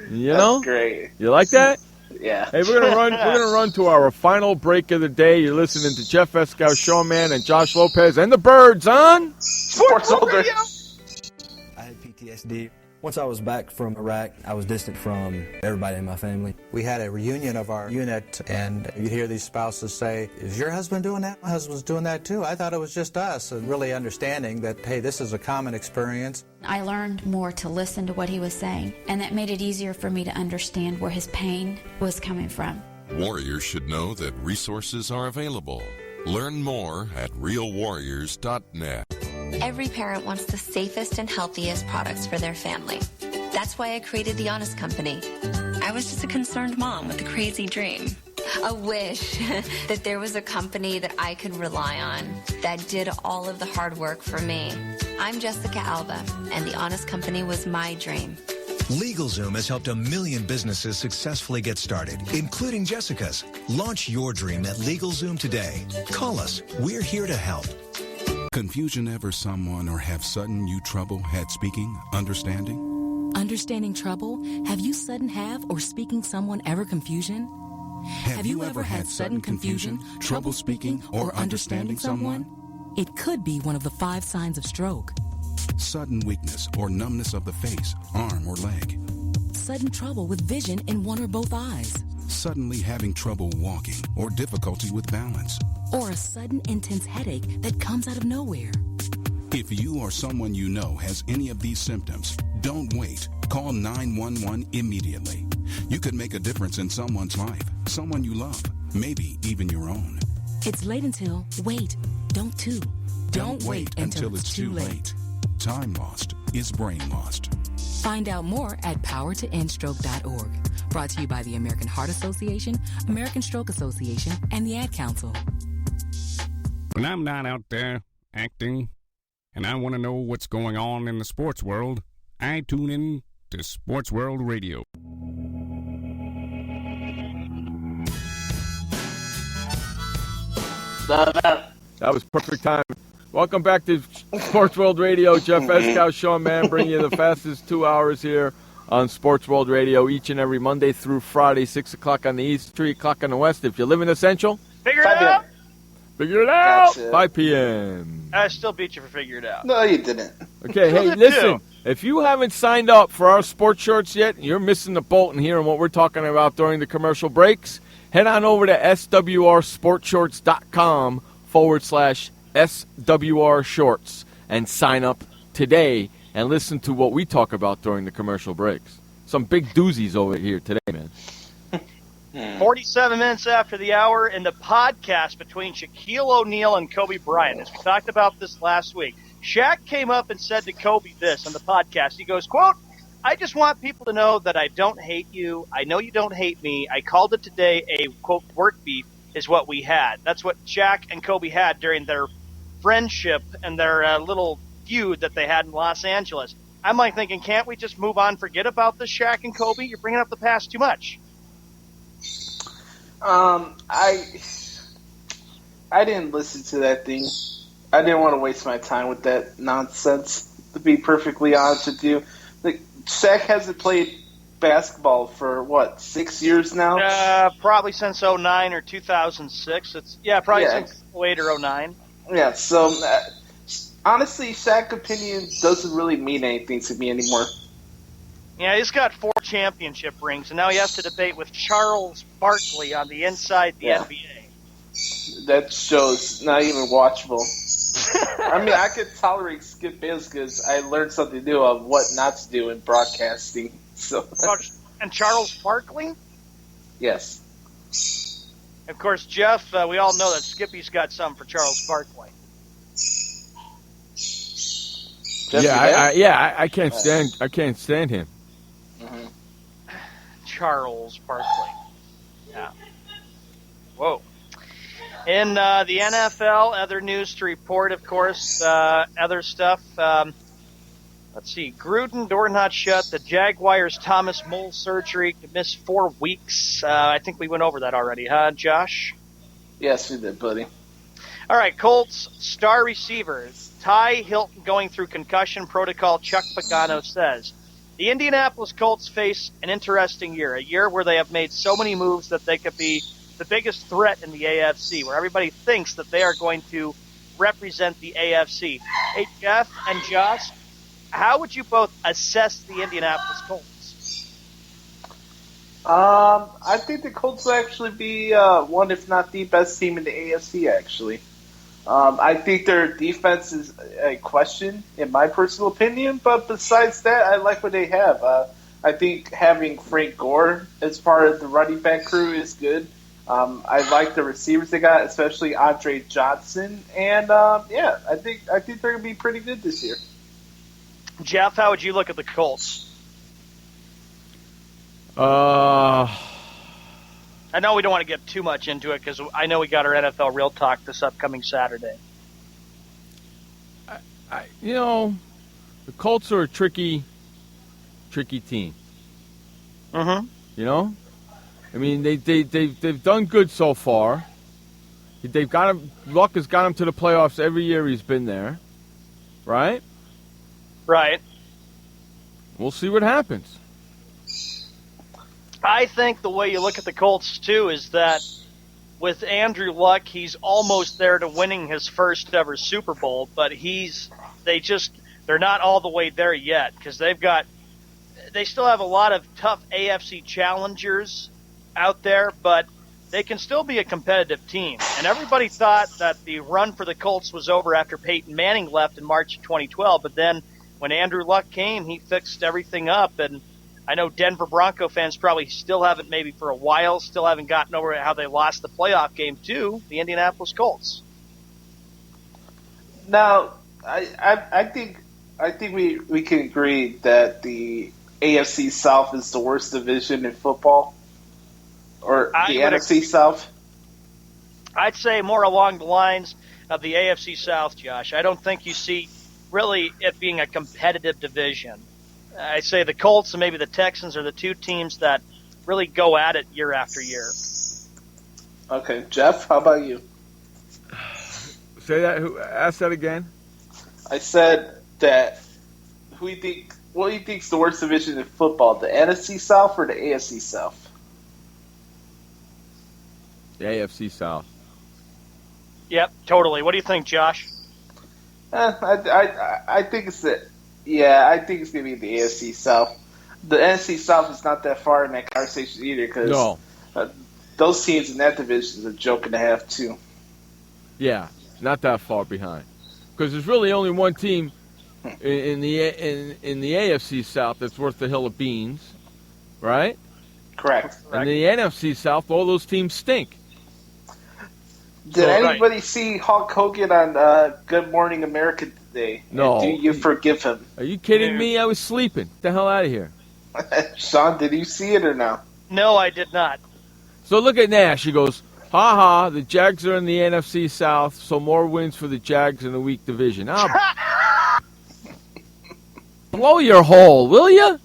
You know? That's great. You like that? Yeah. Hey, we're gonna run to our final break of the day. You're listening to Jeff Escow, Showman, and Josh Lopez and the Birds on SportsWorld. I had PTSD. Once I was back from Iraq, I was distant from everybody in my family. We had a reunion of our unit, and you'd hear these spouses say, "Is your husband doing that? My husband's doing that too. I thought it was just us." And really understanding that, hey, this is a common experience. I learned more to listen to what he was saying, and that made it easier for me to understand where his pain was coming from. Warriors should know that resources are available. Learn more at realwarriors.net. Every parent wants the safest and healthiest products for their family. That's why I created The Honest Company. I was just a concerned mom with a crazy dream. A wish that there was a company that I could rely on that did all of the hard work for me. I'm Jessica Alba, and The Honest Company was my dream. LegalZoom has helped 1 million businesses successfully get started, including Jessica's. Launch your dream at LegalZoom today. Call us. We're here to help. Confusion ever someone or have sudden you trouble had speaking, understanding? Understanding trouble? Have you sudden have or speaking someone ever confusion? Have you ever had sudden confusion, trouble speaking, or understanding someone? It could be one of the 5 signs of stroke. Sudden weakness or numbness of the face, arm, or leg. Sudden trouble with vision in one or both eyes. Suddenly having trouble walking or difficulty with balance. Or a sudden intense headache that comes out of nowhere. If you or someone you know has any of these symptoms, don't wait. Call 911 immediately. You could make a difference in someone's life, someone you love, maybe even your own. It's late until, wait, don't too. Don't wait until it's too late. Time lost is brain lost. Find out more at powertoendstroke.org. Brought to you by the American Heart Association, American Stroke Association, and the Ad Council. When I'm not out there acting and I want to know what's going on in the sports world, I tune in to Sports World Radio. That was perfect time. Welcome back to Sports World Radio. Jeff Escow, Sean Man, bringing you the fastest 2 hours here on Sports World Radio each and every Monday through Friday, 6 o'clock on the East, 3 o'clock on the West. If you live in Essential, Figure it out. Figure it out. Gotcha. 5 p.m. I still beat you for figure it out. No, you didn't. Okay, hey, did listen. too. If you haven't signed up for our sports shorts yet, and you're missing the boat in hearing what we're talking about during the commercial breaks, head on over to swrsportshorts.com/SWR Shorts and sign up today and listen to what we talk about during the commercial breaks. Some big doozies over here today, man. 47 minutes after the hour in the podcast between Shaquille O'Neal and Kobe Bryant. As we talked about this last week, Shaq came up and said to Kobe this on the podcast. He goes, quote, "I just want people to know that I don't hate you. I know you don't hate me. I called it today a, quote, work beef is what we had." That's what Shaq and Kobe had during their friendship and their little feud that they had in Los Angeles. I'm like thinking, can't we just move on, forget about this Shaq and Kobe? You're bringing up the past too much. I didn't listen to that thing. I didn't want to waste my time with that nonsense, to be perfectly honest with you. Like, Shaq hasn't played basketball for, 6 years now? Probably since 2009 or 2006. Probably since 2008 or 2009. Yeah, so honestly, Shaq's opinion doesn't really mean anything to me anymore. Yeah, he's got 4 championship rings, and now he has to debate with Charles Barkley on the Inside the NBA. That show's not even watchable. I mean, I could tolerate Skip Bayless because I learned something new of what not to do in broadcasting. So. And Charles Barkley? Yes. Of course, Jeff, we all know that Skippy's got something for Charles Barkley. I can't stand him. Mm-hmm. Charles Barkley. Yeah. Whoa. In the NFL, other news to report, of course, other stuff. Let's see. Gruden, door not shut. The Jaguars' Thomas Mole surgery to miss 4 weeks. I think we went over that already, huh, Josh? Yes, we did, buddy. All right, Colts star receiver Ty Hilton going through concussion protocol. Chuck Pagano says, the Indianapolis Colts face an interesting year, a year where they have made so many moves that they could be the biggest threat in the AFC, where everybody thinks that they are going to represent the AFC. Hey, Jeff and Josh, how would you both assess the Indianapolis Colts? I think the Colts will actually be one, if not the best team in the AFC, actually. I think their defense is a question, in my personal opinion, but besides that, I like what they have. I think having Frank Gore as part of the running back crew is good. I like the receivers they got, especially Andre Johnson, and I think they're going to be pretty good this year. Jeff, how would you look at the Colts? I know we don't want to get too much into it because I know we got our NFL Real Talk this upcoming Saturday. The Colts are a tricky team. Mm-hmm. I mean, they've done good so far. Luck has got him to the playoffs every year he's been there, right? Right. We'll see what happens. I think the way you look at the Colts, too, is that with Andrew Luck, he's almost there to winning his first ever Super Bowl, but they're not all the way there yet because they still have a lot of tough AFC challengers out there, but they can still be a competitive team. And everybody thought that the run for the Colts was over after Peyton Manning left in March of 2012, but then when Andrew Luck came, he fixed everything up, and I know Denver Bronco fans probably still haven't, maybe for a while, still haven't gotten over how they lost the playoff game to the Indianapolis Colts. Now, I think we can agree that the AFC South is the worst division in football, or the NFC South. I'd say more along the lines of the AFC South, Josh. I don't think you see really it being a competitive division. I say the Colts and maybe the Texans are the two teams that really go at it year after year. Okay, Jeff, how about you? Say that. Ask that again. I said that. What do you think is the worst division in football? The NFC South or the AFC South? The AFC South. Yep, totally. What do you think, Josh? I think it's the Yeah, I think it's going to be the AFC South. The NFC South is not that far in that conversation either because those teams in that division is a joke and a half, too. Yeah, not that far behind. Because there's really only one team in the AFC South that's worth the hill of beans, right? Correct. And the NFC South, all those teams stink. Did anybody see Hulk Hogan on Good Morning America today? No. And do you forgive him? Are you kidding me? I was sleeping. Get the hell out of here. Sean, did you see it or no? No, I did not. So look at Nash. He goes, ha, the Jags are in the NFC South, so more wins for the Jags in the weak division. Blow your hole, will you?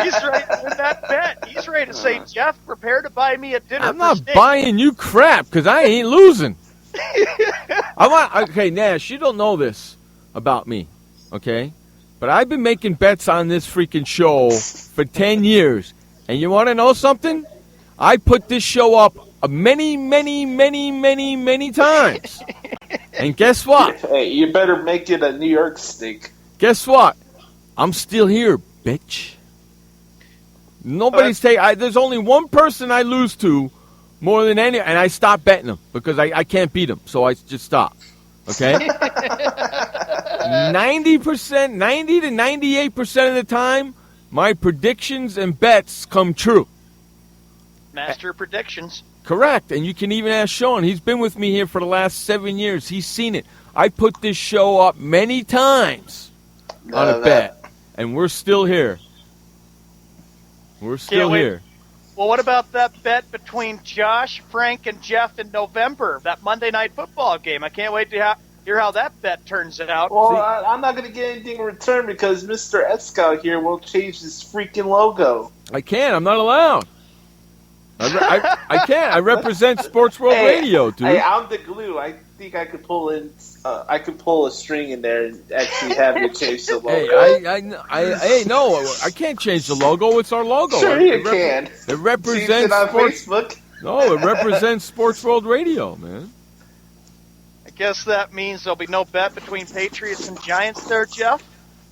He's ready to win that bet. He's ready to say, Jeff, prepare to buy me a dinner. I'm not buying you crap because I ain't losing. Okay, Nash, you don't know this about me, okay? But I've been making bets on this freaking show for 10 years. And you want to know something? I put this show up many times. And guess what? Hey, you better make it a New York steak. Guess what? I'm still here, bitch. Nobody's taking. There's only one person I lose to more than any, and I stop betting them because I can't beat them, so I just stop. Okay. 90%, 90 to 98% of the time, my predictions and bets come true. Master of predictions. Correct, and you can even ask Sean. He's been with me here for the last 7 years. He's seen it. I put this show up many times on a bet, and we're still here. We're still here. Well, what about that bet between Josh, Frank, and Jeff in November, that Monday Night Football game? I can't wait to hear how that bet turns out. Well, I'm not going to get anything in return because Mr. Escow here will change his freaking logo. I can't. I'm not allowed. I can't. I represent Sports World Radio, dude. Hey, I'm the glue. I think I could pull in. I could pull a string in there and actually have you change the logo. Hey, no, I can't change the logo. It's our logo. Sure, you can. It represents Change it on Sports. Facebook. No, it represents Sports World Radio, man. I guess that means there'll be no bet between Patriots and Giants there, Jeff?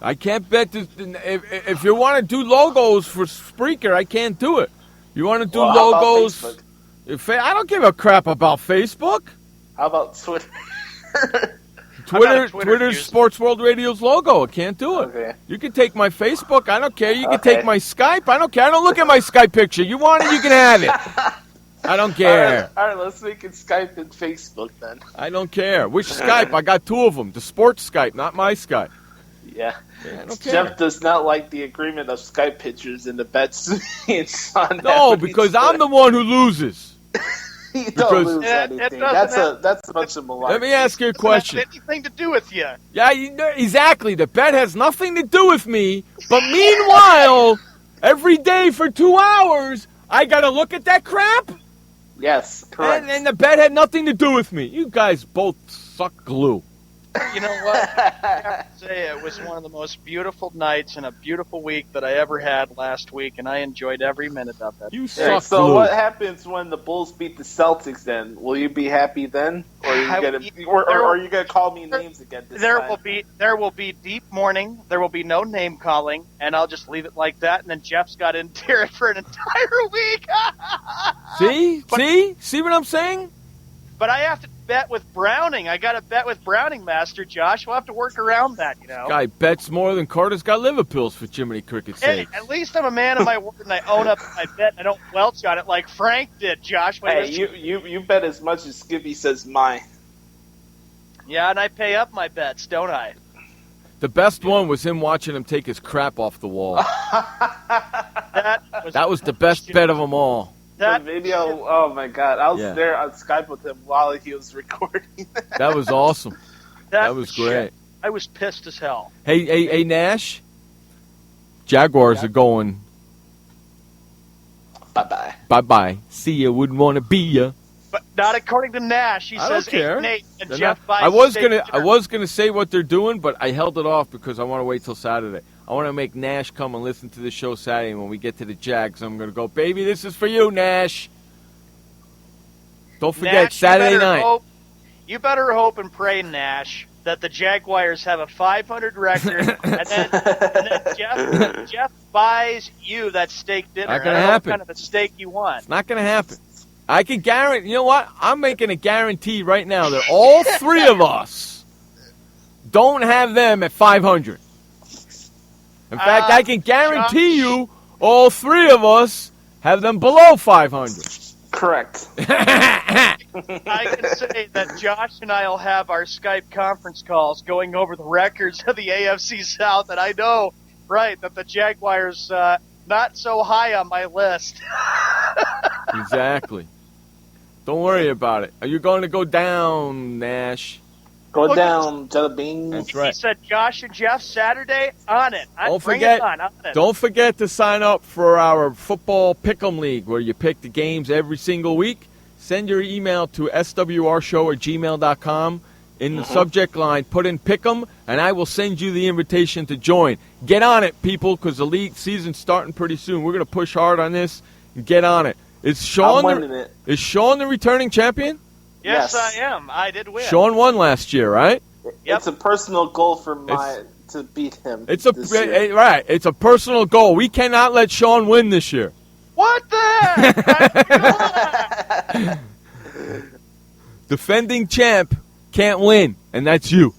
I can't bet. If you want to do logos for Spreaker, I can't do it. You want to do logos? I don't give a crap about Facebook. How about Twitter? Twitter's Sports World Radio's logo. I can't do it. Okay. You can take my Facebook. I don't care. You can take my Skype. I don't care. I don't look at my Skype picture. You want it, you can have it. I don't care. All right, let's make it Skype and Facebook then. I don't care. Which Skype? I got two of them. The sports Skype, not my Skype. Yeah. I don't care. Jeff does not like the agreement of Skype pictures in the bets. No, because I'm the one who loses. You don't lose anything. That's a bunch of malarkey. Let me ask you a question. Doesn't have anything to do with you. Yeah, exactly. The bet has nothing to do with me. But meanwhile, every day for 2 hours, I got to look at that crap? Yes, correct. And the bet had nothing to do with me. You guys both suck glue. You know what? I have to say, it was one of the most beautiful nights and a beautiful week that I ever had last week, and I enjoyed every minute of it. You suck So glue. what happens when the Bulls beat the Celtics then? Will you be happy then? Or are you going to call me names again this time? There will be deep mourning. There will be no name calling, and I'll just leave it like that, and then Jeff's got to endure it for an entire week. See what I'm saying? But I have to bet with Browning. I got to bet with Browning, Master Josh. We'll have to work around that, you know. Guy bets more than Carter's got liver pills for Jiminy Cricket's sake. Hey, at least I'm a man of my word, and I own up to my bet, and I don't welch on it like Frank did, Josh. Hey, you bet as much as Skippy says mine. Yeah, and I pay up my bets, don't I? The best one was him watching him take his crap off the wall. That was the best bet of them all. Oh my God! I was there on Skype with him while he was recording. That was awesome. That was great. Shit. I was pissed as hell. Hey, Nash. Jaguars are going. Bye-bye. See ya. Wouldn't want to be ya. But not according to Nash. He says 8-8, and Jeff buys. I was gonna say what they're doing, but I held it off because I want to wait till Saturday. I want to make Nash come and listen to the show Saturday. And when we get to the Jags, I'm going to go, baby, this is for you, Nash. Don't forget, Nash, Saturday night. You better hope and pray, Nash, that the Jaguars have a 500 record, and then Jeff buys you that steak dinner. Not gonna I don't know happen. what kind of a steak you want. It's not going to happen. I can guarantee. You know what? I'm making a guarantee right now that all three of us don't have them at 500. In fact, I can guarantee you all three of us have them below 500. Correct. I can say that Josh and I will have our Skype conference calls going over the records of the AFC South, and I know, right, that the Jaguars not so high on my list. Exactly. Don't worry about it. Are you going to go down, Nash? Go down, Jelly Bean. That's right. He said Josh and Jeff Saturday on it. Don't Bring forget. it on it. Don't forget to sign up for our football pick'em league, where you pick the games every single week. Send your email to swrshow@gmail.com. In the subject line, put in pick'em, and I will send you the invitation to join. Get on it, people, because the league season's starting pretty soon. We're going to push hard on this and get on it. Is Sean the returning champion? Yes, I am. I did win. Sean won last year, right? Yep. It's a personal goal for to beat him. It's right. It's a personal goal. We cannot let Sean win this year. What the? Defending champ can't win, and that's you.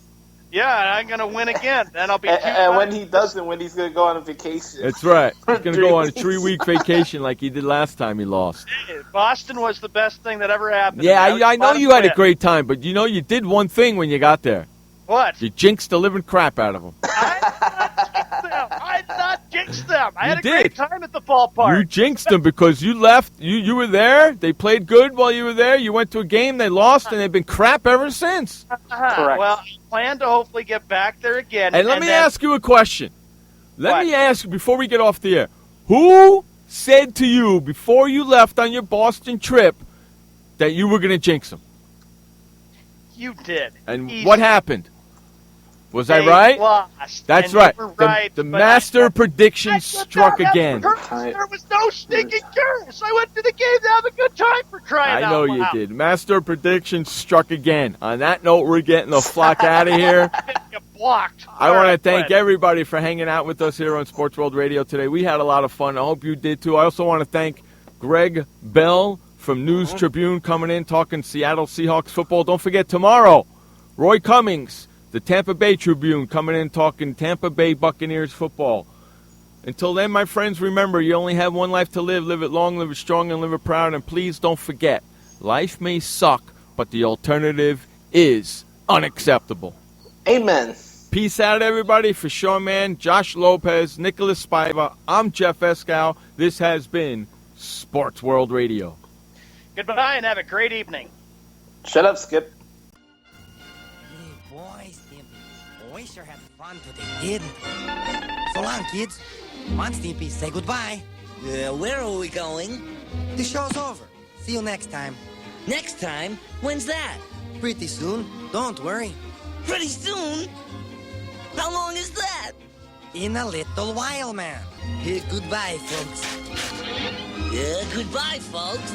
Yeah, I'm going to win again. Then I'll be. And when he doesn't win, he's going to go on a vacation. That's right. He's going to go on a 3-week vacation like he did last time he lost. Boston was the best thing that ever happened. Yeah, I know you had a great time, but you know you did one thing when you got there. What? You jinxed the living crap out of them. I did not jinx them. I had a great time at the ballpark. You jinxed them because you left. You were there. They played good while you were there. You went to a game. They lost, and they've been crap ever since. Correct. Well, I plan to hopefully get back there again. And let me ask you a question. Let me ask you, before we get off the air, who said to you before you left on your Boston trip that you were going to jinx them? You did. And what happened? Was I right? Lost, That's and right. You were right. The master prediction struck again. There was no stinking curse. I went to the game to have a good time for crying out loud. I know you did. Master prediction struck again. On that note, we're getting the flock out of here. Blocked. I want to thank everybody for hanging out with us here on Sports World Radio today. We had a lot of fun. I hope you did too. I also want to thank Gregg Bell from News Tribune coming in, talking Seattle Seahawks football. Don't forget tomorrow, Roy Cummings, the Tampa Bay Tribune, coming in talking Tampa Bay Buccaneers football. Until then, my friends, remember, you only have one life to live. Live it long, live it strong, and live it proud. And please don't forget, life may suck, but the alternative is unacceptable. Amen. Peace out, everybody. For Sean Mann, Josh Lopez, Nicholas Spiva, I'm Jeff Escow. This has been Sports World Radio. Goodbye and have a great evening. Shut up, Skip. Boys, we sure had fun today, didn't we? So long, kids. Come on, Stimpy, say goodbye. Where are we going? The show's over. See you next time. Next time? When's that? Pretty soon. Don't worry. Pretty soon? How long is that? In a little while, man. Goodbye, folks. Goodbye, folks.